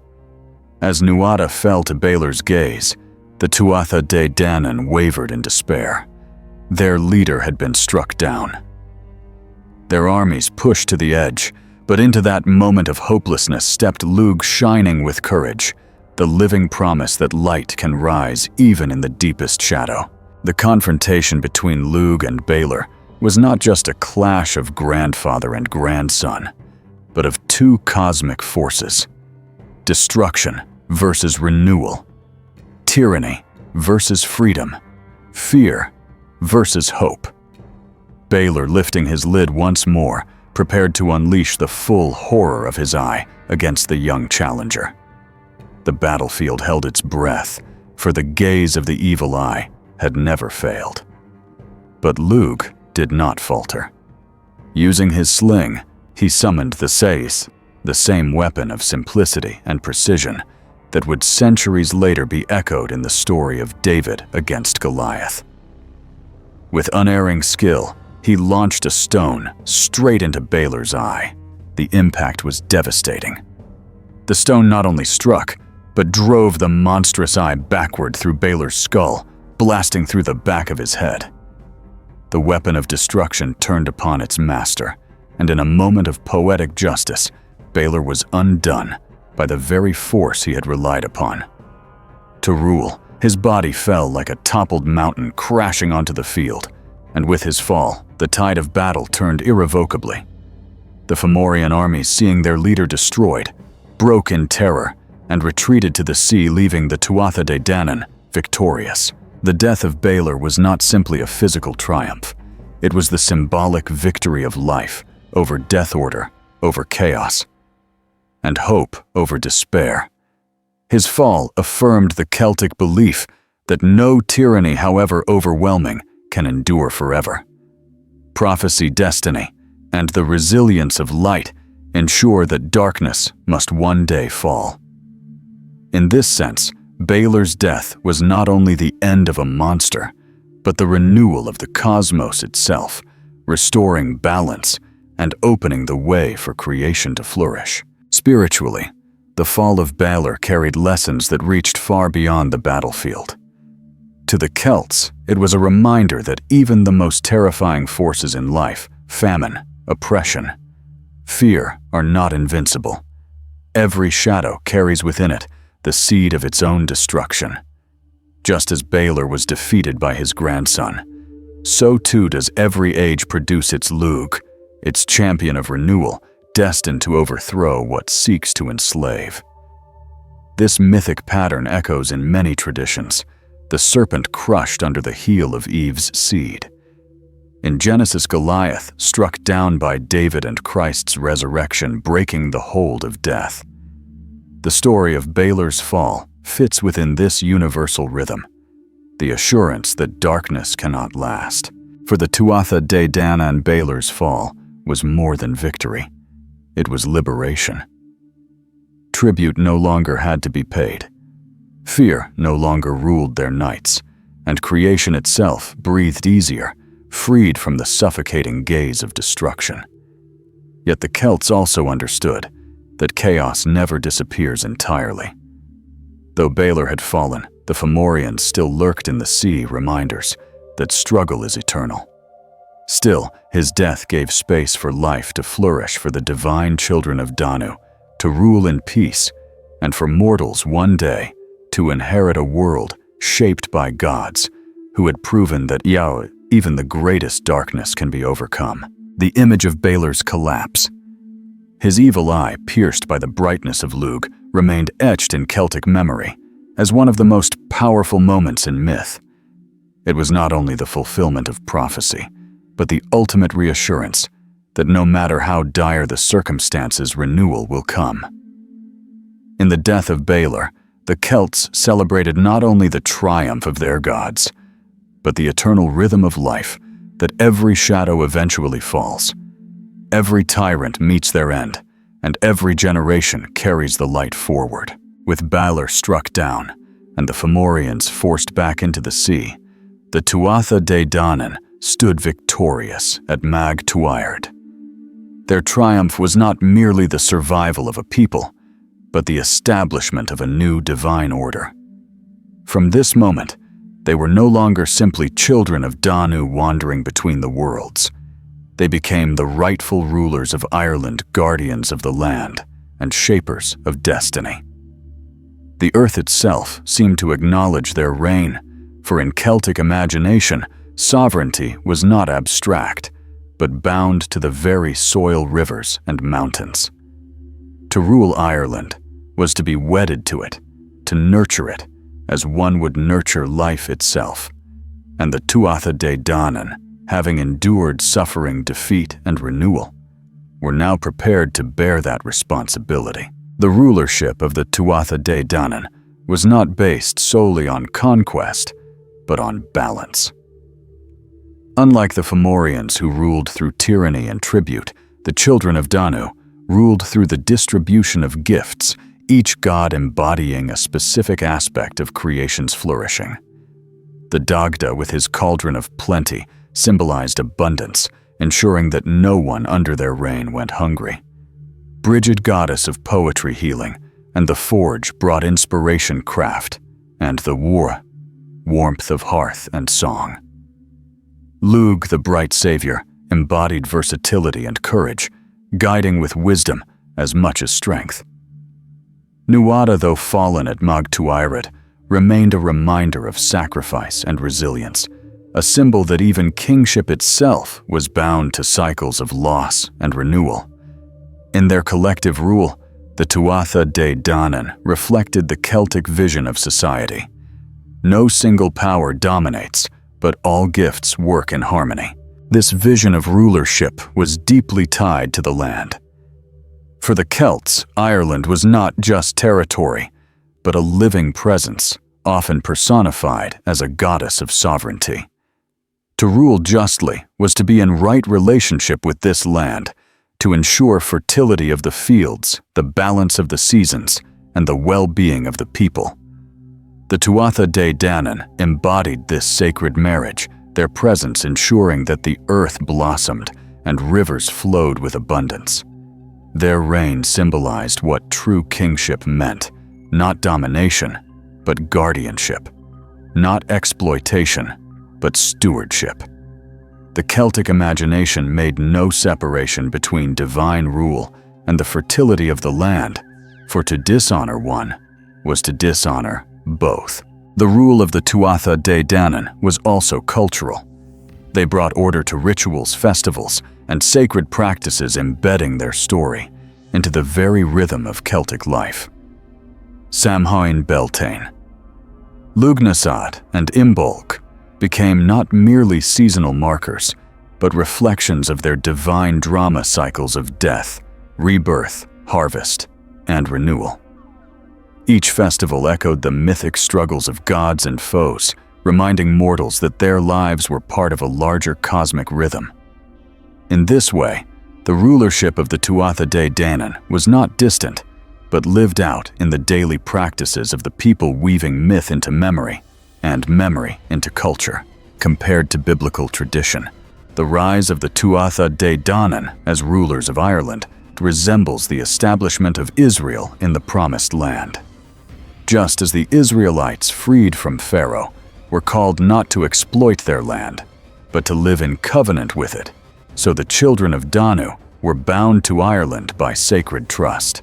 As Nuada fell to Baelor's gaze, the Tuatha Dé Danann wavered in despair. Their leader had been struck down. Their armies pushed to the edge, but into that moment of hopelessness stepped Lugh, shining with courage, the living promise that light can rise even in the deepest shadow. The confrontation between Lugh and Baelor was not just a clash of grandfather and grandson, but of two cosmic forces: destruction versus renewal, tyranny versus freedom, fear versus hope. Baelor, lifting his lid once more, prepared to unleash the full horror of his eye against the young challenger. The battlefield held its breath, for the gaze of the Evil Eye had never failed. But Lugh did not falter. Using his sling, he summoned the Sais, the same weapon of simplicity and precision that would centuries later be echoed in the story of David against Goliath. With unerring skill, he launched a stone straight into Balor's eye. The impact was devastating. The stone not only struck, but drove the monstrous eye backward through Balor's skull, blasting through the back of his head. The weapon of destruction turned upon its master, and in a moment of poetic justice, Balor was undone by the very force he had relied upon. To rule, his body fell like a toppled mountain crashing onto the field, and with his fall, the tide of battle turned irrevocably. The Fomorian armies, seeing their leader destroyed, broke in terror and retreated to the sea, leaving the Tuatha De Danann victorious. The death of Balor was not simply a physical triumph. It was the symbolic victory of life over death order, over chaos, and hope over despair. His fall affirmed the Celtic belief that no tyranny, however overwhelming, can endure forever. Prophecy, destiny, and the resilience of light ensure that darkness must one day fall. In this sense, Balor's death was not only the end of a monster, but the renewal of the cosmos itself, restoring balance and opening the way for creation to flourish. Spiritually, the fall of Balor carried lessons that reached far beyond the battlefield. To the Celts, it was a reminder that even the most terrifying forces in life, famine, oppression, fear, are not invincible. Every shadow carries within it the seed of its own destruction. Just as Balor was defeated by his grandson, so too does every age produce its Lugh, its champion of renewal, destined to overthrow what seeks to enslave. This mythic pattern echoes in many traditions, the serpent crushed under the heel of Eve's seed. In Genesis, Goliath struck down by David and Christ's resurrection, breaking the hold of death. The story of Balor's fall fits within this universal rhythm, the assurance that darkness cannot last. For the Tuatha De Danann, Balor's fall was more than victory. It was liberation. Tribute no longer had to be paid. Fear no longer ruled their nights, and creation itself breathed easier, freed from the suffocating gaze of destruction. Yet the Celts also understood that chaos never disappears entirely. Though Balor had fallen, the Fomorians still lurked in the sea, reminders that struggle is eternal. Still, his death gave space for life to flourish, for the divine children of Danu to rule in peace, and for mortals one day to inherit a world shaped by gods who had proven that even the greatest darkness can be overcome. The image of Balor's collapse, his evil eye pierced by the brightness of Lugh, remained etched in Celtic memory as one of the most powerful moments in myth. It was not only the fulfillment of prophecy, but the ultimate reassurance that no matter how dire the circumstances, renewal will come. In the death of Balor, the Celts celebrated not only the triumph of their gods, but the eternal rhythm of life, that every shadow eventually falls. Every tyrant meets their end, and every generation carries the light forward. With Balor struck down, and the Fomorians forced back into the sea, the Tuatha De Danann stood victorious at Mag Tuired. Their triumph was not merely the survival of a people, but the establishment of a new divine order. From this moment, they were no longer simply children of Danu wandering between the worlds. They became the rightful rulers of Ireland, guardians of the land, and shapers of destiny. The earth itself seemed to acknowledge their reign, for in Celtic imagination, sovereignty was not abstract, but bound to the very soil, rivers, and mountains. To rule Ireland was to be wedded to it, to nurture it, as one would nurture life itself. And the Tuatha De Danann, having endured suffering, defeat, and renewal, were now prepared to bear that responsibility. The rulership of the Tuatha De Danann was not based solely on conquest, but on balance. Unlike the Fomorians who ruled through tyranny and tribute, the children of Danu ruled through the distribution of gifts, each god embodying a specific aspect of creation's flourishing. The Dagda, with his cauldron of plenty, symbolized abundance, ensuring that no one under their reign went hungry. Brigid, goddess of poetry healing, and the forge brought inspiration craft, and the war, warmth of hearth and song. Lug, the bright savior, embodied versatility and courage, guiding with wisdom as much as strength. Nuada, though fallen at Magtuired, remained a reminder of sacrifice and resilience, a symbol that even kingship itself was bound to cycles of loss and renewal. In their collective rule, the Tuatha De Danann reflected the Celtic vision of society. No single power dominates, but all gifts work in harmony. This vision of rulership was deeply tied to the land. For the Celts, Ireland was not just territory, but a living presence, often personified as a goddess of sovereignty. To rule justly was to be in right relationship with this land, to ensure fertility of the fields, the balance of the seasons, and the well-being of the people. The Tuatha De Danann embodied this sacred marriage, their presence ensuring that the earth blossomed and rivers flowed with abundance. Their reign symbolized what true kingship meant, not domination, but guardianship, not exploitation, but stewardship. The Celtic imagination made no separation between divine rule and the fertility of the land, for to dishonor one was to dishonor both. The rule of the Tuatha De Danann was also cultural. They brought order to rituals, festivals, and sacred practices, embedding their story into the very rhythm of Celtic life. Samhain Beltane. Lugnasad and Imbolc became not merely seasonal markers, but reflections of their divine drama cycles of death, rebirth, harvest, and renewal. Each festival echoed the mythic struggles of gods and foes, reminding mortals that their lives were part of a larger cosmic rhythm. In this way, the rulership of the Tuatha De Danann was not distant, but lived out in the daily practices of the people, weaving myth into memory and memory into culture. Compared to biblical tradition, the rise of the Tuatha De Danann as rulers of Ireland resembles the establishment of Israel in the Promised Land. Just as the Israelites, freed from Pharaoh, were called not to exploit their land, but to live in covenant with it, so the children of Danu were bound to Ireland by sacred trust.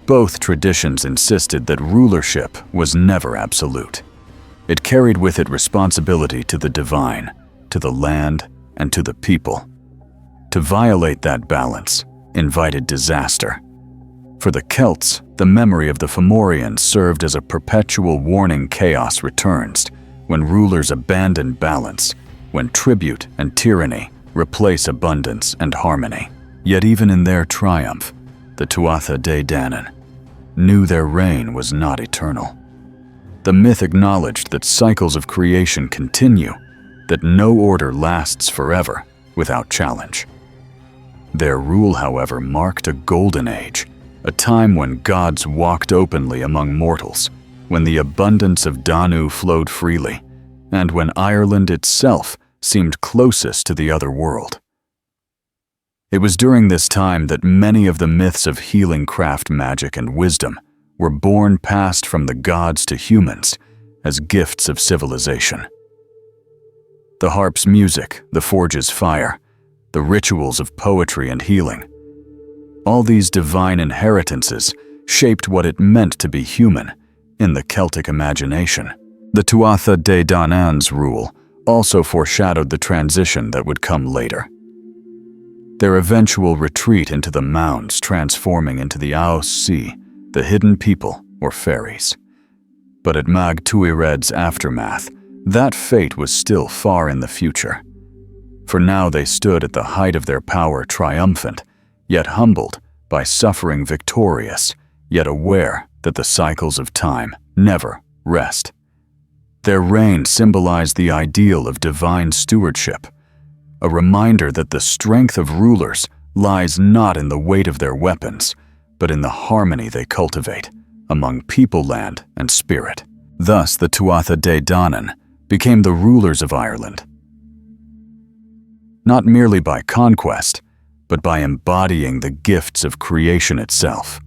Both traditions insisted that rulership was never absolute. It carried with it responsibility to the divine, to the land, and to the people. To violate that balance invited disaster. For the Celts, the memory of the Fomorians served as a perpetual warning: chaos returns when rulers abandon balance, when tribute and tyranny replace abundance and harmony. Yet even in their triumph, the Tuatha De Danann knew their reign was not eternal. The myth acknowledged that cycles of creation continue, that no order lasts forever without challenge. Their rule, however, marked a golden age, a time when gods walked openly among mortals, when the abundance of Danu flowed freely, and when Ireland itself seemed closest to the other world. It was during this time that many of the myths of healing, craft, magic, and wisdom were born, passed from the gods to humans as gifts of civilization. The harp's music, the forge's fire, the rituals of poetry and healing, all these divine inheritances shaped what it meant to be human in the Celtic imagination. The Tuatha De Danann's rule also foreshadowed the transition that would come later. Their eventual retreat into the mounds, transforming into the Aos Sea, the hidden people or fairies. But at Mag Tuired's aftermath, that fate was still far in the future. For now they stood at the height of their power, triumphant, yet humbled by suffering, victorious, yet aware that the cycles of time never rest. Their reign symbolized the ideal of divine stewardship, a reminder that the strength of rulers lies not in the weight of their weapons, but in the harmony they cultivate among people, land, and spirit. Thus, the Tuatha Dé Danann became the rulers of Ireland, not merely by conquest, but by embodying the gifts of creation itself.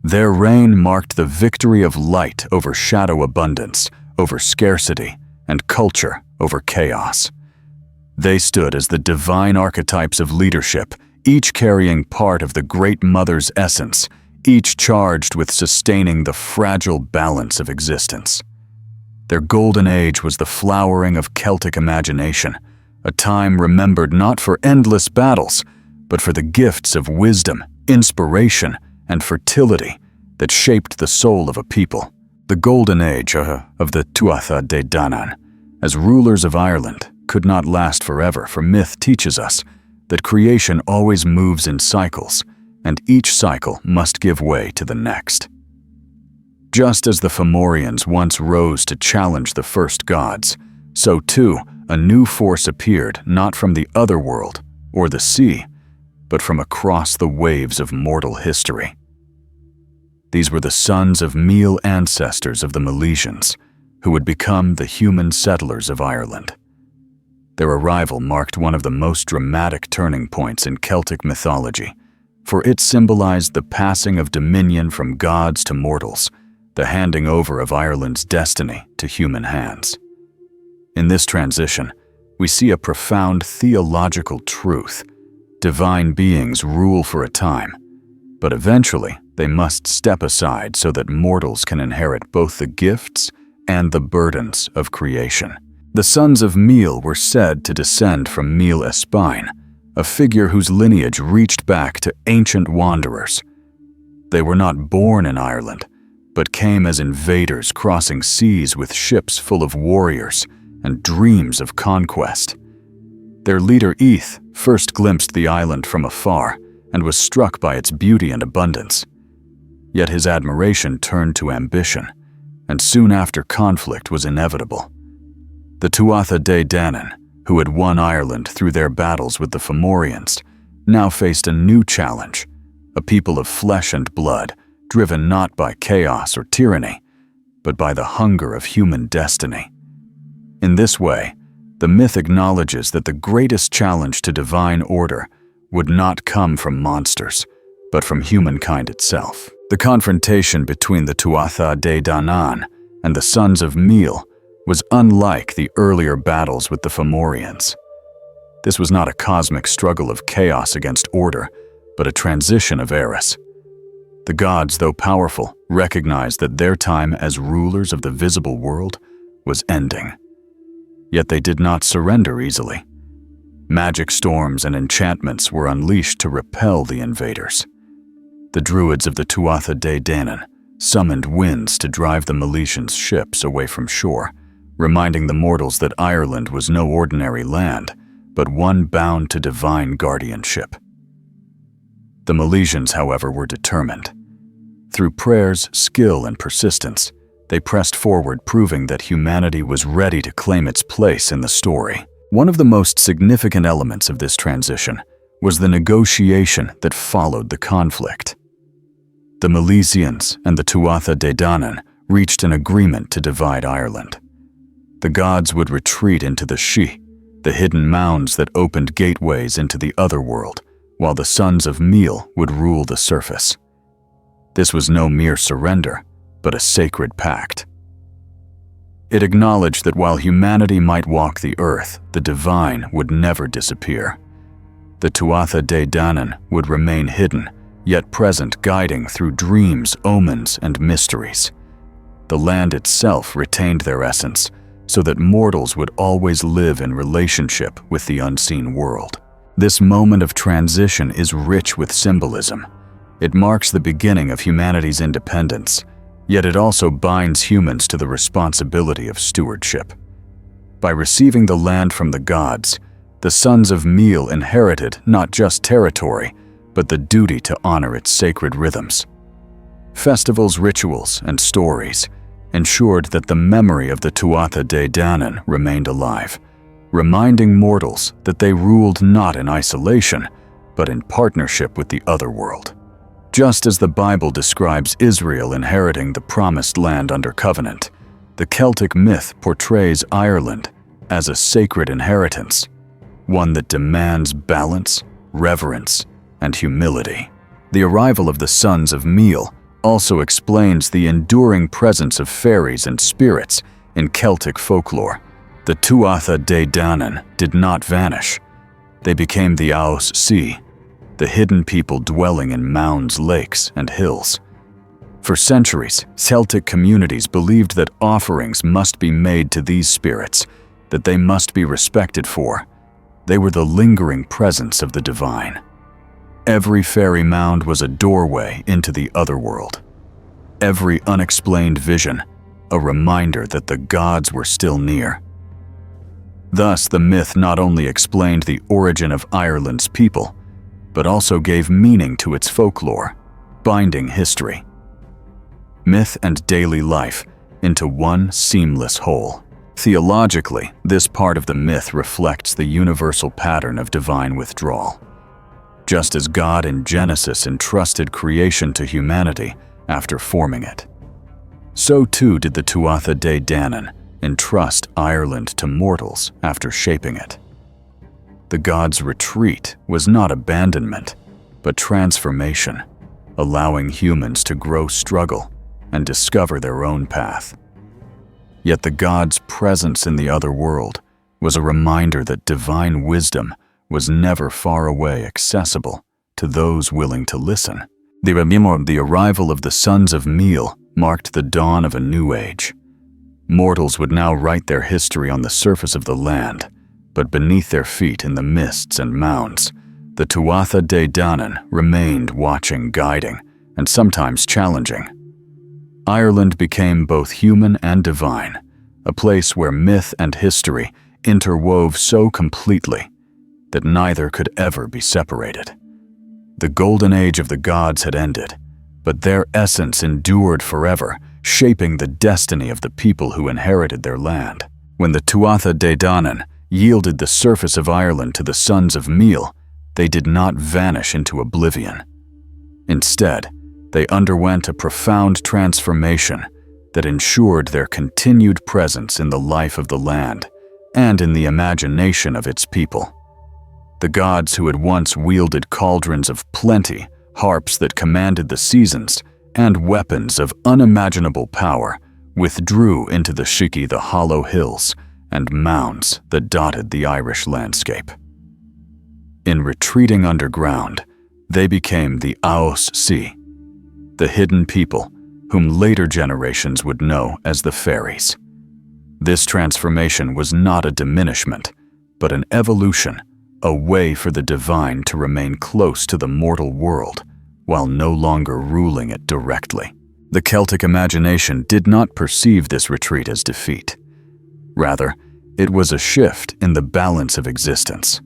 Their reign marked the victory of light over shadow abundance, over scarcity, and culture over chaos. They stood as the divine archetypes of leadership, each carrying part of the Great Mother's essence, each charged with sustaining the fragile balance of existence. Their golden age was the flowering of Celtic imagination, a time remembered not for endless battles, but for the gifts of wisdom, inspiration, and fertility that shaped the soul of a people. The golden age of the Tuatha Dé Danann, as rulers of Ireland, could not last forever, for myth teaches us that creation always moves in cycles, and each cycle must give way to the next. Just as the Fomorians once rose to challenge the first gods, so too a new force appeared not from the other world or the sea, but from across the waves of mortal history. These were the sons of Meal ancestors of the Milesians, who would become the human settlers of Ireland. Their arrival marked one of the most dramatic turning points in Celtic mythology, for it symbolized the passing of dominion from gods to mortals, the handing over of Ireland's destiny to human hands. In this transition, we see a profound theological truth. Divine beings rule for a time, but eventually they must step aside so that mortals can inherit both the gifts and the burdens of creation. The sons of Meal were said to descend from Meal Espine, a figure whose lineage reached back to ancient wanderers. They were not born in Ireland, but came as invaders crossing seas with ships full of warriors and dreams of conquest. Their leader Eth first glimpsed the island from afar and was struck by its beauty and abundance. Yet his admiration turned to ambition, and soon after conflict was inevitable. The Tuatha Dé Danann, who had won Ireland through their battles with the Fomorians, now faced a new challenge, a people of flesh and blood, driven not by chaos or tyranny, but by the hunger of human destiny. In this way, the myth acknowledges that the greatest challenge to divine order would not come from monsters, but from humankind itself. The confrontation between the Tuatha Dé Danann and the sons of Meal was unlike the earlier battles with the Fomorians. This was not a cosmic struggle of chaos against order, but a transition of eras. The gods, though powerful, recognized that their time as rulers of the visible world was ending. Yet they did not surrender easily. Magic storms and enchantments were unleashed to repel the invaders. The druids of the Tuatha Dé Danann summoned winds to drive the Milesians' ships away from shore, reminding the mortals that Ireland was no ordinary land, but one bound to divine guardianship. The Milesians, however, were determined. Through prayers, skill, and persistence, they pressed forward, proving that humanity was ready to claim its place in the story. One of the most significant elements of this transition was the negotiation that followed the conflict. The Milesians and the Tuatha Dé Danann reached an agreement to divide Ireland. The gods would retreat into the She, the hidden mounds that opened gateways into the otherworld, while the sons of Meal would rule the surface. This was no mere surrender, but a sacred pact. It acknowledged that while humanity might walk the earth, the divine would never disappear. The Tuatha Dé Danann would remain hidden, yet present, guiding through dreams, omens, and mysteries. The land itself retained their essence, so that mortals would always live in relationship with the unseen world. This moment of transition is rich with symbolism. It marks the beginning of humanity's independence, yet it also binds humans to the responsibility of stewardship. By receiving the land from the gods, the sons of Meal inherited not just territory, but the duty to honor its sacred rhythms. Festivals, rituals, and stories ensured that the memory of the Tuatha De Danann remained alive, reminding mortals that they ruled not in isolation, but in partnership with the otherworld. Just as the Bible describes Israel inheriting the promised land under covenant, the Celtic myth portrays Ireland as a sacred inheritance, one that demands balance, reverence, and humility. The arrival of the sons of Meal also explains the enduring presence of fairies and spirits in Celtic folklore. The Tuatha De Danann did not vanish. They became the Aos Sea, the hidden people dwelling in mounds, lakes, and hills. For centuries, Celtic communities believed that offerings must be made to these spirits, that they must be respected for. They were the lingering presence of the divine. Every fairy mound was a doorway into the otherworld. Every unexplained vision, a reminder that the gods were still near. Thus, the myth not only explained the origin of Ireland's people, but also gave meaning to its folklore, binding history, myth, and daily life into one seamless whole. Theologically, this part of the myth reflects the universal pattern of divine withdrawal. Just as God in Genesis entrusted creation to humanity after forming it, so too did the Tuatha De Danann entrust Ireland to mortals after shaping it. The gods' retreat was not abandonment, but transformation, allowing humans to grow, struggle, and discover their own path. Yet the gods' presence in the other world was a reminder that divine wisdom was never far away, accessible to those willing to listen. The arrival of the sons of Meal marked the dawn of a new age. Mortals would now write their history on the surface of the land, but beneath their feet in the mists and mounds, the Tuatha De Danann remained watching, guiding, and sometimes challenging. Ireland became both human and divine, a place where myth and history interwove so completely that neither could ever be separated. The golden age of the gods had ended, but their essence endured forever, shaping the destiny of the people who inherited their land. When the Tuatha De Danann yielded the surface of Ireland to the sons of Meal, they did not vanish into oblivion. Instead, they underwent a profound transformation that ensured their continued presence in the life of the land and in the imagination of its people. The gods who had once wielded cauldrons of plenty, harps that commanded the seasons, and weapons of unimaginable power withdrew into the Shiki, the hollow hills, and mounds that dotted the Irish landscape. In retreating underground, they became the Aos Sea, the hidden people whom later generations would know as the fairies. This transformation was not a diminishment, but an evolution, a way for the divine to remain close to the mortal world while no longer ruling it directly. The Celtic imagination did not perceive this retreat as defeat. Rather, it was a shift in the balance of existence.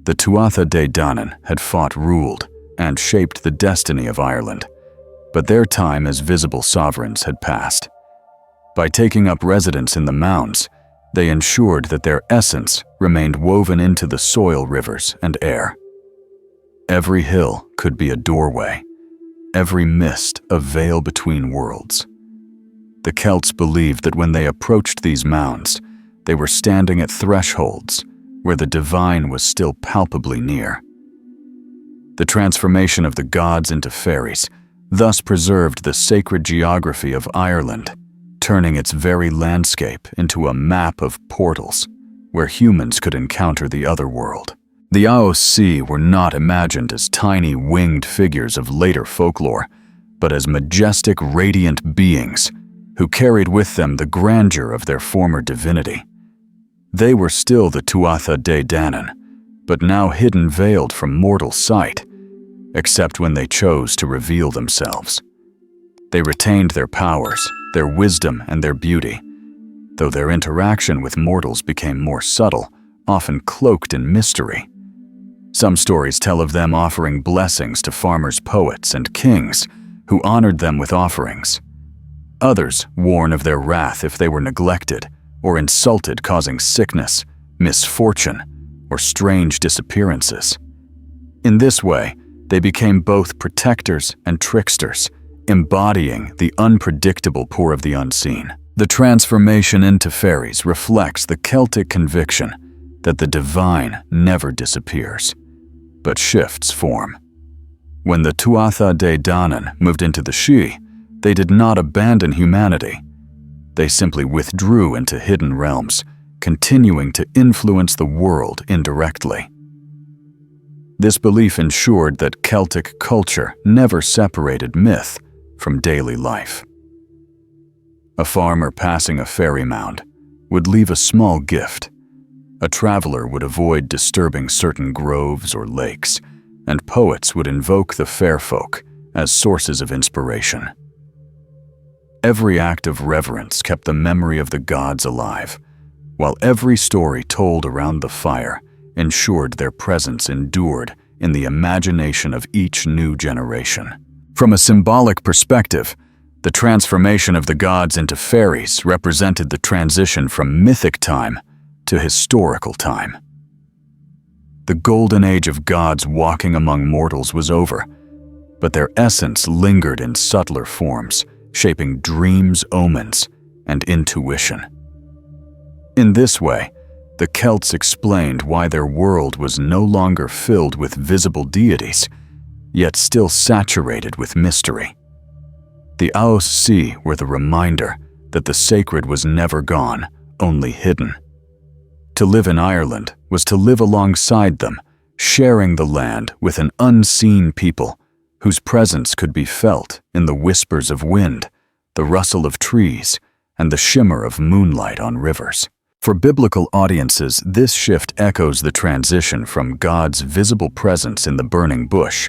The Tuatha De Danann had fought, ruled, and shaped the destiny of Ireland, but their time as visible sovereigns had passed. By taking up residence in the mounds, they ensured that their essence remained woven into the soil, rivers, and air. Every hill could be a doorway, every mist a veil between worlds. The Celts believed that when they approached these mounds, they were standing at thresholds where the divine was still palpably near. The transformation of the gods into fairies thus preserved the sacred geography of Ireland, turning its very landscape into a map of portals where humans could encounter the other world. The Aos Sea were not imagined as tiny winged figures of later folklore, but as majestic, radiant beings who carried with them the grandeur of their former divinity. They were still the Tuatha De Danann, but now hidden, veiled from mortal sight, except when they chose to reveal themselves. They retained their powers, their wisdom, and their beauty, though their interaction with mortals became more subtle, often cloaked in mystery. Some stories tell of them offering blessings to farmers, poets, and kings who honored them with offerings. Others warn of their wrath if they were neglected or insulted, causing sickness, misfortune, or strange disappearances. In this way, they became both protectors and tricksters, embodying the unpredictable power of the unseen. The transformation into fairies reflects the Celtic conviction that the divine never disappears, but shifts form. When the Tuatha De Danann moved into the Sidhe, they did not abandon humanity. They simply withdrew into hidden realms, continuing to influence the world indirectly. This belief ensured that Celtic culture never separated myth from daily life. A farmer passing a fairy mound would leave a small gift. A traveler would avoid disturbing certain groves or lakes, and poets would invoke the fair folk as sources of inspiration. Every act of reverence kept the memory of the gods alive, while every story told around the fire ensured their presence endured in the imagination of each new generation. From a symbolic perspective, the transformation of the gods into fairies represented the transition from mythic time to historical time. The golden age of gods walking among mortals was over, but their essence lingered in subtler forms, shaping dreams, omens, and intuition. In this way, the Celts explained why their world was no longer filled with visible deities, yet still saturated with mystery. The Aos Sea were the reminder that the sacred was never gone, only hidden. To live in Ireland was to live alongside them, sharing the land with an unseen people whose presence could be felt in the whispers of wind, the rustle of trees, and the shimmer of moonlight on rivers. For biblical audiences, this shift echoes the transition from God's visible presence in the burning bush,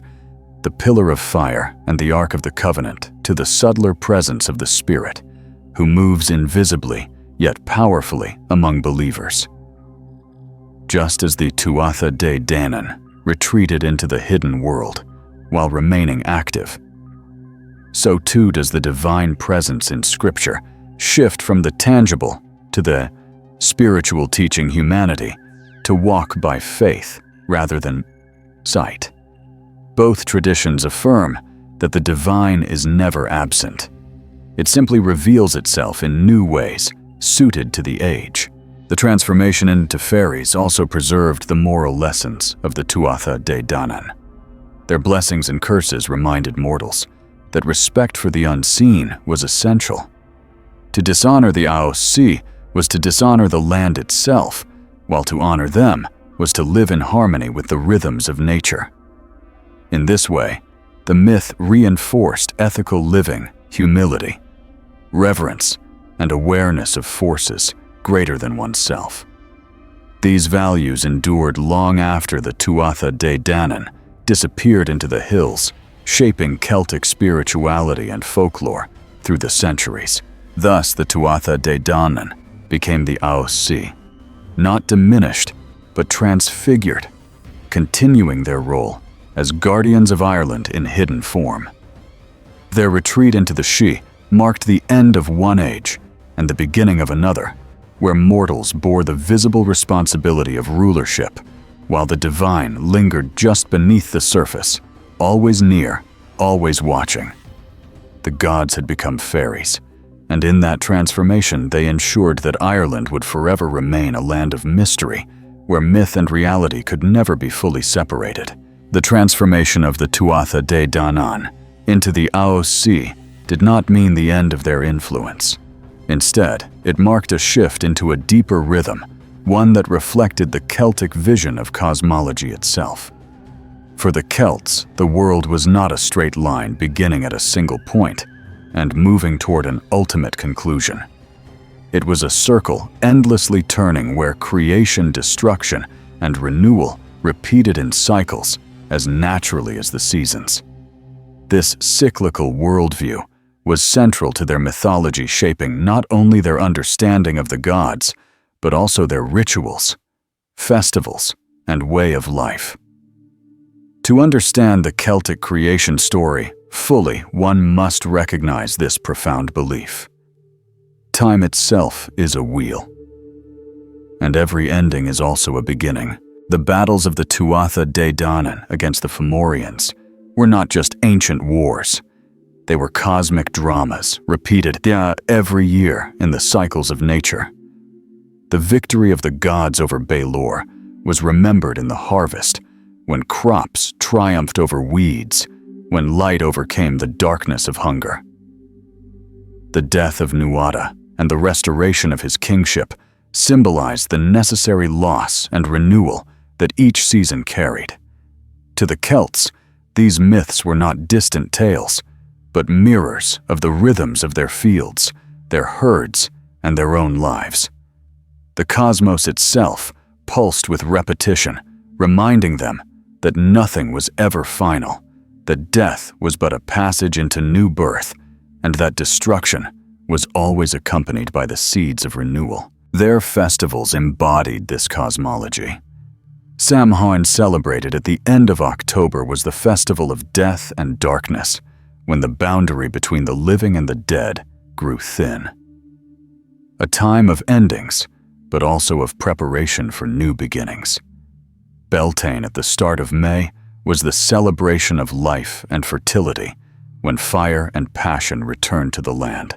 the pillar of fire and the Ark of the Covenant, to the subtler presence of the Spirit, who moves invisibly yet powerfully among believers. Just as the Tuatha De Danann retreated into the hidden world while remaining active, so too does the divine presence in Scripture shift from the tangible to the spiritual, teaching humanity to walk by faith rather than sight. Both traditions affirm that the divine is never absent. It simply reveals itself in new ways, suited to the age. The transformation into fairies also preserved the moral lessons of the Tuatha De Danann. Their blessings and curses reminded mortals that respect for the unseen was essential. To dishonor the Aos Sea was to dishonor the land itself, while to honor them was to live in harmony with the rhythms of nature. In this way, the myth reinforced ethical living, humility, reverence, and awareness of forces greater than oneself. These values endured long after the Tuatha De Danann disappeared into the hills, shaping Celtic spirituality and folklore through the centuries. Thus, the Tuatha De Danann became the Aos Sea, not diminished, but transfigured, continuing their role as guardians of Ireland in hidden form. Their retreat into the Sidhe marked the end of one age and the beginning of another, where mortals bore the visible responsibility of rulership, while the divine lingered just beneath the surface, always near, always watching. The gods had become fairies, and in that transformation they ensured that Ireland would forever remain a land of mystery, where myth and reality could never be fully separated. The transformation of the Tuatha De Danann into the Aos Sea did not mean the end of their influence. Instead, it marked a shift into a deeper rhythm, one that reflected the Celtic vision of cosmology itself. For the Celts, the world was not a straight line beginning at a single point and moving toward an ultimate conclusion. It was a circle endlessly turning where creation, destruction, and renewal repeated in cycles as naturally as the seasons. This cyclical worldview was central to their mythology, shaping not only their understanding of the gods, but also their rituals, festivals, and way of life. To understand the Celtic creation story fully, one must recognize this profound belief. Time itself is a wheel, and every ending is also a beginning. The battles of the Tuatha De Danann against the Fomorians were not just ancient wars. They were cosmic dramas, repeated every year in the cycles of nature. The victory of the gods over Baelor was remembered in the harvest, when crops triumphed over weeds, when light overcame the darkness of hunger. The death of Nuada and the restoration of his kingship symbolized the necessary loss and renewal that each season carried. To the Celts, these myths were not distant tales, but mirrors of the rhythms of their fields, their herds, and their own lives. The cosmos itself pulsed with repetition, reminding them that nothing was ever final, that death was but a passage into new birth, and that destruction was always accompanied by the seeds of renewal. Their festivals embodied this cosmology. Samhain, celebrated at the end of October, was the festival of death and darkness, when the boundary between the living and the dead grew thin. A time of endings, but also of preparation for new beginnings. Beltane at the start of May was the celebration of life and fertility, when fire and passion returned to the land.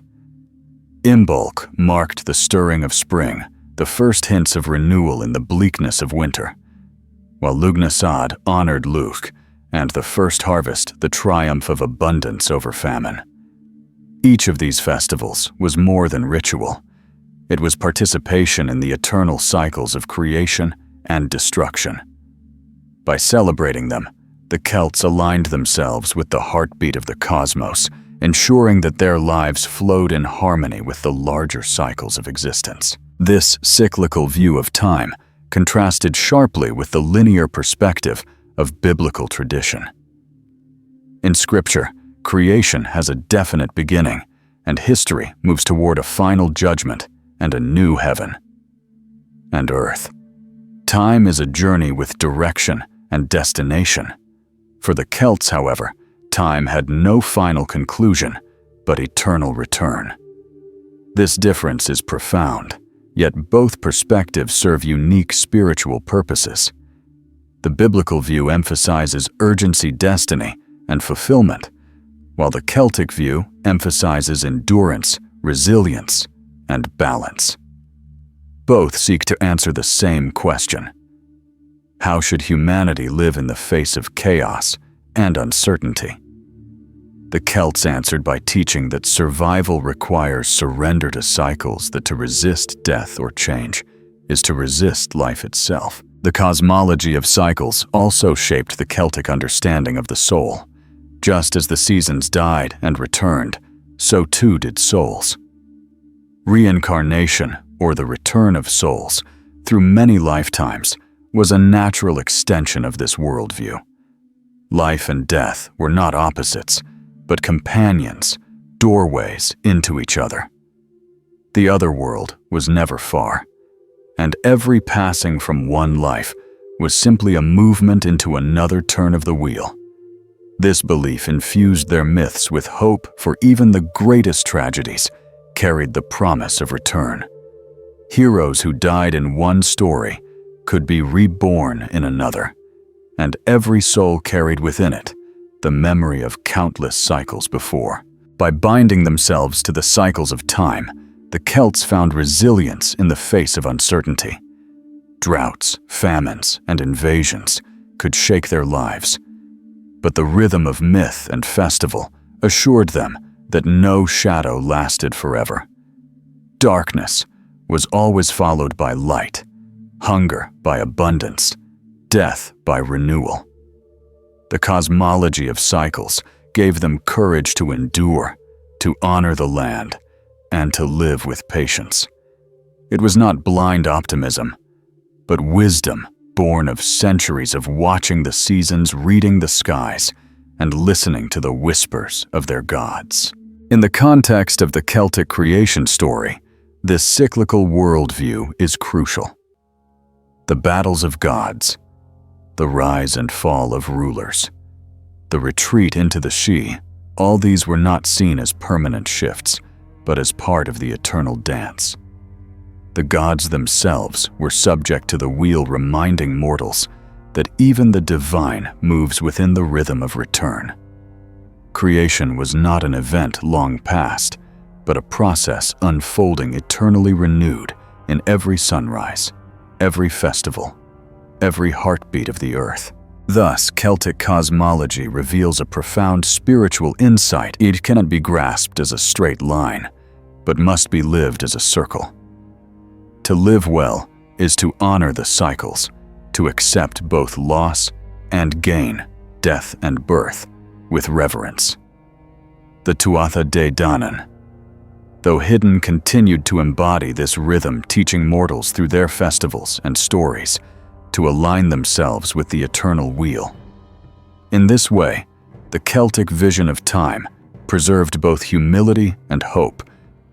Imbolc marked the stirring of spring, the first hints of renewal in the bleakness of winter, while Lughnasadh honored Luch, and the first harvest the triumph of abundance over famine. Each of these festivals was more than ritual. It was participation in the eternal cycles of creation and destruction. By celebrating them, the Celts aligned themselves with the heartbeat of the cosmos, ensuring that their lives flowed in harmony with the larger cycles of existence. This cyclical view of time contrasted sharply with the linear perspective of biblical tradition. In Scripture, creation has a definite beginning, and history moves toward a final judgment and a new heaven and earth. Time is a journey with direction and destination. For the Celts, however, time had no final conclusion, but eternal return. This difference is profound, yet both perspectives serve unique spiritual purposes. The biblical view emphasizes urgency, destiny, and fulfillment, while the Celtic view emphasizes endurance, resilience, and balance. Both seek to answer the same question: how should humanity live in the face of chaos and uncertainty? The Celts answered by teaching that survival requires surrender to cycles, that to resist death or change is to resist life itself. The cosmology of cycles also shaped the Celtic understanding of the soul. Just as the seasons died and returned, so too did souls. Reincarnation, or the return of souls, through many lifetimes, was a natural extension of this worldview. Life and death were not opposites, but companions, doorways into each other. The other world was never far, and every passing from one life was simply a movement into another turn of the wheel. This belief infused their myths with hope, for even the greatest tragedies carried the promise of return. Heroes who died in one story could be reborn in another, and every soul carried within it the memory of countless cycles before. By binding themselves to the cycles of time, the Celts found resilience in the face of uncertainty. Droughts, famines, and invasions could shake their lives, but the rhythm of myth and festival assured them that no shadow lasted forever. Darkness was always followed by light, hunger by abundance, death by renewal. The cosmology of cycles gave them courage to endure, to honor the land, and to live with patience. It was not blind optimism, but wisdom born of centuries of watching the seasons, reading the skies, and listening to the whispers of their gods. In the context of the Celtic creation story, this cyclical worldview is crucial. The battles of gods, the rise and fall of rulers, the retreat into the Sidhe, All these were not seen as permanent shifts, but as part of the eternal dance. The gods themselves were subject to the wheel, reminding mortals that even the divine moves within the rhythm of return. Creation was not an event long past, but a process unfolding, eternally renewed in every sunrise, every festival, every heartbeat of the earth. Thus, Celtic cosmology reveals a profound spiritual insight. It cannot be grasped as a straight line, but must be lived as a circle. To live well is to honor the cycles, to accept both loss and gain, death and birth, with reverence. The Tuatha De Danann, though hidden, continued to embody this rhythm, teaching mortals through their festivals and stories to align themselves with the eternal wheel. In this way, the Celtic vision of time preserved both humility and hope,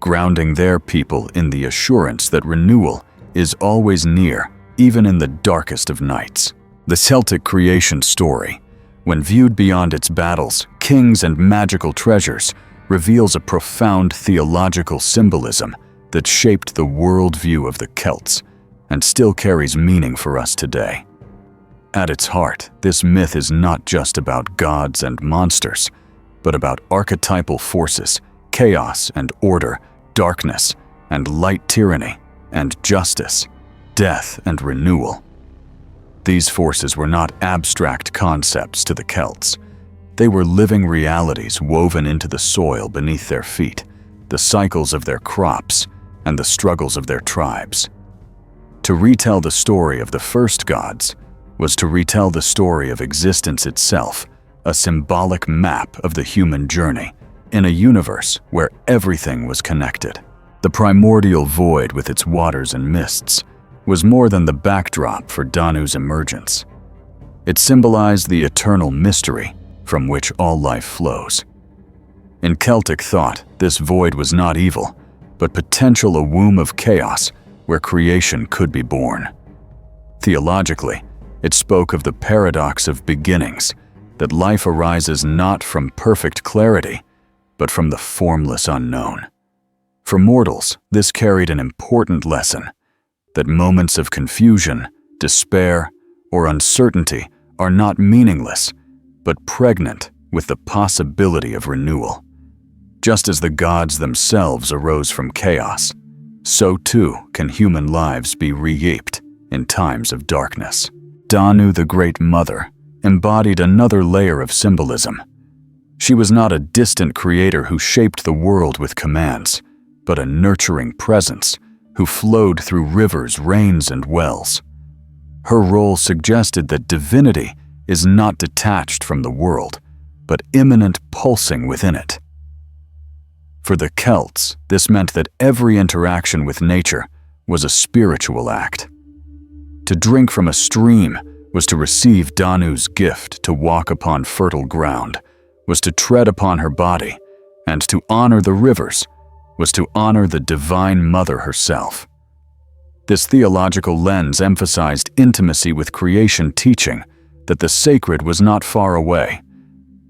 grounding their people in the assurance that renewal is always near, even in the darkest of nights. The Celtic creation story, when viewed beyond its battles, kings, and magical treasures, reveals a profound theological symbolism that shaped the worldview of the Celts and still carries meaning for us today. At its heart, this myth is not just about gods and monsters, but about archetypal forces, chaos and order, darkness and light, tyranny and justice, death and renewal. These forces were not abstract concepts to the Celts. They were living realities woven into the soil beneath their feet, the cycles of their crops, and the struggles of their tribes. To retell the story of the first gods was to retell the story of existence itself, a symbolic map of the human journey in a universe where everything was connected. The primordial void with its waters and mists was more than the backdrop for Danu's emergence. It symbolized the eternal mystery from which all life flows. In Celtic thought, this void was not evil, but potential, a womb of chaos where creation could be born. Theologically, it spoke of the paradox of beginnings, that life arises not from perfect clarity, but from the formless unknown. For mortals, this carried an important lesson, that moments of confusion, despair, or uncertainty are not meaningless, but pregnant with the possibility of renewal. Just as the gods themselves arose from chaos, so too can human lives be reshaped in times of darkness. Danu, the Great Mother, embodied another layer of symbolism. She was not a distant creator who shaped the world with commands, but a nurturing presence who flowed through rivers, rains, and wells. Her role suggested that divinity is not detached from the world, but immanent, pulsing within it. For the Celts, this meant that every interaction with nature was a spiritual act. To drink from a stream was to receive Danu's gift, to walk upon fertile ground was to tread upon her body, and to honor the rivers was to honor the Divine Mother herself. This theological lens emphasized intimacy with creation, teaching that the sacred was not far away,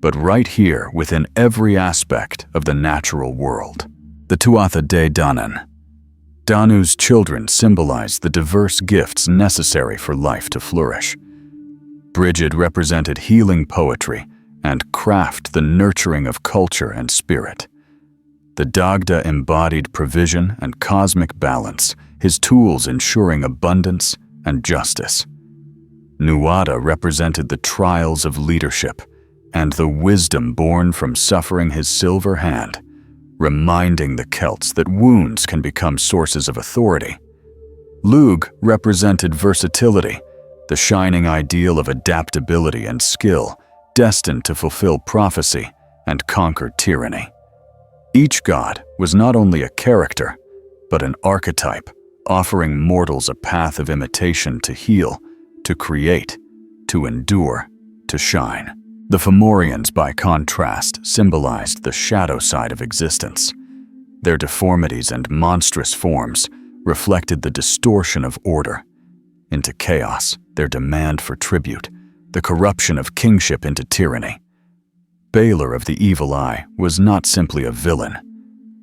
but right here within every aspect of the natural world. The Tuatha De Danann. Danu's children symbolized the diverse gifts necessary for life to flourish. Brigid represented healing poetry, and craft, the nurturing of culture and spirit. The Dagda embodied provision and cosmic balance, his tools ensuring abundance and justice. Nuada represented the trials of leadership and the wisdom born from suffering, his silver hand, reminding the Celts that wounds can become sources of authority. Lug represented versatility, the shining ideal of adaptability and skill, destined to fulfill prophecy and conquer tyranny. Each god was not only a character, but an archetype, offering mortals a path of imitation to heal, to create, to endure, to shine. The Fomorians, by contrast, symbolized the shadow side of existence. Their deformities and monstrous forms reflected the distortion of order into chaos, their demand for tribute, the corruption of kingship into tyranny. Balor of the Evil Eye was not simply a villain,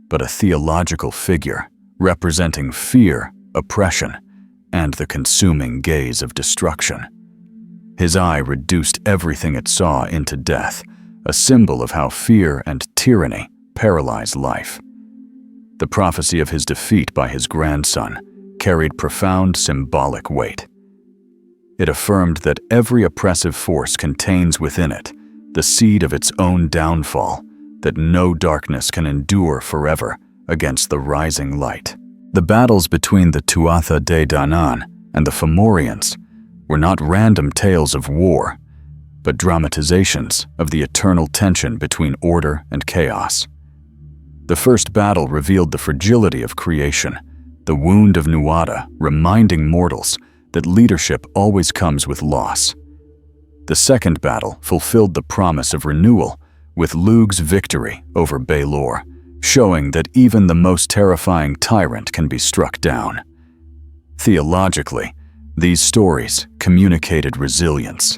but a theological figure representing fear, oppression, and the consuming gaze of destruction. His eye reduced everything it saw into death, a symbol of how fear and tyranny paralyze life. The prophecy of his defeat by his grandson carried profound symbolic weight. It affirmed that every oppressive force contains within it the seed of its own downfall, that no darkness can endure forever against the rising light. The battles between the Tuatha De Danann and the Fomorians were not random tales of war, but dramatizations of the eternal tension between order and chaos. The first battle revealed the fragility of creation, the wound of Nuada reminding mortals that leadership always comes with loss. The second battle fulfilled the promise of renewal, with Lug's victory over Balor, showing that even the most terrifying tyrant can be struck down. Theologically, these stories communicated resilience,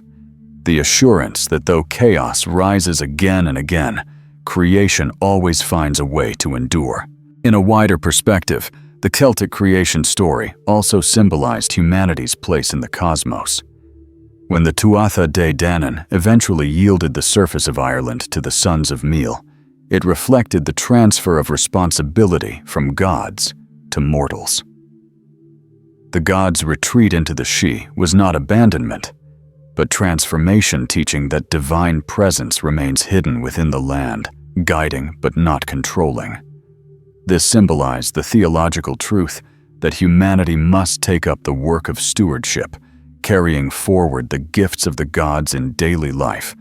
the assurance that though chaos rises again and again, creation always finds a way to endure. In a wider perspective, the Celtic creation story also symbolized humanity's place in the cosmos. When the Tuatha De Danann eventually yielded the surface of Ireland to the sons of Meal, it reflected the transfer of responsibility from gods to mortals. The gods' retreat into the Sidhe was not abandonment, but transformation, teaching that divine presence remains hidden within the land, guiding but not controlling. This symbolized the theological truth that humanity must take up the work of stewardship, carrying forward the gifts of the gods in daily life,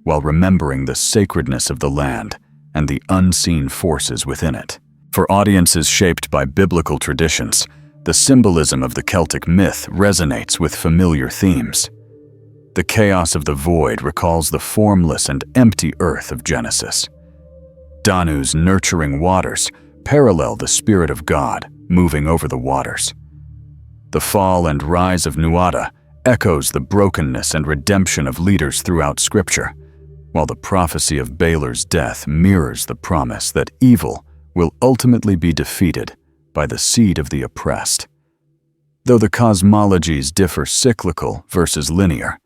while remembering the sacredness of the land and the unseen forces within it. For audiences shaped by biblical traditions, the symbolism of the Celtic myth resonates with familiar themes. The chaos of the void recalls the formless and empty earth of Genesis. Danu's nurturing waters parallel the Spirit of God moving over the waters. The fall and rise of Nuada echoes the brokenness and redemption of leaders throughout Scripture, while the prophecy of Balor's death mirrors the promise that evil will ultimately be defeated by the seed of the oppressed. Though the cosmologies differ, cyclical versus linear,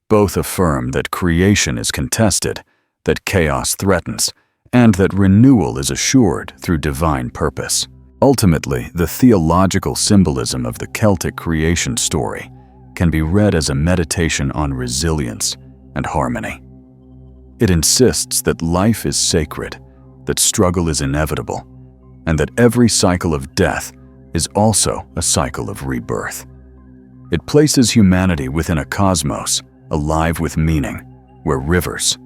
both affirm that creation is contested, that chaos threatens, and that renewal is assured through divine purpose. Ultimately, the theological symbolism of the Celtic creation story can be read as a meditation on resilience and harmony. It insists that life is sacred, that struggle is inevitable, and that every cycle of death is also a cycle of rebirth. It places humanity within a cosmos alive with meaning, where rivers,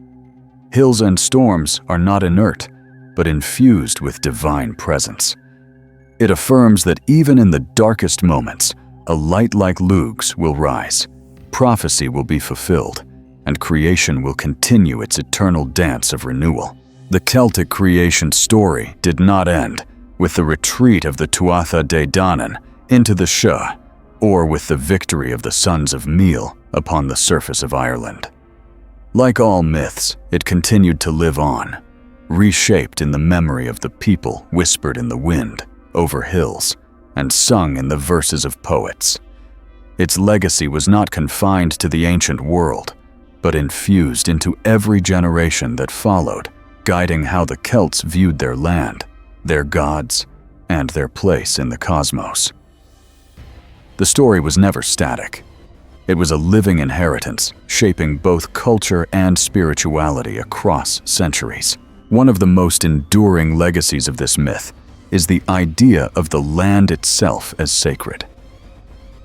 hills, and storms are not inert, but infused with divine presence. It affirms that even in the darkest moments, a light like Lug's will rise, prophecy will be fulfilled, and creation will continue its eternal dance of renewal. The Celtic creation story did not end with the retreat of the Tuatha De Danann into the Sidhe, or with the victory of the sons of Meal upon the surface of Ireland. Like all myths, it continued to live on, reshaped in the memory of the people, whispered in the wind, over hills, and sung in the verses of poets. Its legacy was not confined to the ancient world, but infused into every generation that followed, guiding how the Celts viewed their land, their gods, and their place in the cosmos. The story was never static. It was a living inheritance, shaping both culture and spirituality across centuries. One of the most enduring legacies of this myth is the idea of the land itself as sacred.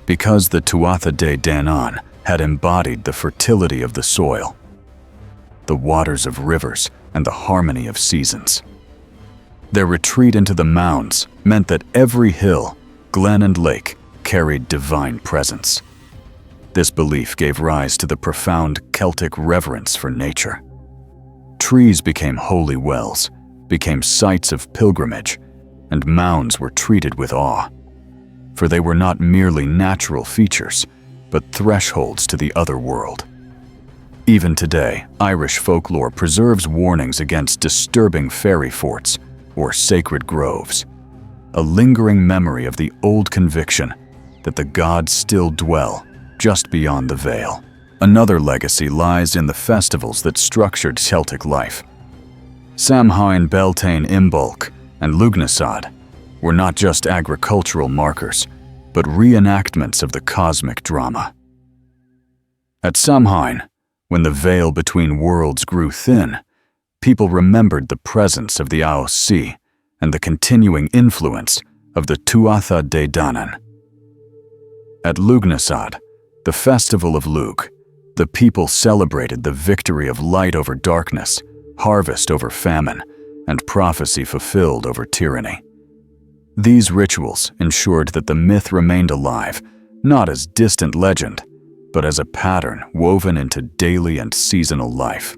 Because the Tuatha De Danann had embodied the fertility of the soil, the waters of rivers, and the harmony of seasons. Their retreat into the mounds meant that every hill, glen, and lake carried divine presence. This belief gave rise to the profound Celtic reverence for nature. Trees became holy wells, became sites of pilgrimage, and mounds were treated with awe, for they were not merely natural features, but thresholds to the other world. Even today, Irish folklore preserves warnings against disturbing fairy forts or sacred groves, a lingering memory of the old conviction that the gods still dwell just beyond the veil. Another legacy lies in the festivals that structured Celtic life. Samhain, Beltane, Imbolc, and Lughnasadh were not just agricultural markers, but reenactments of the cosmic drama. At Samhain, when the veil between worlds grew thin, people remembered the presence of the Aos and the continuing influence of the Tuatha De Danann. At Lughnasadh, the festival of Lugh, the people celebrated the victory of light over darkness, harvest over famine, and prophecy fulfilled over tyranny. These rituals ensured that the myth remained alive, not as distant legend, but as a pattern woven into daily and seasonal life.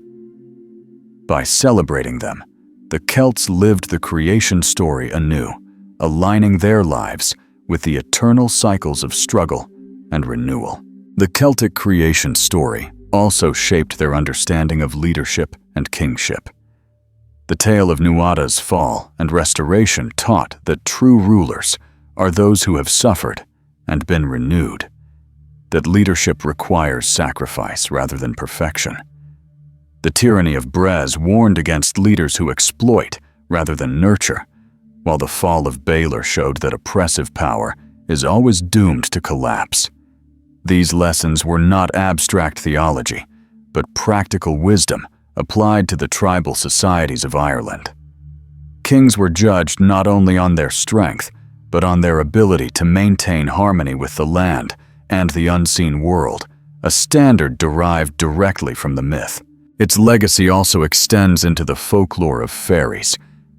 By celebrating them, the Celts lived the creation story anew, aligning their lives with the eternal cycles of struggle and renewal. The Celtic creation story also shaped their understanding of leadership and kingship. The tale of Nuada's fall and restoration taught that true rulers are those who have suffered and been renewed, that leadership requires sacrifice rather than perfection. The tyranny of Brez warned against leaders who exploit rather than nurture, while the fall of Baelor showed that oppressive power is always doomed to collapse. These lessons were not abstract theology, but practical wisdom applied to the tribal societies of Ireland. Kings were judged not only on their strength, but on their ability to maintain harmony with the land and the unseen world, a standard derived directly from the myth. Its legacy also extends into the folklore of fairies,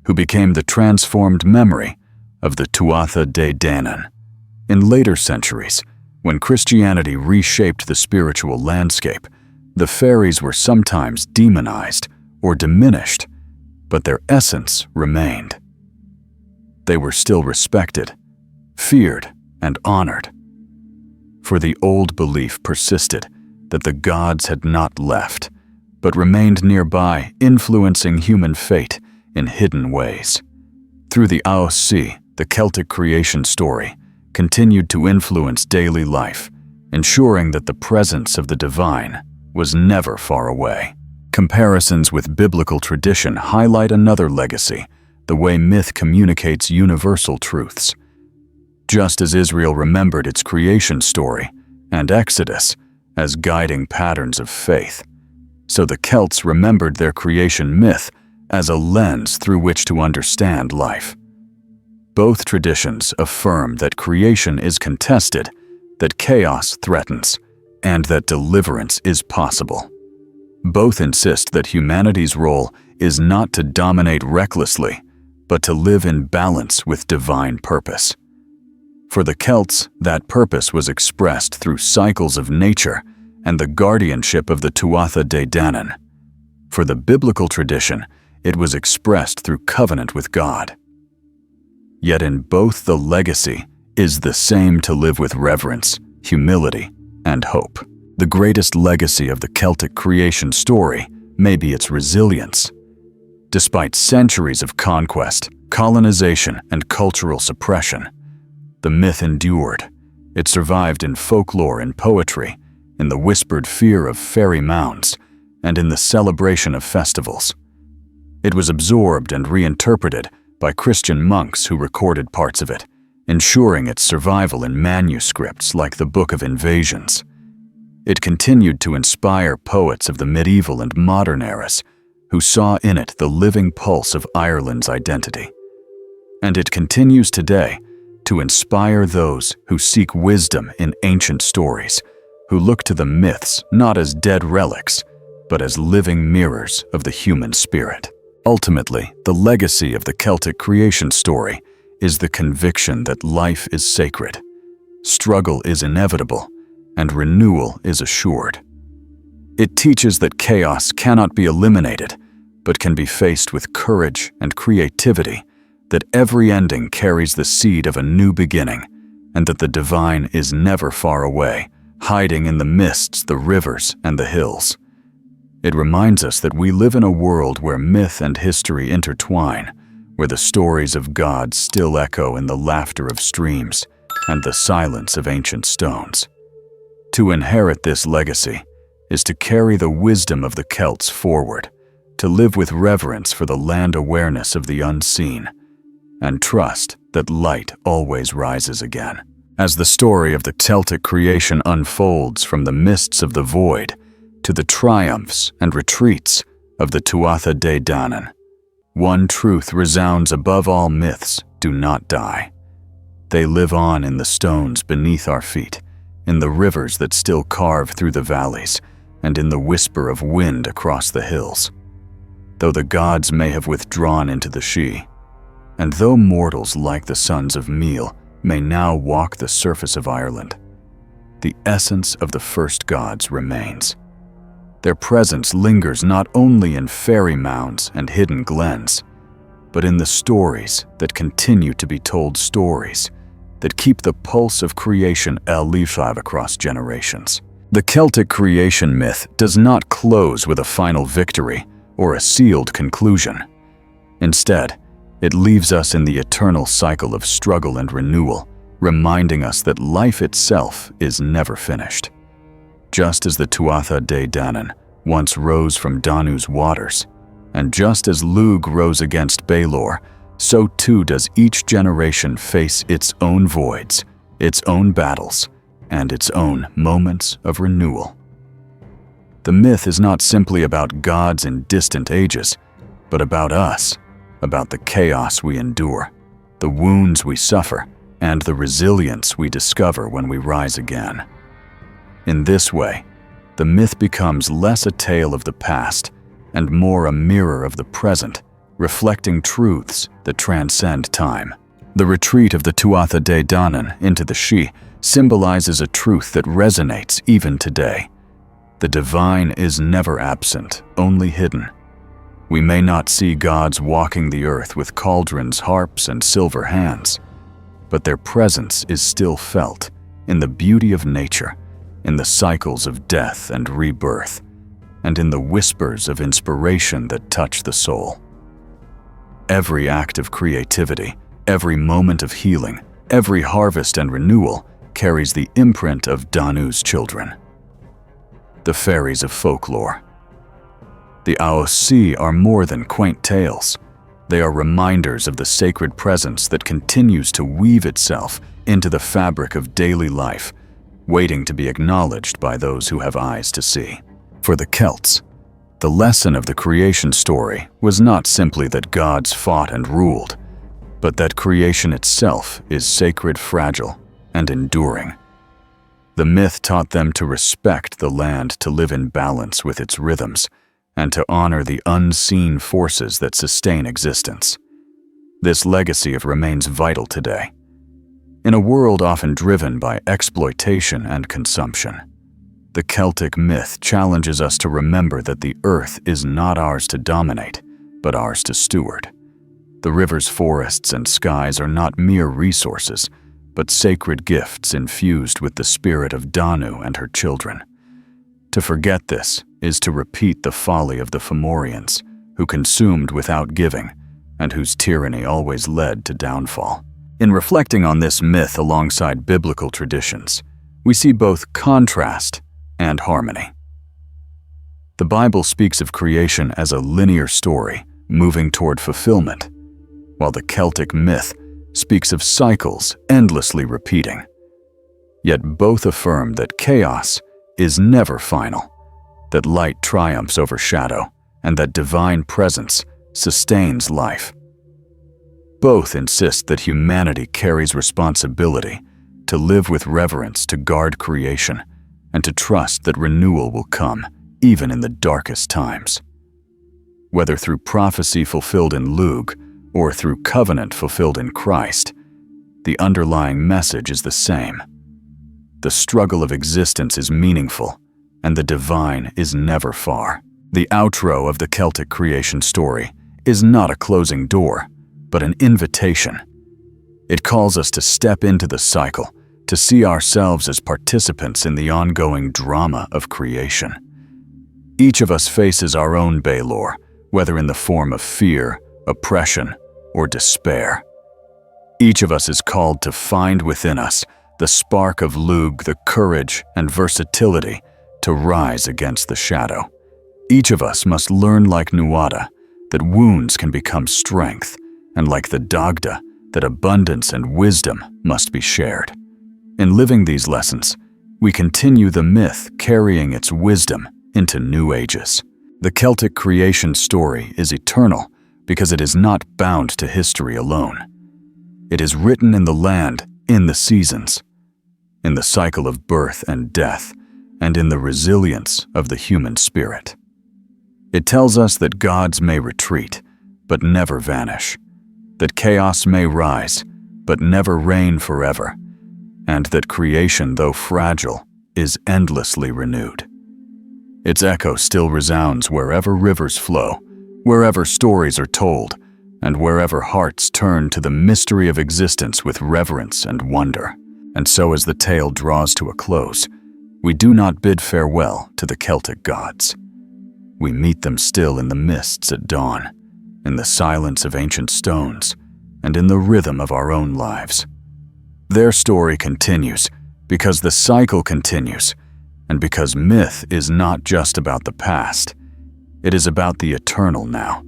who became the transformed memory of the Tuatha De Danann. In later centuries, when Christianity reshaped the spiritual landscape, the fairies were sometimes demonized or diminished, but their essence remained. They were still respected, feared, and honored. For the old belief persisted that the gods had not left, but remained nearby, influencing human fate in hidden ways. Through the Aos, the Celtic creation story continued to influence daily life, ensuring that the presence of the divine was never far away. Comparisons with biblical tradition highlight another legacy, the way myth communicates universal truths. Just as Israel remembered its creation story and Exodus as guiding patterns of faith, so the Celts remembered their creation myth as a lens through which to understand life. Both traditions affirm that creation is contested, that chaos threatens, and that deliverance is possible. Both insist that humanity's role is not to dominate recklessly, but to live in balance with divine purpose. For the Celts, that purpose was expressed through cycles of nature and the guardianship of the Tuatha De Danann. For the biblical tradition, it was expressed through covenant with God. Yet in both the legacy is the same: to live with reverence, humility, and hope. The greatest legacy of the Celtic creation story may be its resilience. Despite centuries of conquest, colonization, and cultural suppression, the myth endured. It survived in folklore and poetry, in the whispered fear of fairy mounds, and in the celebration of festivals. It was absorbed and reinterpreted by Christian monks who recorded parts of it, ensuring its survival in manuscripts like the Book of Invasions. It continued to inspire poets of the medieval and modern eras, who saw in it the living pulse of Ireland's identity. And it continues today to inspire those who seek wisdom in ancient stories, who look to the myths not as dead relics, but as living mirrors of the human spirit. Ultimately, the legacy of the Celtic creation story is the conviction that life is sacred, struggle is inevitable, and renewal is assured. It teaches that chaos cannot be eliminated, but can be faced with courage and creativity, that every ending carries the seed of a new beginning, and that the divine is never far away, hiding in the mists, the rivers, and the hills. It reminds us that we live in a world where myth and history intertwine, where the stories of gods still echo in the laughter of streams and the silence of ancient stones. To inherit this legacy is to carry the wisdom of the Celts forward, to live with reverence for the land awareness of the unseen, and trust that light always rises again. As the story of the Celtic creation unfolds from the mists of the void to the triumphs and retreats of the Tuatha Dé Danann, one truth resounds above all myths: do not die. They live on in the stones beneath our feet, in the rivers that still carve through the valleys, and in the whisper of wind across the hills. Though the gods may have withdrawn into the Sidhe, and though mortals like the sons of Miel may now walk the surface of Ireland, the essence of the first gods remains. Their presence lingers not only in fairy mounds and hidden glens, but in the stories that continue to be told, stories that keep the pulse of creation alive across generations. The Celtic creation myth does not close with a final victory or a sealed conclusion. Instead, it leaves us in the eternal cycle of struggle and renewal, reminding us that life itself is never finished. Just as the Tuatha Dé Danann once rose from Danu's waters, and just as Lugh rose against Baelor, so too does each generation face its own voids, its own battles, and its own moments of renewal. The myth is not simply about gods in distant ages, but about us, about the chaos we endure, the wounds we suffer, and the resilience we discover when we rise again. In this way, the myth becomes less a tale of the past and more a mirror of the present, reflecting truths that transcend time. The retreat of the Tuatha Dé Danann into the Sidhe symbolizes a truth that resonates even today. The divine is never absent, only hidden. We may not see gods walking the earth with cauldrons, harps, and silver hands, but their presence is still felt in the beauty of nature, in the cycles of death and rebirth, and in the whispers of inspiration that touch the soul. Every act of creativity, every moment of healing, every harvest and renewal carries the imprint of Danu's children. The fairies of folklore. The Aosi are more than quaint tales. They are reminders of the sacred presence that continues to weave itself into the fabric of daily life, waiting to be acknowledged by those who have eyes to see. For the Celts, the lesson of the creation story was not simply that gods fought and ruled, but that creation itself is sacred, fragile, and enduring. The myth taught them to respect the land, to live in balance with its rhythms, and to honor the unseen forces that sustain existence. This legacy remains vital today. In a world often driven by exploitation and consumption, the Celtic myth challenges us to remember that the earth is not ours to dominate, but ours to steward. The rivers, forests, and skies are not mere resources, but sacred gifts infused with the spirit of Danu and her children. To forget this is to repeat the folly of the Fomorians, who consumed without giving, and whose tyranny always led to downfall. In reflecting on this myth alongside biblical traditions, we see both contrast and harmony. The Bible speaks of creation as a linear story moving toward fulfillment, while the Celtic myth speaks of cycles endlessly repeating. Yet both affirm that chaos is never final, that light triumphs over shadow, and that divine presence sustains life. Both insist that humanity carries responsibility to live with reverence, to guard creation, and to trust that renewal will come even in the darkest times. Whether through prophecy fulfilled in Lugh or through covenant fulfilled in Christ, the underlying message is the same. The struggle of existence is meaningful, and the divine is never far. The outro of the Celtic creation story is not a closing door, but an invitation. It calls us to step into the cycle, to see ourselves as participants in the ongoing drama of creation. Each of us faces our own Baelor, whether in the form of fear, oppression, or despair. Each of us is called to find within us the spark of Lug, the courage and versatility to rise against the shadow. Each of us must learn like Nuada that wounds can become strength, and like the Dagda, that abundance and wisdom must be shared. In living these lessons, we continue the myth carrying its wisdom into new ages. The Celtic creation story is eternal because it is not bound to history alone. It is written in the land, in the seasons, in the cycle of birth and death, and in the resilience of the human spirit. It tells us that gods may retreat, but never vanish, that chaos may rise, but never reign forever, and that creation, though fragile, is endlessly renewed. Its echo still resounds wherever rivers flow, wherever stories are told, and wherever hearts turn to the mystery of existence with reverence and wonder. And so as the tale draws to a close, we do not bid farewell to the Celtic gods. We meet them still in the mists at dawn, in the silence of ancient stones, and in the rhythm of our own lives. Their story continues because the cycle continues, and because myth is not just about the past, it is about the eternal now.